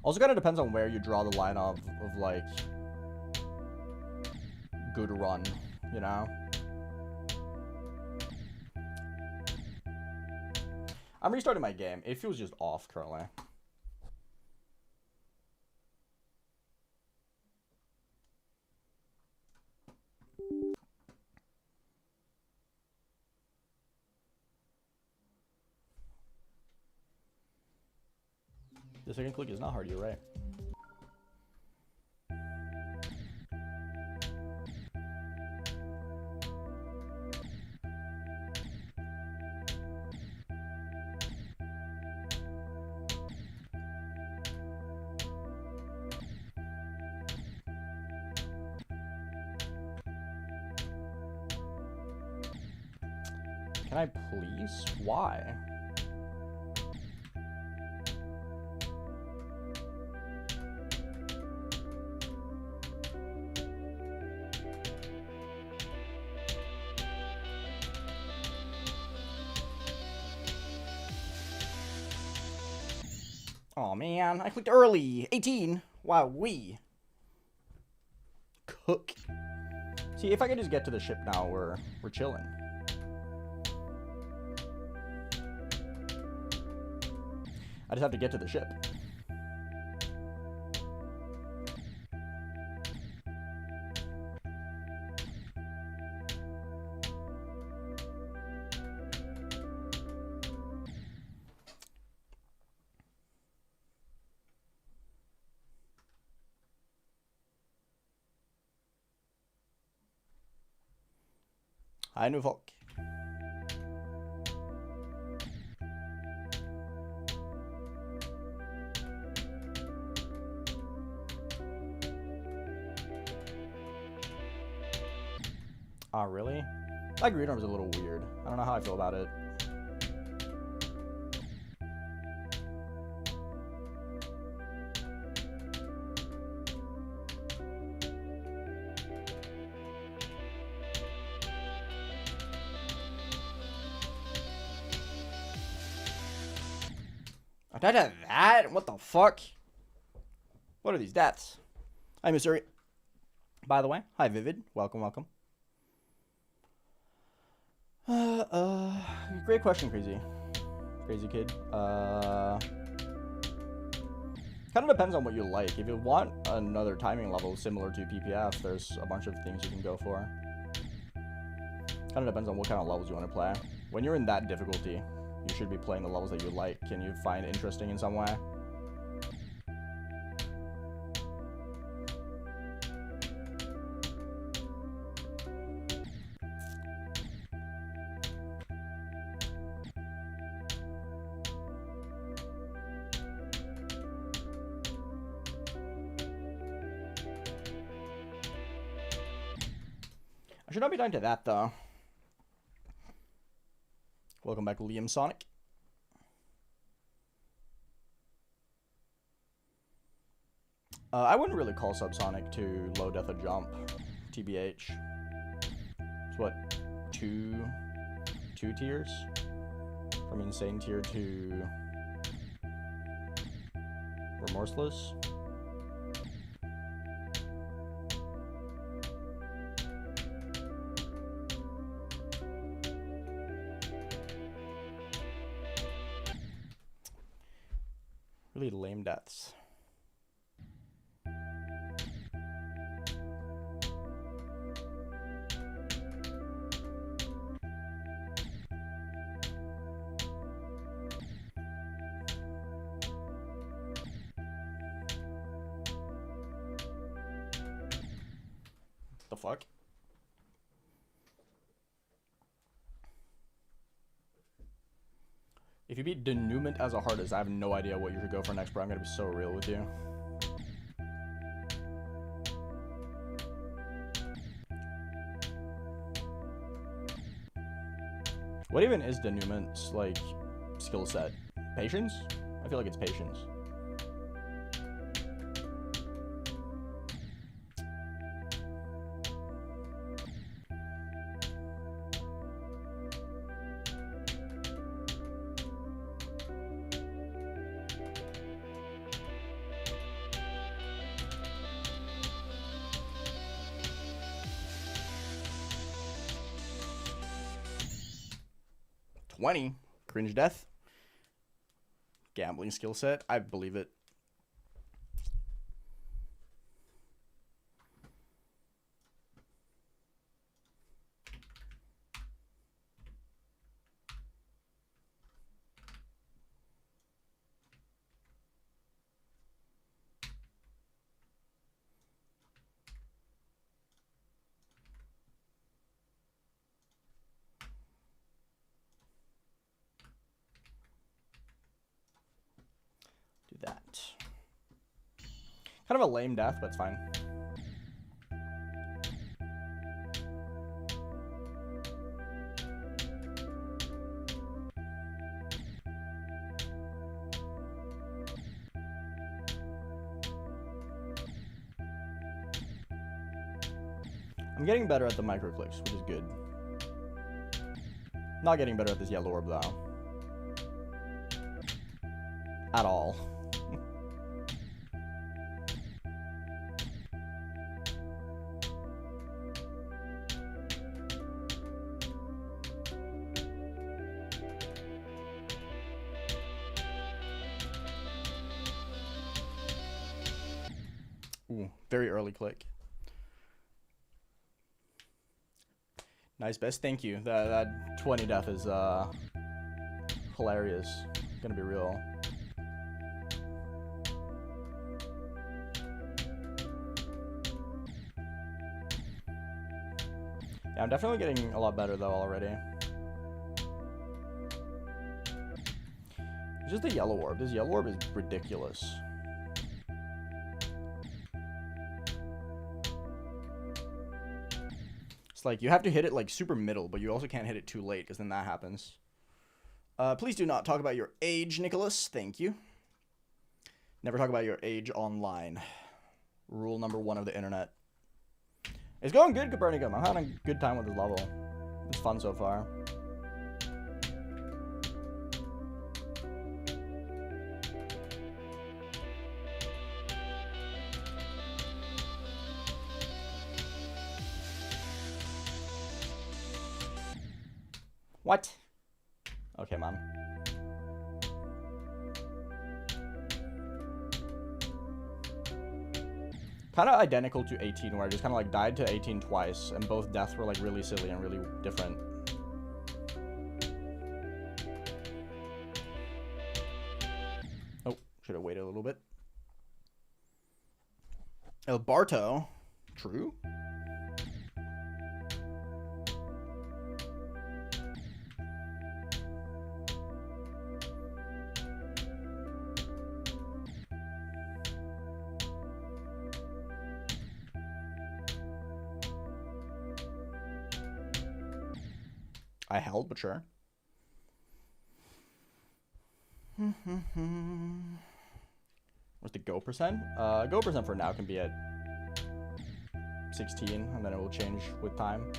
[SPEAKER 1] Also kind of depends on where you draw the line of like, good run, you know? I'm restarting my game. It feels just off currently. The second click is not hard, you're right. Can I please? Why? Oh man, I clicked early. 18. Wow, we cook. See, if I could just get to the ship now, we're chilling. I just have to get to the ship. Hi, new folk. Oh, really? My green arm's a little weird. I don't know how I feel about it. I died of that? What the fuck? What are these deaths? Hi, Missouri. By the way, hi, Vivid. Welcome, welcome. Great question, Crazy. Crazy kid. Kind of depends on what you like. If you want another timing level similar to PPF, there's a bunch of things you can go for. Kind of depends on what kind of levels you want to play. When you're in that difficulty, you should be playing the levels that you like and you find interesting in some way. I should not be dying to that, though. Welcome back, Liam Sonic. I wouldn't really call Subsonic to low death a jump, TBH. It's what, two tiers? From Insane tier to Remorseless. Really lame deaths. The fuck? If you beat Denouement as a hardest, I have no idea what you should go for next, bro. I'm gonna be so real with you. What even is Denoument's, like, skill set? Patience? I feel like it's patience. Cringe death. Gambling skill set. I believe it. Do that. Kind of a lame death, but it's fine. I'm getting better at the micro clicks, which is good. Not getting better at this yellow orb, though. At all. Ooh, very early click. Nice best, thank you. That 20 death is hilarious. Gonna be real. Yeah, I'm definitely getting a lot better though already. It's just the yellow orb. This yellow orb is ridiculous. It's like you have to hit it like super middle, but you also can't hit it too late because then that happens. Please do not talk about your age, Nicholas. Thank you. Never talk about your age online. Rule number 1 of the internet. It's going good, Copernicum. I'm having a good time with this level. It's fun so far. What? Okay, man. Kind of identical to 18, where I just kind of like died to 18 twice, and both deaths were like really silly and really different. Oh, should have waited a little bit. El Barto. True. I held, but sure. What's the go percent? Go percent for now can be at 16, and then it will change with time.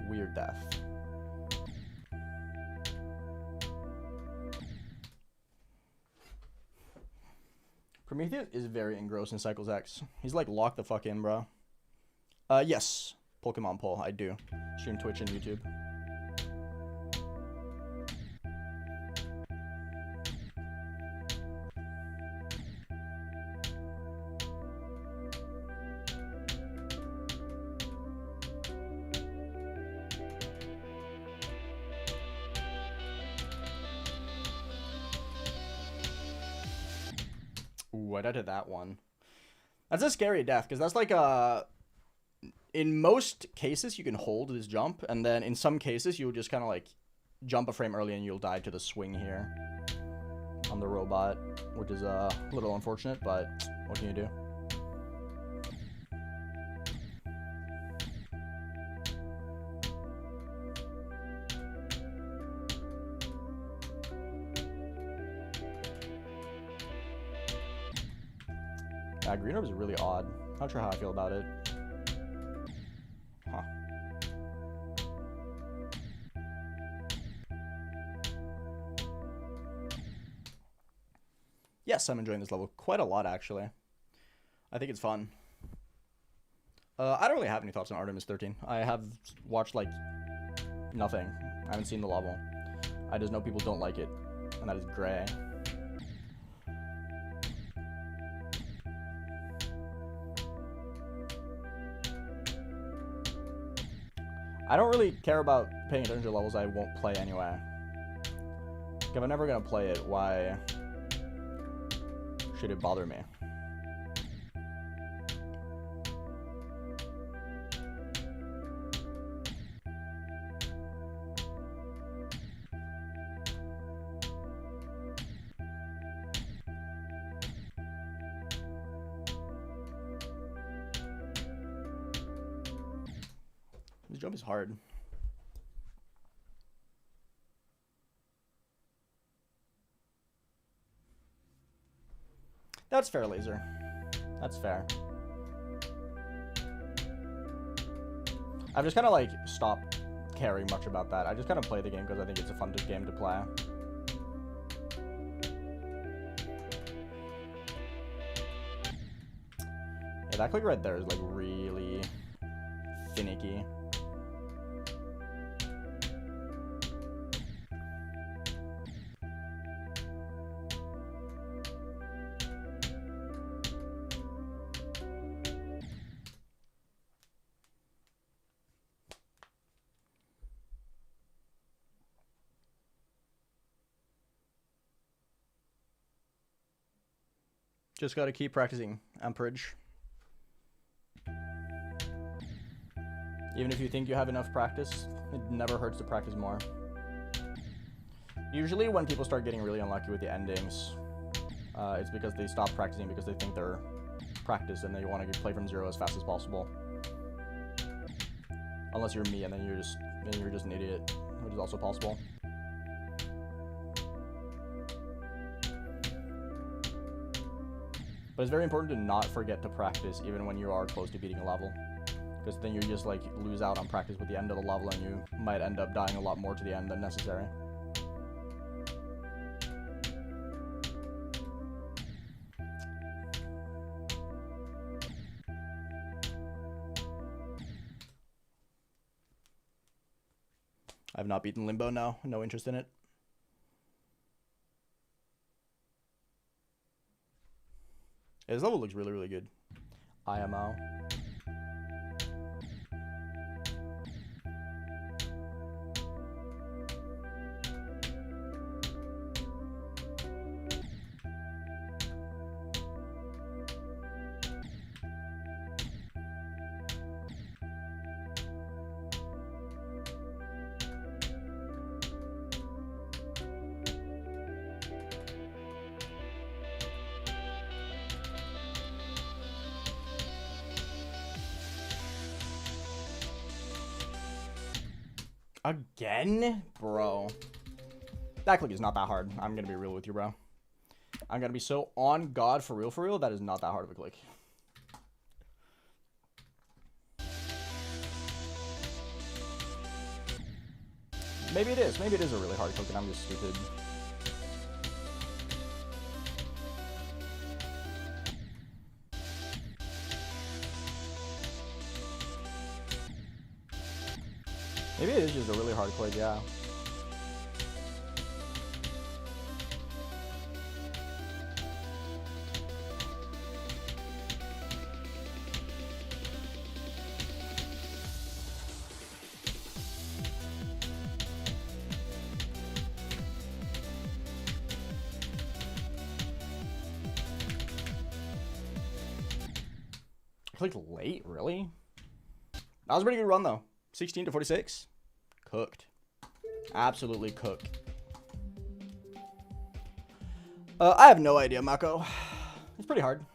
[SPEAKER 1] Weird death. Prometheus is very engrossed in Cycles X. He's like locked the fuck in, bro. Yes. Pokemon Pull, I do. Stream Twitch and YouTube. Ooh, I died to that one. That's a scary death, because that's like in most cases, you can hold this jump, and then in some cases, you'll just kind of like jump a frame early and you'll die to the swing here on the robot, which is a little unfortunate, but what can you do? Yeah, Green Orb is really odd. Not sure how I feel about it. Huh. Yes, I'm enjoying this level quite a lot, actually. I think it's fun. I don't really have any thoughts on Artemis 13. I have watched, like, nothing. I haven't seen the level. I just know people don't like it, and that is gray. I don't really care about paying attention to levels I won't play anyway. If I'm never gonna play it, why should it bother me? This jump is hard. That's fair, Laser. That's fair. I've just kind of like stopped caring much about that. I just kind of play the game because I think it's a fun game to play. Yeah, that click right there is like really finicky. Just gotta keep practicing amperage. Even if you think you have enough practice, it never hurts to practice more. Usually when people start getting really unlucky with the endings, it's because they stop practicing because they think they're practiced and they want to play from zero as fast as possible. Unless you're me, and then you're just an idiot, which is also possible. But it's very important to not forget to practice even when you are close to beating a level. Because then you just like lose out on practice with the end of the level and you might end up dying a lot more to the end than necessary. I have not beaten Limbo, no. No interest in it. This level looks really, really good. IMO. Again? Bro. That click is not that hard. I'm gonna be real with you, bro. I'm gonna be so on God for real, that is not that hard of a click. Maybe it is. Maybe it is a really hard click and I'm just stupid. Maybe it is just a really hard click, yeah. I clicked late, really? That was a pretty good run, though. 16 to 46. Cooked. Absolutely cooked. I have no idea, Mako. It's pretty hard.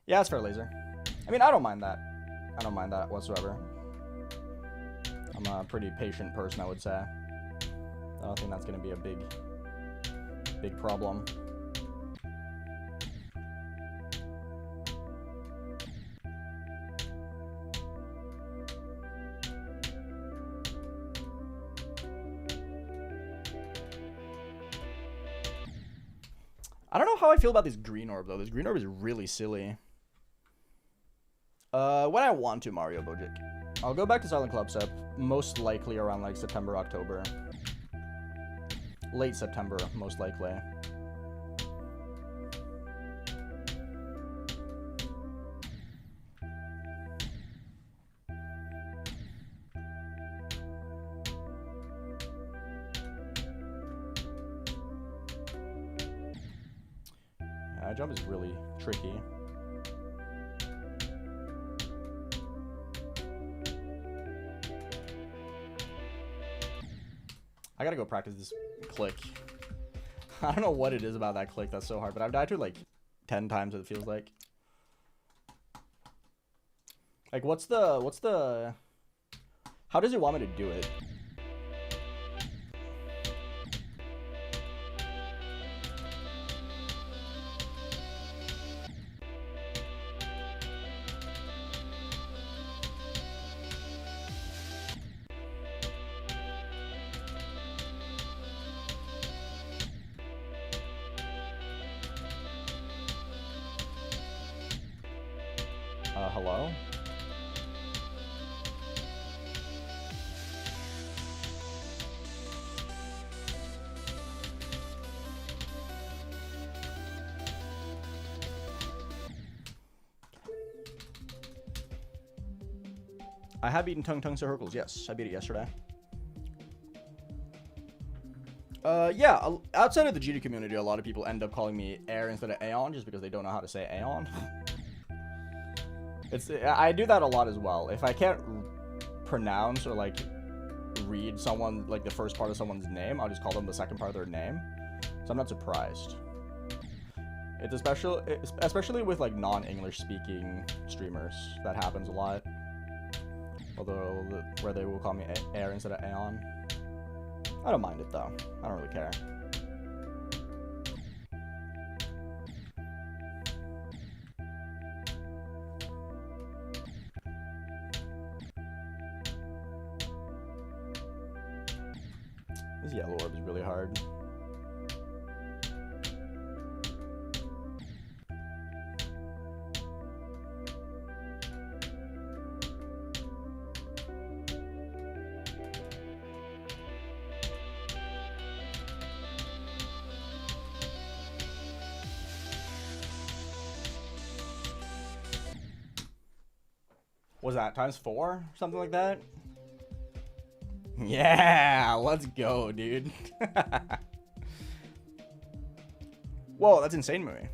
[SPEAKER 1] Yeah, it's fair laser. I mean, I don't mind that. I don't mind that whatsoever. I'm a pretty patient person, I would say. I don't think that's going to be a big problem. I don't know how I feel about this green orb, though. This green orb is really silly. When I want to, Mario Bojic. I'll go back to Silent Club Sep, most likely around, like, September, October. Late September, most likely. That jump is really tricky. I gotta go practice this click. I don't know what it is about that click that's so hard, but I've died to it like 10 times, it feels like. Like, what's the... How does it want me to do it? Hello? I have eaten Tung Tung Circles, yes. I beat it yesterday. Yeah, outside of the GD community, a lot of people end up calling me Air instead of Aeon just because they don't know how to say Aeon. I do that a lot as well. If I can't pronounce or like read someone, like the first part of someone's name, I'll just call them the second part of their name. So I'm not surprised. It's especially with like non-English speaking streamers, that happens a lot. Although where they will call me Air instead of Aeon. I don't mind it though. I don't really care. This yellow orb is really hard. Was that ×4? Something like that? Yeah, let's go, dude. Whoa, that's insane movie.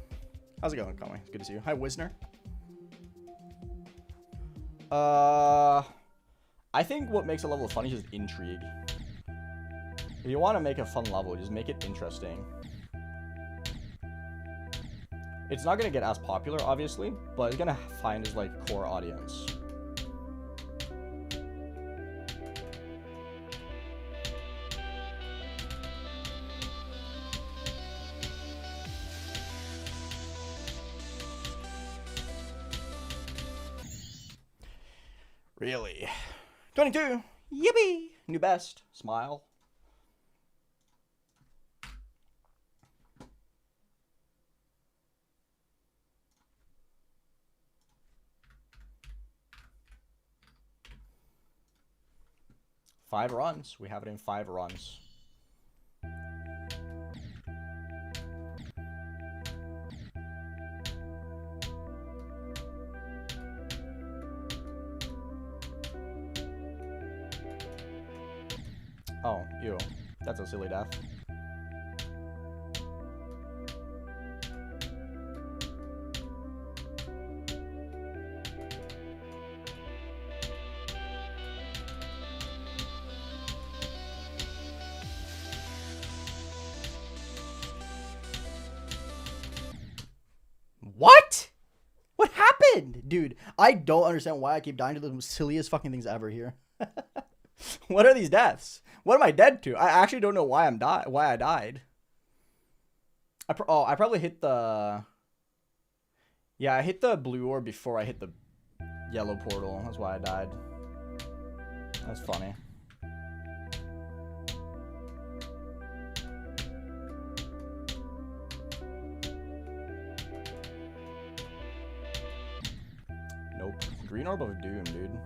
[SPEAKER 1] How's it going, Conway? It's good to see you. Hi, Wisner. I think what makes a level funny is just intrigue. If you want to make a fun level, just make it interesting. It's not going to get as popular, obviously, but it's going to find its, like, core audience. Really? 22! Yippee! New best. Smile. Five runs. We have it in 5 runs. Oh, ew. That's a silly death. What? What happened? Dude, I don't understand why I keep dying to the silliest fucking things ever here. What are these deaths? What am I dead to? I actually don't know why why I died. I probably hit the... Yeah, I hit the blue orb before I hit the yellow portal. That's why I died. That's funny. Nope. Green orb of doom, dude.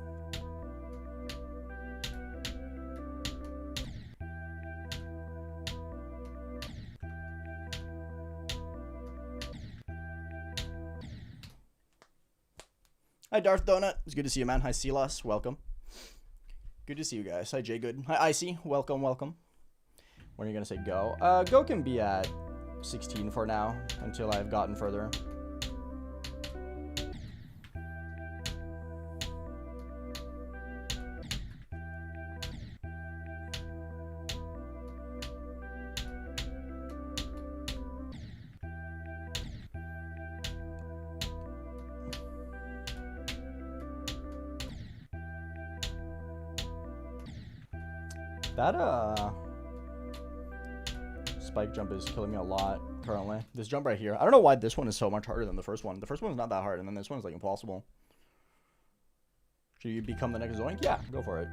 [SPEAKER 1] Hi, Darth Donut. It's good to see you, man. Hi, Silas. Welcome. Good to see you guys. Hi, Jay Good. Hi, Icy. Welcome, welcome. When are you going to say go? Go can be at 16 for now until I've gotten further. That, spike jump is killing me a lot currently. This jump right here. I don't know why this one is so much harder than the first one. The first one's not that hard, and then this one's, like, impossible. Should you become the next Zoink? Yeah, go for it.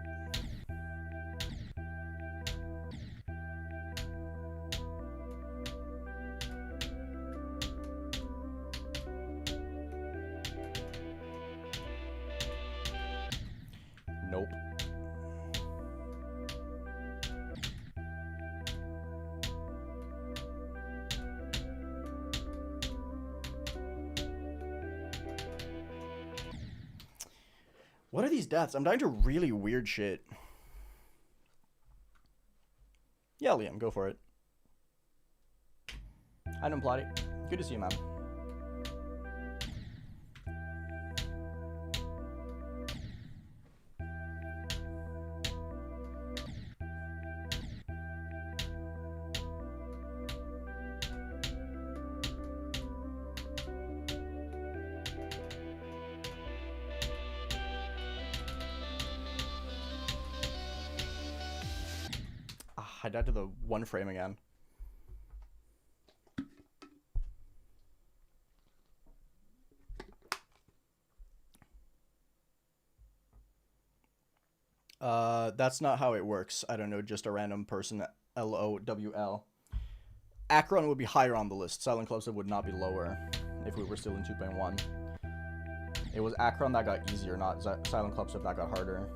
[SPEAKER 1] Nope. What are these deaths? I'm dying to really weird shit. Yeah, Liam, go for it. Hi, Plotty. Good to see you, man. I died to the one frame again. That's not how it works. I don't know, just a random person, LOWL. Akron would be higher on the list. Silent Club would not be lower if we were still in 2.1. It was Akron that got easier, not Silent Club that got harder.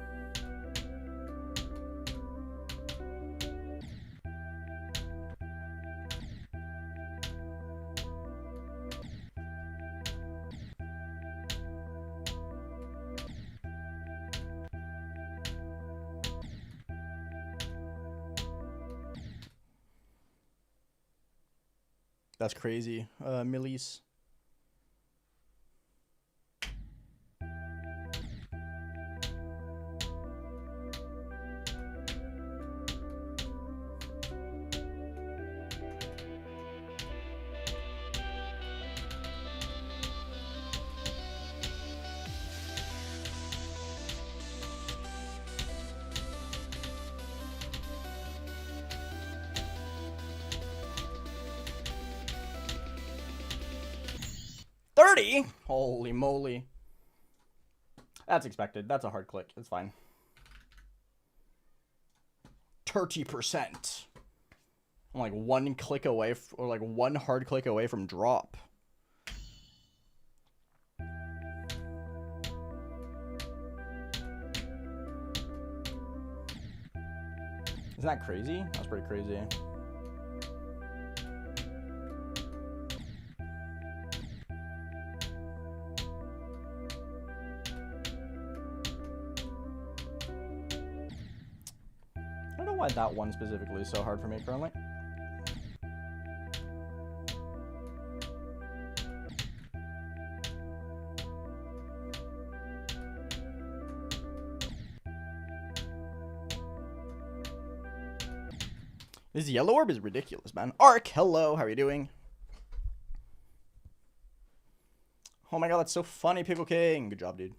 [SPEAKER 1] That's crazy, Millies. Holy moly. That's expected. That's a hard click. It's fine. 30%. I'm like one click away, or like one hard click away from drop. Isn't that crazy? That's pretty crazy. I don't know why that one specifically is so hard for me currently. This yellow orb is ridiculous, man. Ark, hello, how are you doing? Oh my god, that's so funny, Pickle King. Good job, dude.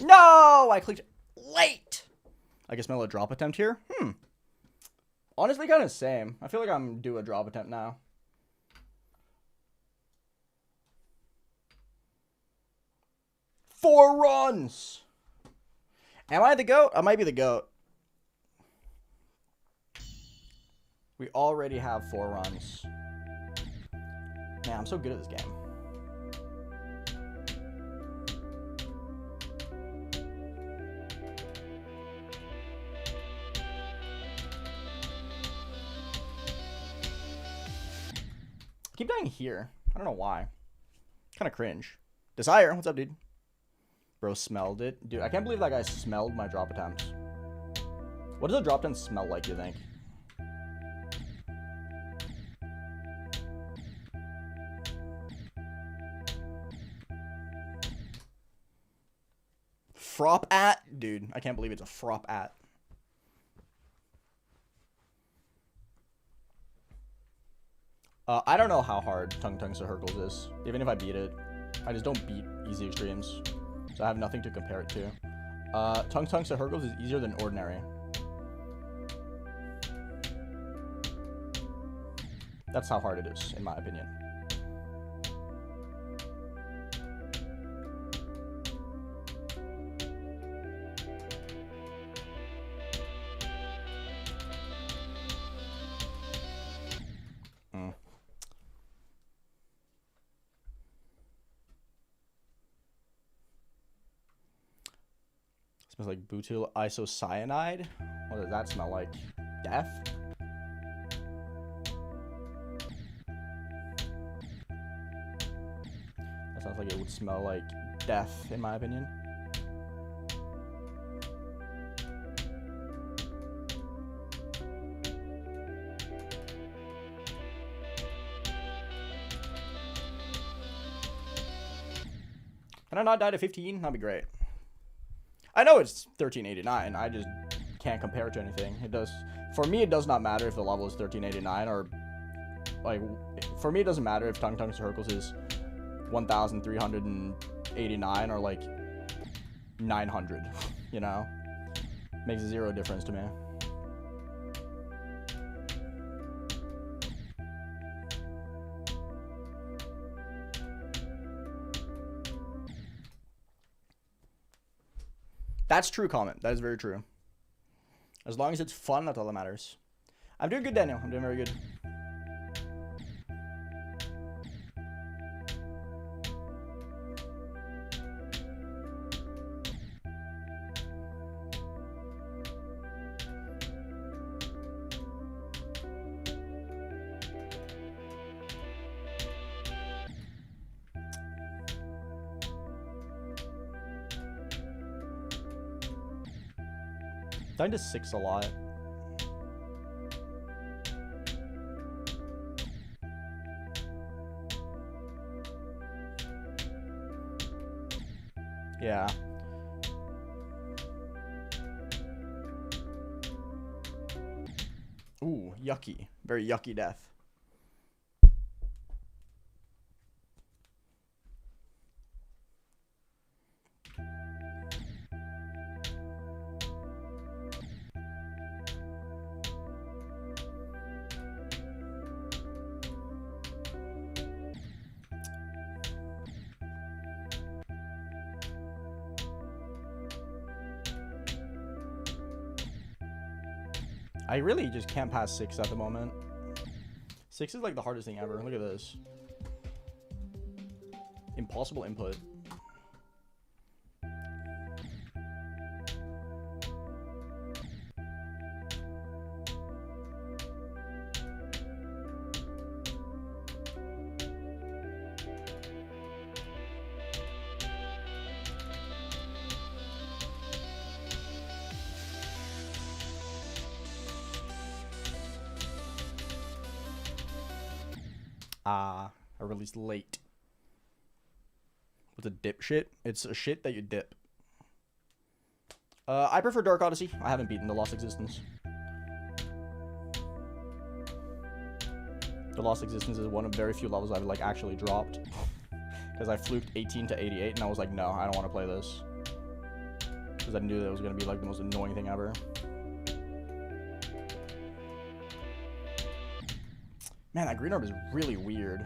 [SPEAKER 1] No! I clicked late! I guess Mellow drop attempt here? Honestly, kind of same. I feel like I'm due a drop attempt now. Four runs! Am I the GOAT? I might be the GOAT. We already have 4 runs. Man, I'm so good at this game. I keep dying here. I don't know why. Kind of cringe. Desire, what's up, dude? Bro smelled it. Dude, I can't believe that guy smelled my drop attempts. What does a drop attempt smell like, you think? Frop at? Dude, I can't believe it's a frop at. I don't know how hard Tung Tung Circles is. Even if I beat it, I just don't beat easy extremes. So I have nothing to compare it to. Tung Tung Circles is easier than ordinary. That's how hard it is, in my opinion. Smells like butyl isocyanide. What does that smell like? Death? That sounds like it would smell like death, in my opinion. Can I not die to 15? That'd be great. I know it's 1389. I just can't compare it to anything. It does. For me, it does not matter if the level is 1389 or like. For me, it doesn't matter if Tung Tung Circles is 1389 or like 900. You know, makes zero difference to me. That's true comment. That is very true. As long as it's fun, that's all that matters. I'm doing good, Daniel. I'm doing very good. Dying to 6 a lot. Yeah. Ooh, yucky. Very yucky death. I really just can't pass 6 at the moment. 6 is like the hardest thing ever. Look at this. Impossible input. I released late. What's a dip shit? It's a shit that you dip. I prefer Dark Odyssey. I haven't beaten the Lost Existence. The Lost Existence is one of very few levels I've like actually dropped. Because I fluked 18 to 88 and I was like, no, I don't want to play this. Because I knew that it was going to be like the most annoying thing ever. Man, that green orb is really weird.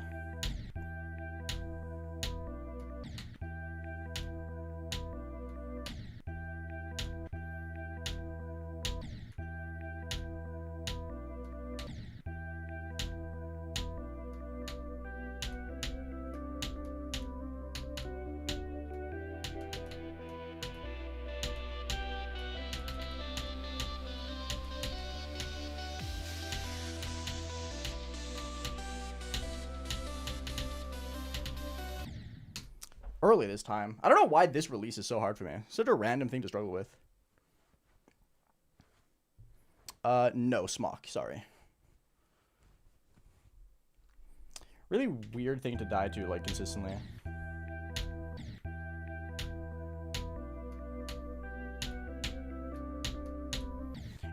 [SPEAKER 1] Early this time. I don't know why this release is so hard for me. Such a random thing to struggle with. No, Smock, sorry. Really weird thing to die to, like, consistently.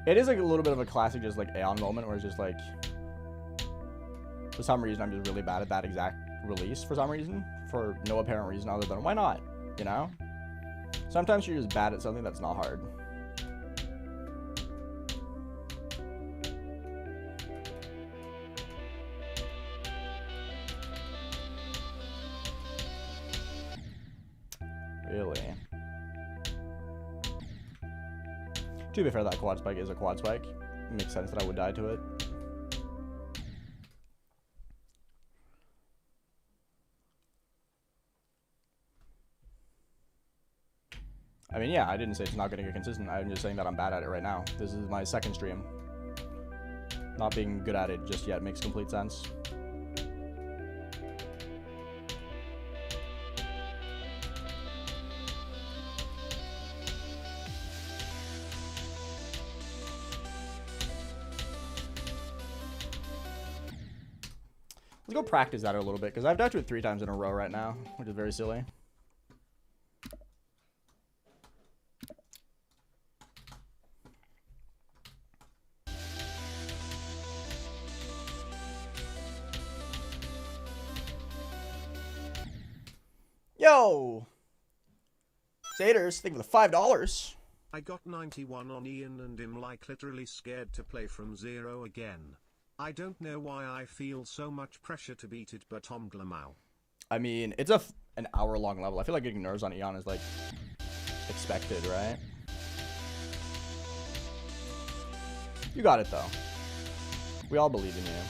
[SPEAKER 1] It is, like, a little bit of a classic, just, like, Aeon moment, where it's just, like... For some reason, I'm just really bad at that exact release, for some reason. For no apparent reason other than, why not? You know? Sometimes you're just bad at something that's not hard. Really? To be fair, that quad spike is a quad spike. It makes sense that I would die to it. I I mean, yeah, I didn't say it's not going to get consistent. I'm just saying that I'm bad at it right now. This is my second stream. Not being good at it just yet makes complete sense. Let's go practice that a little bit, because I've died to it 3 times in a row right now, which is very silly. Yo! Saders, thank you for the $5.
[SPEAKER 2] I got 91 on Ian and am like literally scared to play from 0 again. I don't know why I feel so much pressure to beat it, but Omglamau.
[SPEAKER 1] I mean, it's an hour-long level. I feel like getting nerves on Eon is, like, expected, right? You got it, though. We all believe in you.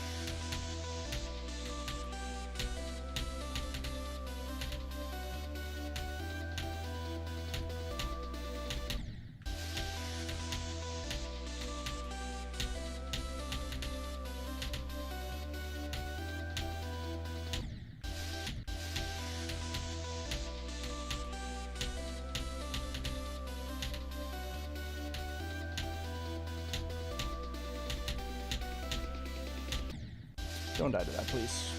[SPEAKER 1] Don't die to that, please.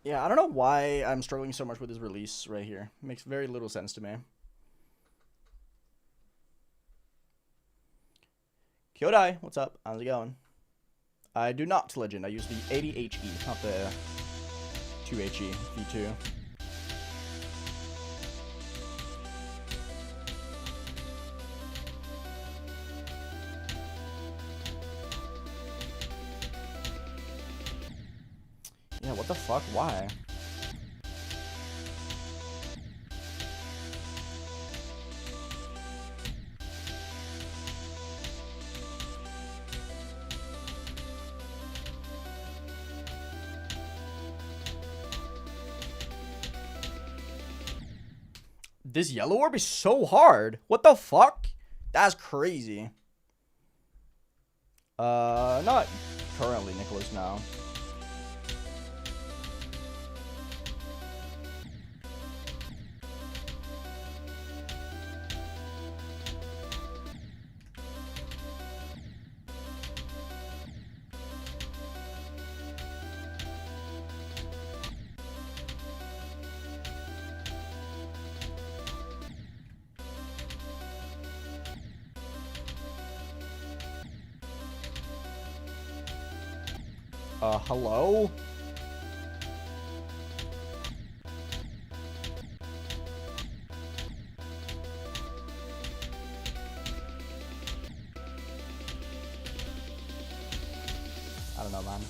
[SPEAKER 1] Yeah, I don't know why I'm struggling so much with this release right here. It makes very little sense to me. Kyodai, what's up? How's it going? I do not legend. I use the 80HE, not the 2HE V2. Yeah, what the fuck? Why? This yellow orb is so hard. What the fuck? That's crazy. Not currently, Nicholas, now. Hello? I don't know, man.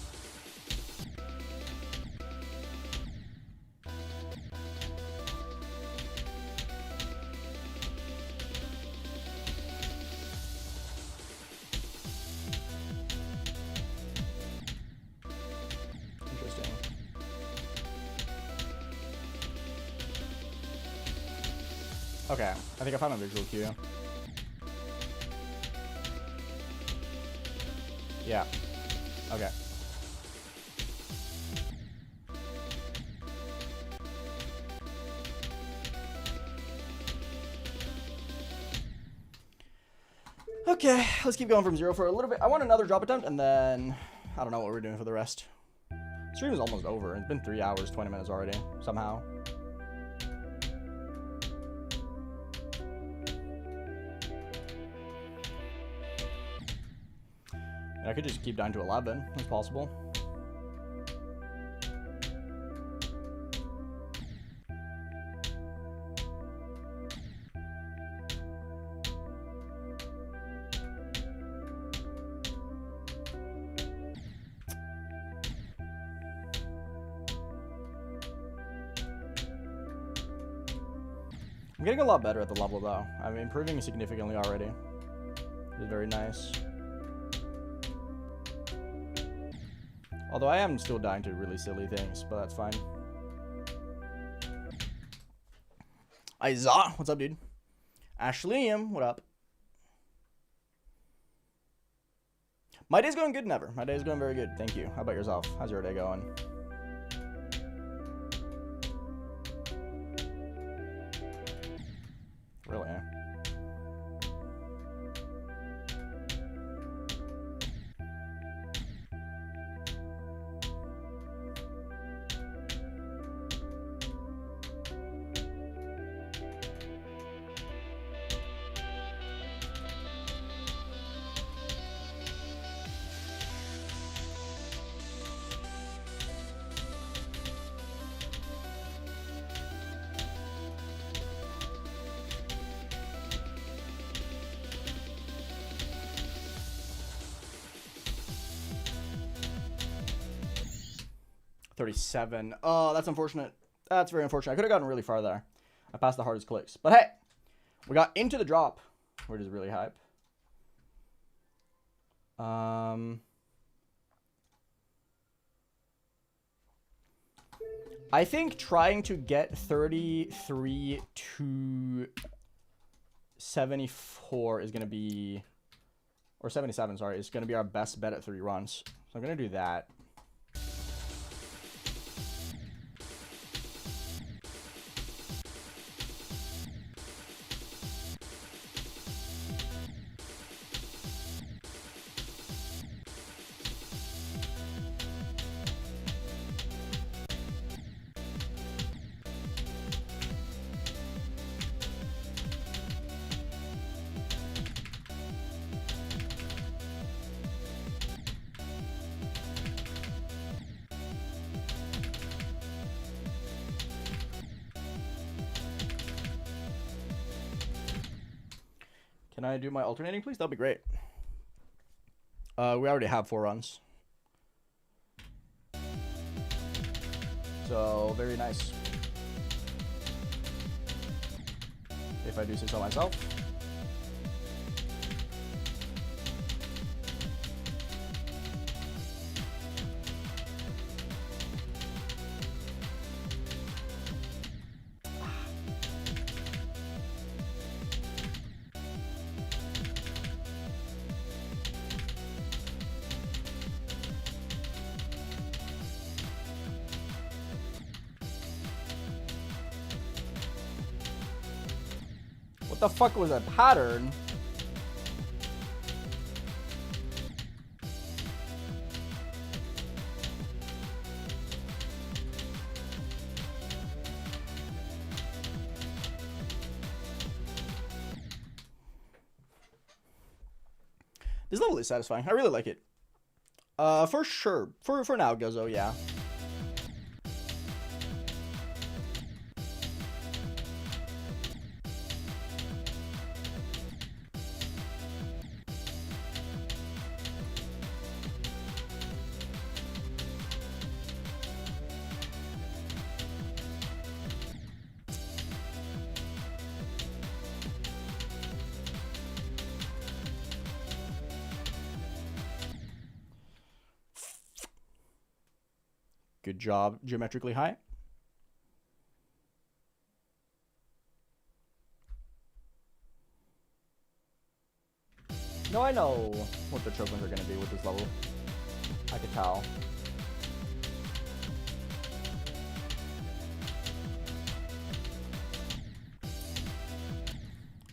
[SPEAKER 1] Interesting. Okay, I think I found a visual cue. Yeah. Okay. Okay, let's keep going from 0 for a little bit. I want another drop attempt, and then I don't know what we're doing for the rest. Stream is almost over. It's been 3 hours, 20 minutes already, somehow. And I could just keep down to 11. That's possible. I'm getting a lot better at the level, though. I'm improving significantly already. It's very nice. Although I am still dying to really silly things, but that's fine. Isaiah, what's up, dude? Ashliam, what up? My day's going good, Never. My day's going very good. Thank you. How about yourself? How's your day going? Really? 37. Oh, that's unfortunate. That's very unfortunate. I could have gotten really far there. I passed the hardest clicks. But hey, we got into the drop, which is really hype. I think trying to get 33 to 74 is going to be, or 77, sorry, is going to be our best bet at 3 runs. So I'm going to do that. Can I do my alternating, please? That'll be great. We already have 4 runs. So, very nice. If I do say so myself. What the fuck was that pattern? This level is satisfying. I really like it. For sure. For now, Guzzo, yeah. Good job, geometrically high. No, I know what the choke ones are going to be with this level. I could tell.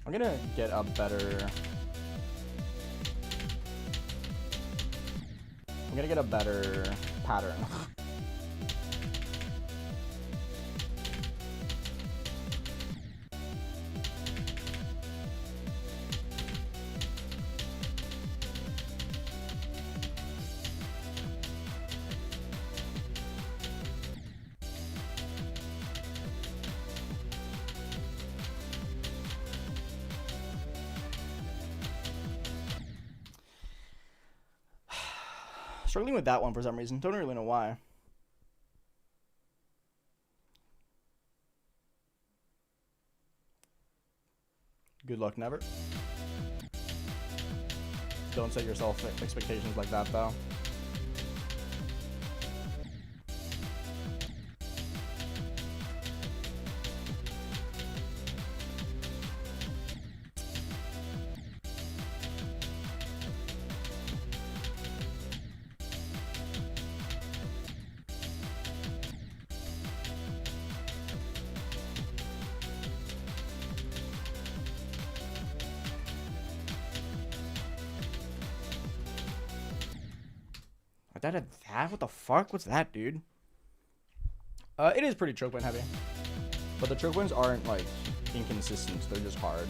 [SPEAKER 1] I'm going to get a better... I'm going to get a better pattern. Struggling with that one for some reason. Don't really know why. Good luck never. Don't set yourself expectations like that, though. That? What the fuck? What's that, dude? It is pretty choke point heavy. But the choke points aren't, like, inconsistent. They're just hard.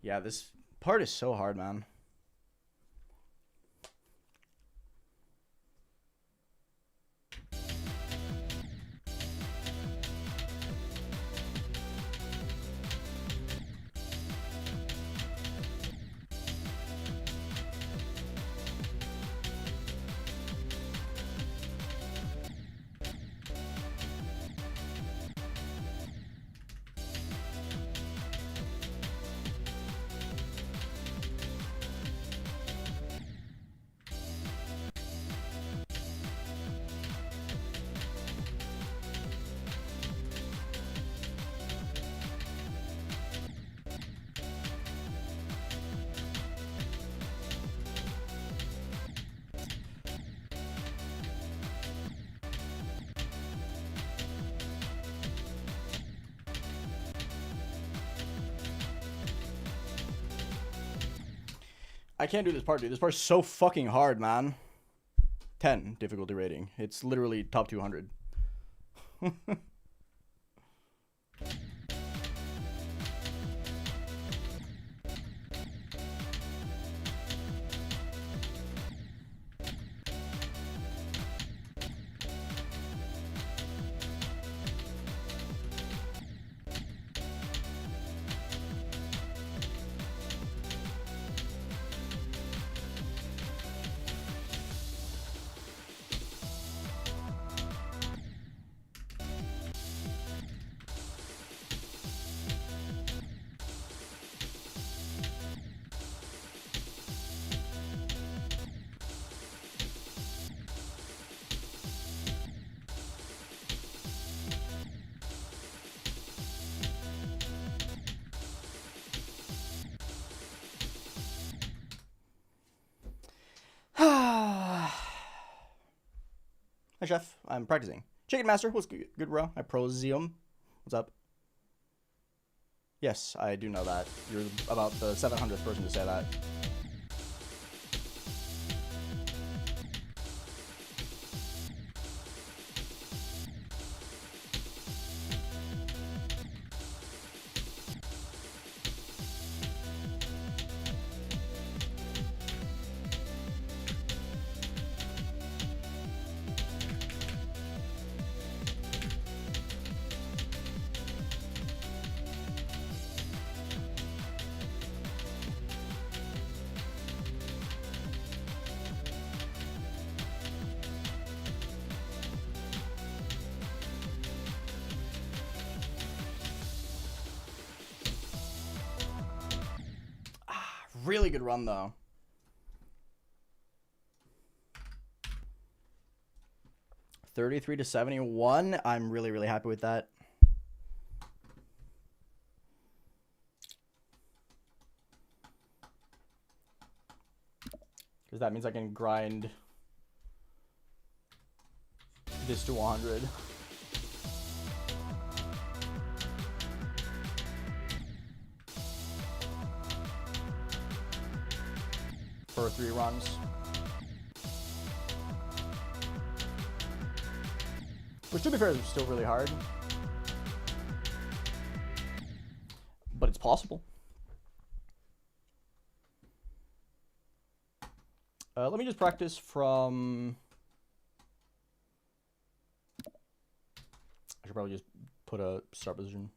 [SPEAKER 1] Yeah, this part is so hard, man. I can't do this part, dude. This part's so fucking hard, man. 10 difficulty rating. It's literally top 200. Hi, Chef. I'm practicing. Chicken Master, what's good, bro? I Prosium. What's up? Yes, I do know that. You're about the 700th person to say that. Really good run, though. $33 to $71. I'm really, really happy with that. Because that means I can grind this to 100. For 3 runs. Which, to be fair, is still really hard. But it's possible. Let me just practice from probably just put a start position.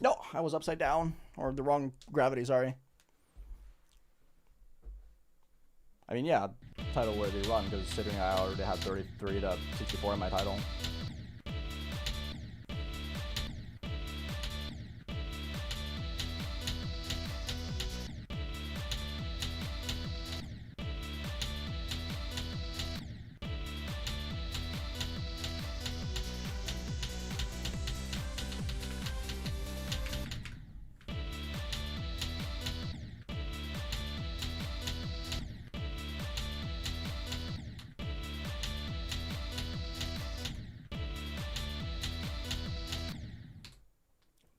[SPEAKER 1] No, I was upside down, or the wrong gravity, sorry. I mean, yeah, title worthy run, considering I already had 33 to 64 in my title.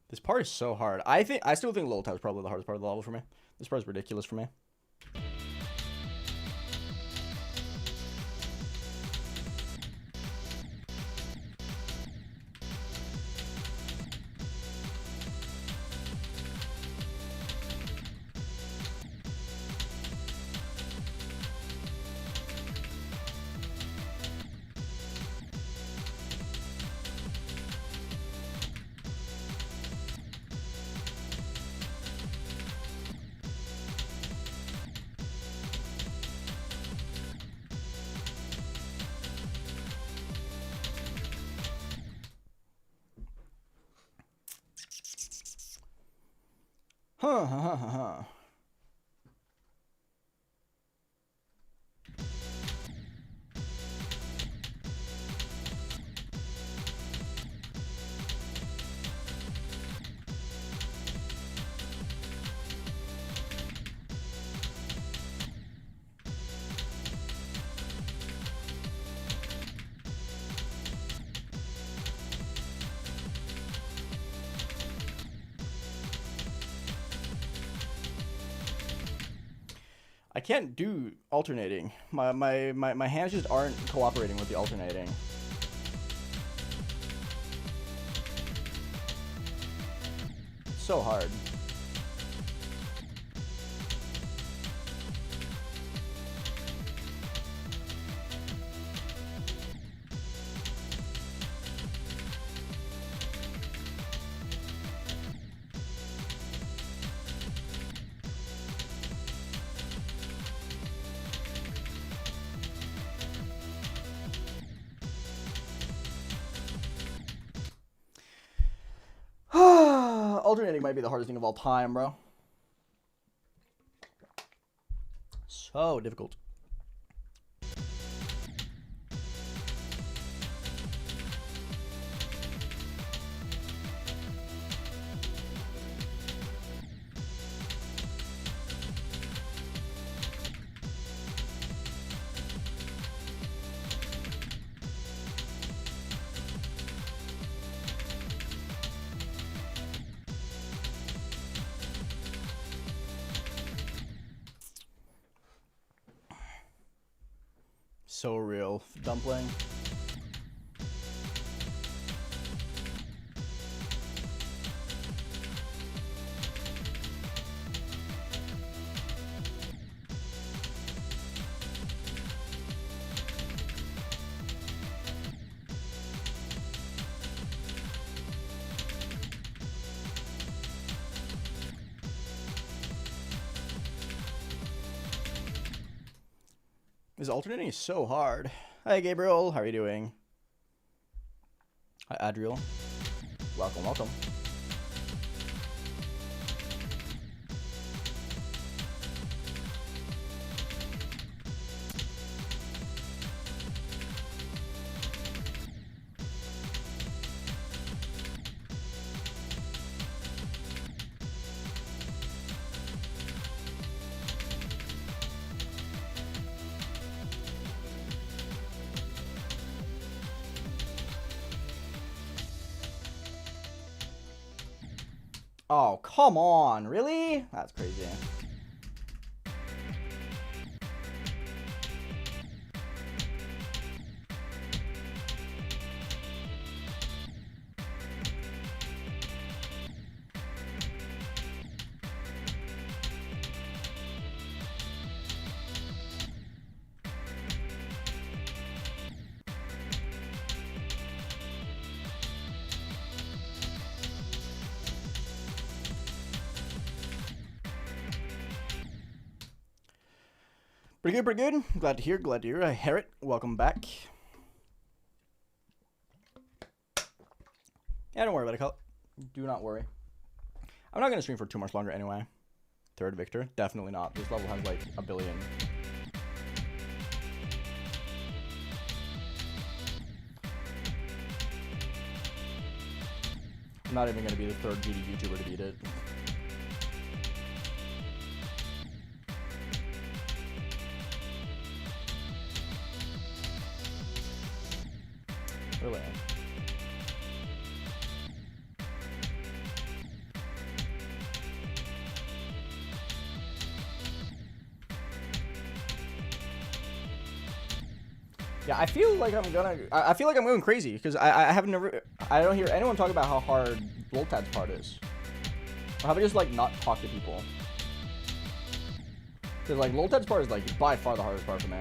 [SPEAKER 1] This part is so hard. I still think Little Tap is probably the hardest part of the level for me. This part is ridiculous for me. Huh. I can't do alternating. My hands just aren't cooperating with the alternating. So hard. Alternating might be the hardest thing of all time, bro. So difficult. So real. Dumpling. This alternating is so hard. Hi, Gabriel. How are you doing? Hi, Adriel. Welcome, welcome. Oh, come on. Really? That's crazy. Pretty good, pretty good. Glad to hear, glad to hear. Harriet, welcome back. Yeah, don't worry about it, Cult. Do not worry. I'm not going to stream for too much longer anyway. Third Victor? Definitely not. This level has like a billion. I'm not even going to be the third GD YouTuber to beat it. Really? Yeah, I feel like I'm going crazy because I don't hear anyone talk about how hard Loltad's part is. Or have I just like not talked to people? Because like Loltad's part is like by far the hardest part for me.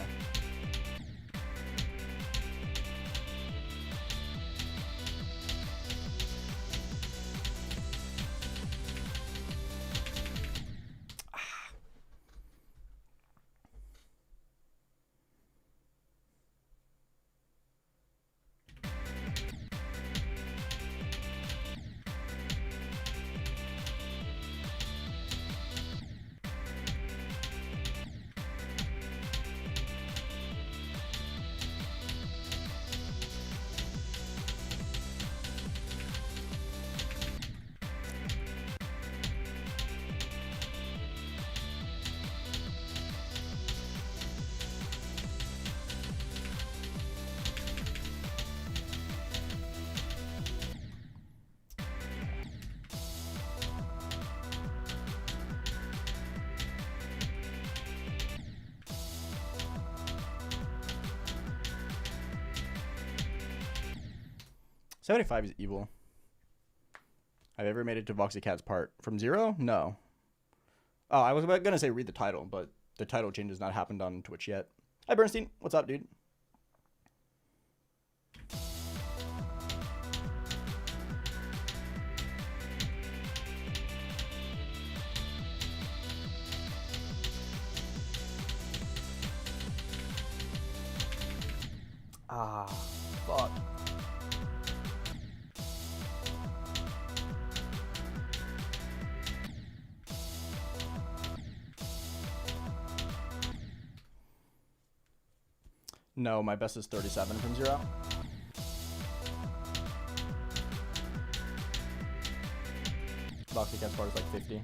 [SPEAKER 1] $75 is evil. Have I ever made it to Voxy Cat's part? From 0? No. Oh, I was gonna say read the title, but the title change has not happened on Twitch yet. Hi Bernstein, what's up, dude? Ah, fuck. No, my best is 37 from 0. Voxy Cat's part is like 50.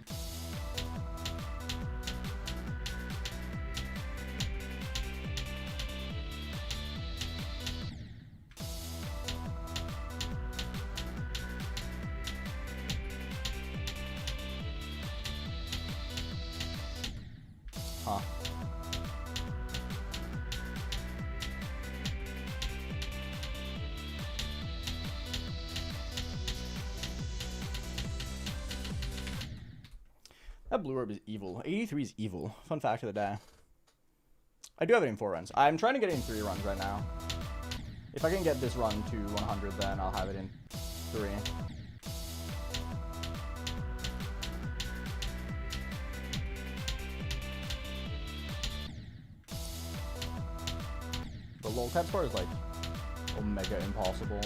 [SPEAKER 1] Huh. That blue orb is evil. 83 is evil. Fun fact of the day. I do have it in 4 runs. I'm trying to get it in 3 runs right now. If I can get this run to 100, then I'll have it in 3. The Lolcat score is like omega impossible.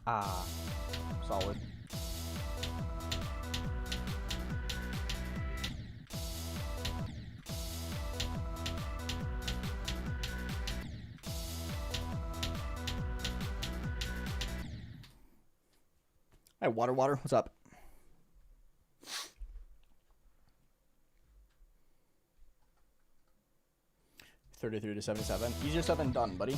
[SPEAKER 1] Ah, solid. Hey, water, what's up? $33 to $77. Easier said than done, buddy.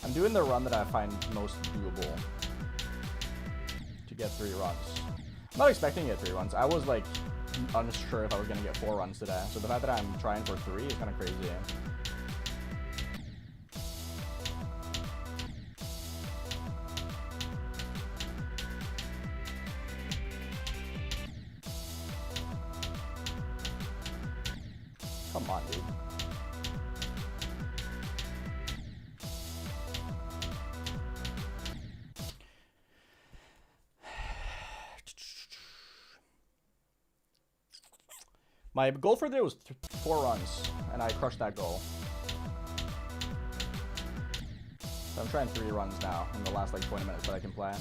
[SPEAKER 1] I'm doing the run that I find most doable to get 3 runs. I'm not expecting to get 3 runs. I was like unsure if I was going to get 4 runs today. So the fact that I'm trying for 3 is kind of crazy. Come on, dude. My goal for the day was 4 runs, and I crushed that goal. So I'm trying 3 runs now in the last like 20 minutes that I can play.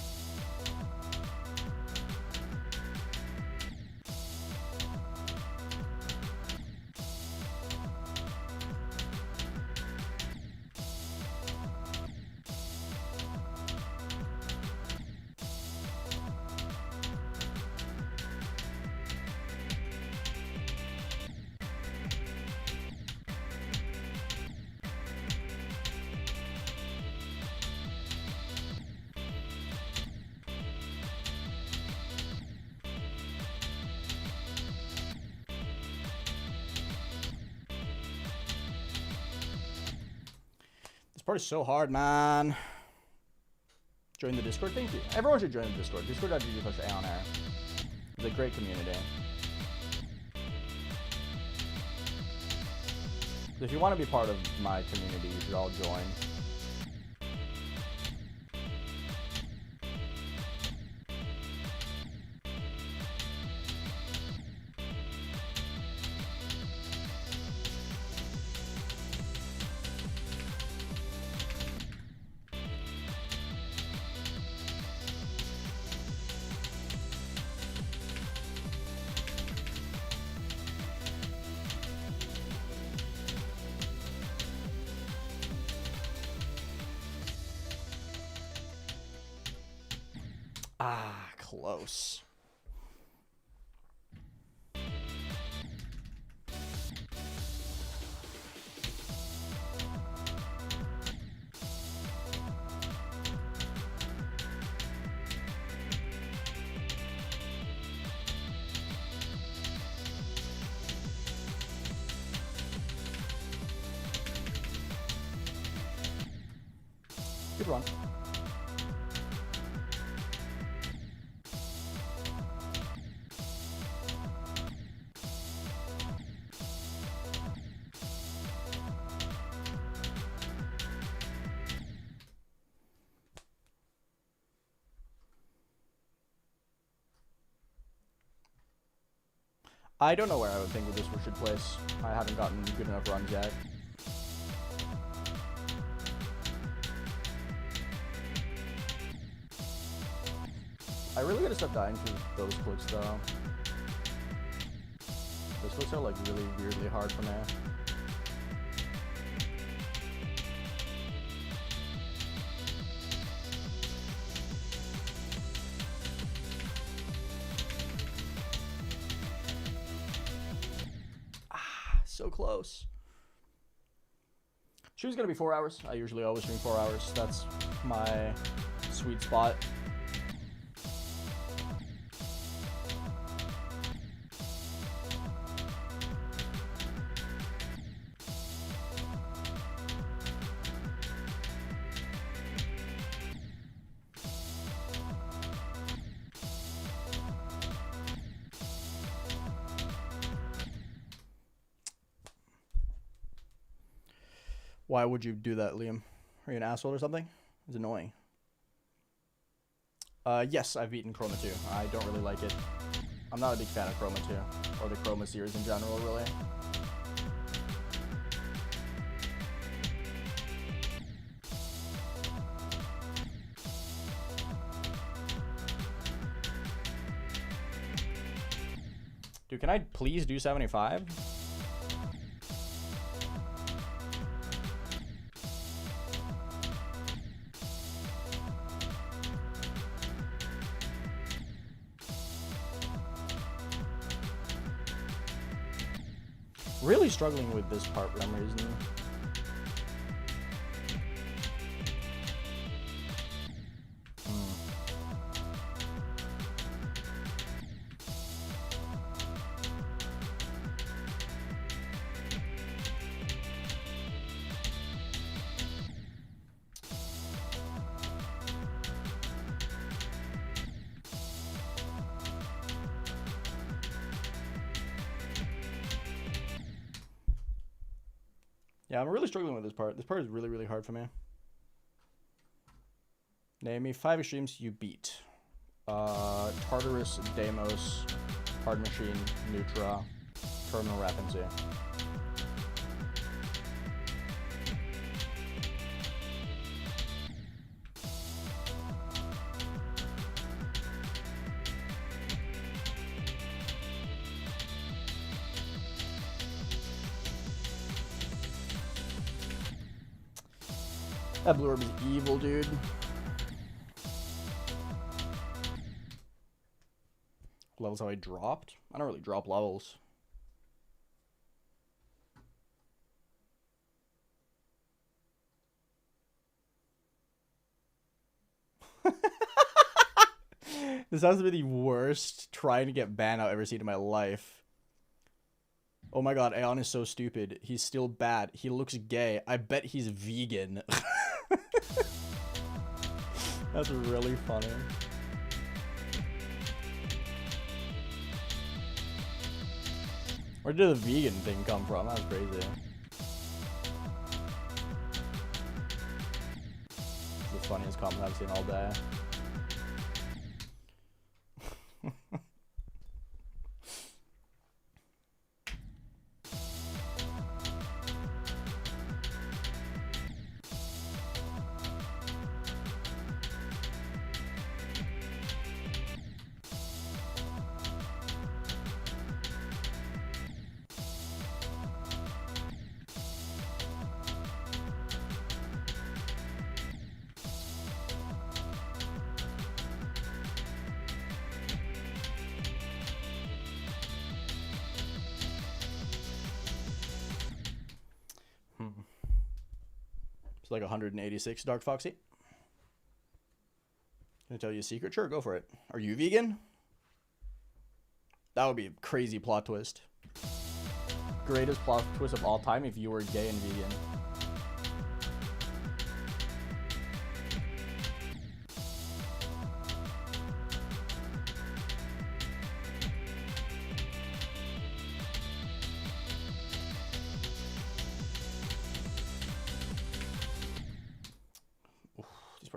[SPEAKER 1] This part is so hard, man. Join the Discord, thank you. Everyone should join the Discord. Discord.gg/AeonAir. It's a great community. If you want to be part of my community, you should all join. Ah, close. Good run. I don't know where I would think this should place. I haven't gotten good enough runs yet. I really gotta stop dying to those clicks though. Those clicks are like really weirdly hard for me. So close. Stream's gonna be 4 hours. I usually always stream 4 hours. That's my sweet spot. Why would you do that, Liam? Are you an asshole or something? It's annoying. Yes, I've eaten Chroma too. I don't really like it. I'm not a big fan of Chroma 2, or the Chroma series in general, really. Dude, can I please do 75? Really struggling with this part for some reason. Yeah, I'm really struggling with this part. This part is really, really hard for me. Name me 5 extremes you beat. Tartarus, Deimos, Hard Machine, Nutra, Terminal Rapid Z. That blue orb is evil, dude. Levels how I dropped? I don't really drop levels. This has to be the worst trying to get banned I've ever seen in my life. Oh my god, Aeon is so stupid. He's still bad. He looks gay. I bet he's vegan. That's really funny. Where did the vegan thing come from? That was crazy. It's the funniest comment I've seen all day. It's like 186, Dark Foxy. Can I tell you a secret? Sure, go for it. Are you vegan? That would be a crazy plot twist. Greatest plot twist of all time if you were gay and vegan.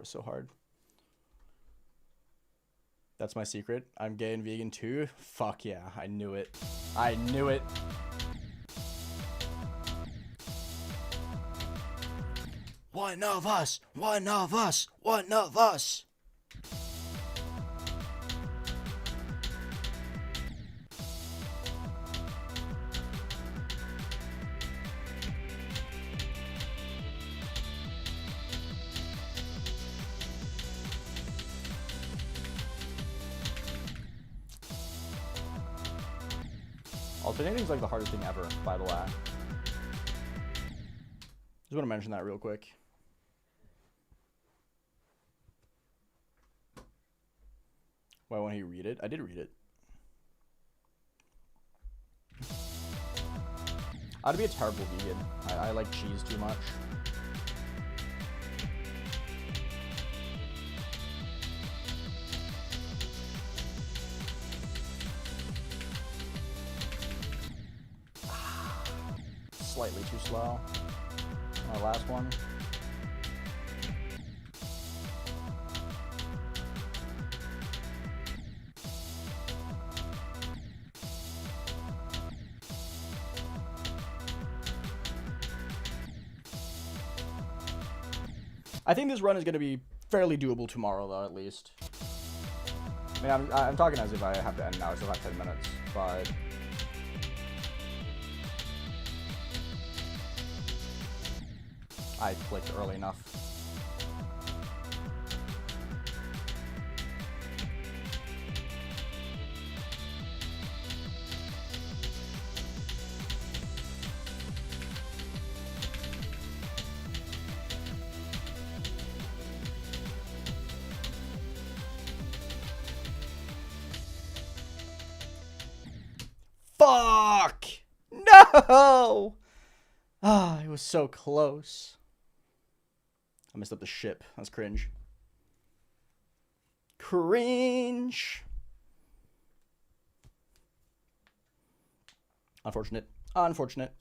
[SPEAKER 1] So hard. That's my secret. I'm gay and vegan too. Fuck yeah, I knew it. I knew it. One of us, one of us, one of us. Alternating is like the hardest thing ever, by the way. Just want to mention that real quick. Why won't he read it? I did read it. I'd be a terrible vegan. I like cheese too much. Slightly too slow. My last one. I think this run is going to be fairly doable tomorrow, though, at least. I mean, I'm talking as if I have to end now. I still have 10 minutes, but... I clicked early enough. Fuck! No! Ah, it was so close. I messed up the ship. That's cringe. Cringe. Unfortunate. Unfortunate.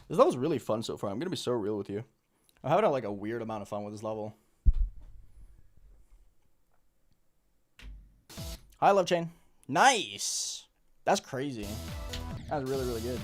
[SPEAKER 1] This level's really fun so far. I'm gonna be so real with you. I'm having like a weird amount of fun with this level. Hi, Love Chain. Nice. That's crazy. That's really, really good.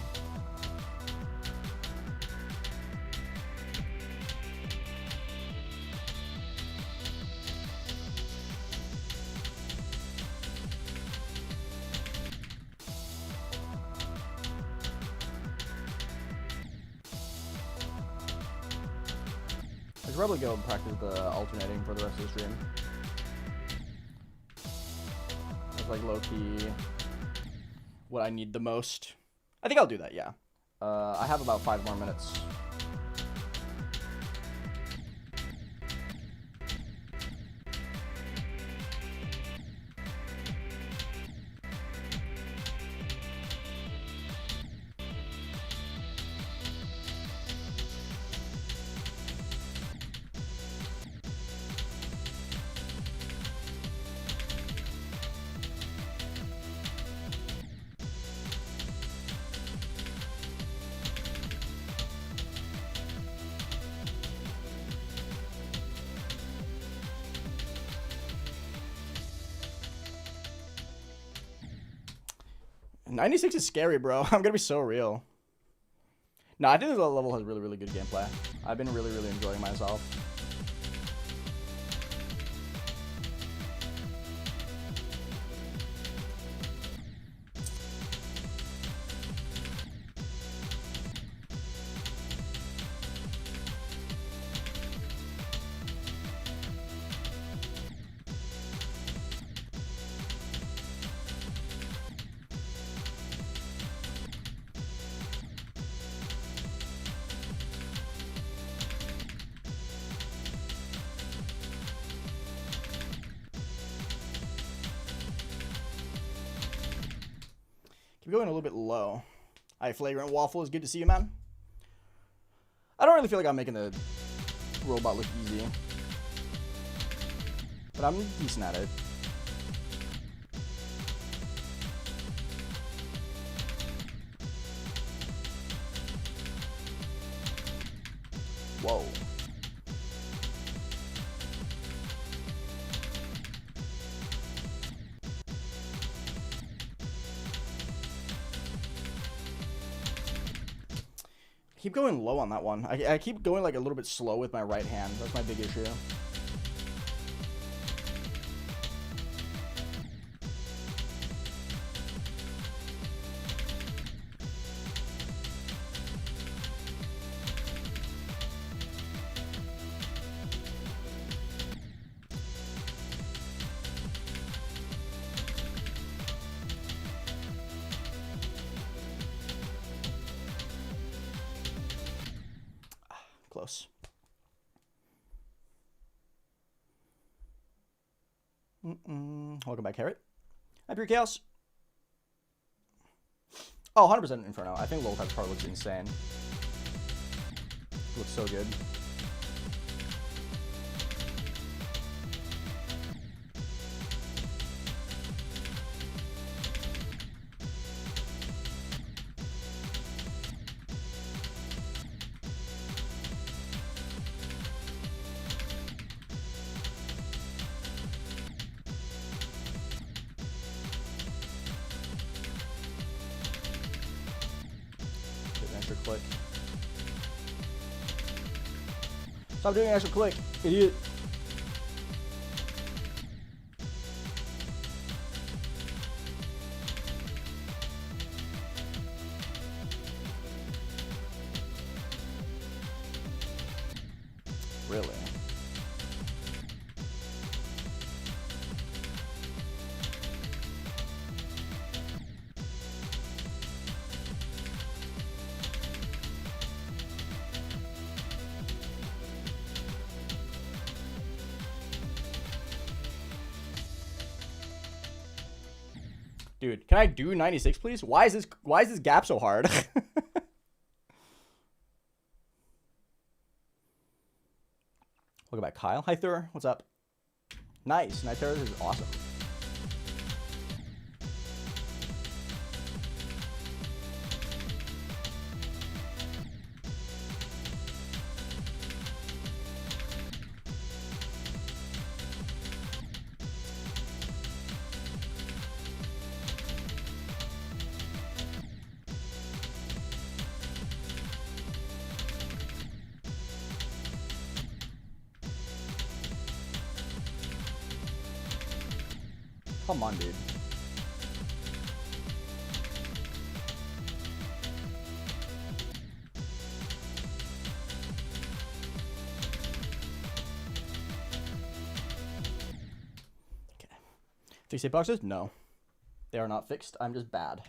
[SPEAKER 1] I should probably go and practice the alternating for the rest of the stream. It's like low-key what I need the most. I think I'll do that, yeah. I have about 5 more minutes. .96 is scary, bro. I'm gonna be so real. No, I think this level has really, really good gameplay. I've been really, really enjoying myself. Keep going a little bit low. Hi, Flagrant Waffle. It's good to see you, man. I don't really feel like I'm making the robot look easy. But I'm decent at it. Whoa. Keep going low on that one. I keep going like a little bit slow with my right hand. That's my big issue. Close. Welcome back, Carrot. Hi, Pure Chaos. Oh, 100% Inferno. I think Loltec's part looks insane. Looks so good. Extra click. Stop doing an extra click, idiot. Really? Dude, can I do 96, please? Why is this gap so hard? Look at that, Kyle. Hi, Thur. What's up? Nice. Nitera is awesome. Come on, dude. Okay. 3 boxes? No. They are not fixed. I'm just bad.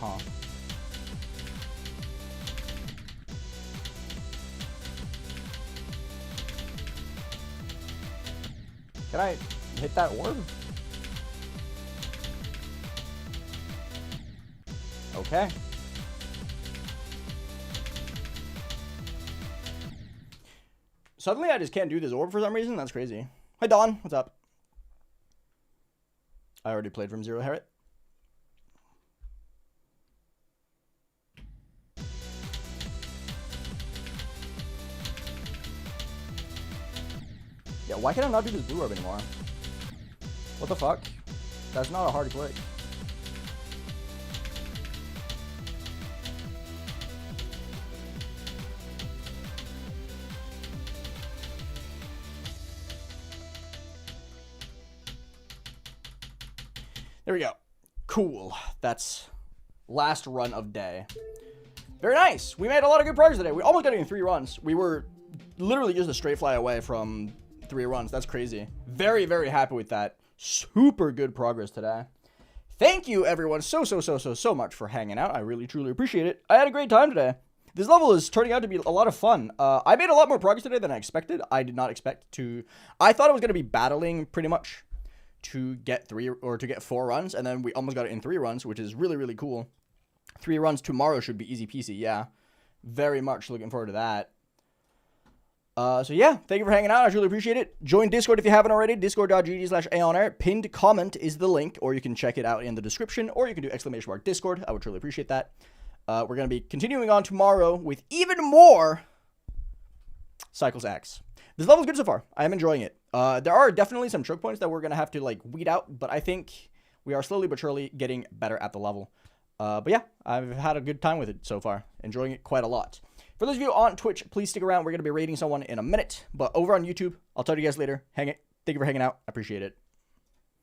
[SPEAKER 1] Huh. Can I hit that orb? Okay. Suddenly I just can't do this orb for some reason. That's crazy. Hi, Dawn. What's up? I already played from Zero Herrit. Yeah, why can I not do this blue orb anymore? What the fuck? That's not a hard click. There we go. Cool. That's last run of day. Very nice. We made a lot of good progress today. We almost got it in 3 runs. We were literally just a straight fly away from 3 runs. That's crazy. Very, very happy with that. Super good progress today. Thank you, everyone, so much for hanging out. I really, truly appreciate it. I had a great time today. This level is turning out to be a lot of fun. I made a lot more progress today than I expected. I did not expect to... I thought I was going to be battling pretty much to get 3 or to get 4 runs, and then we almost got it in 3 runs, which is really, really cool. 3 runs tomorrow should be easy peasy, yeah. Very much looking forward to that. So yeah, thank you for hanging out. I really appreciate it. Join Discord if you haven't already. Discord.gg/AeonAir. Pinned comment is the link, or you can check it out in the description, or you can do !Discord. I would truly appreciate that. We're going to be continuing on tomorrow with even more Cycles X. This level's good so far. I am enjoying it. There are definitely some choke points that we're going to have to like weed out, but I think we are slowly but surely getting better at the level. But yeah, I've had a good time with it so far. Enjoying it quite a lot. For those of you on Twitch, please stick around. We're going to be raiding someone in a minute. But over on YouTube, I'll talk to you guys later. Thank you for hanging out. I appreciate it.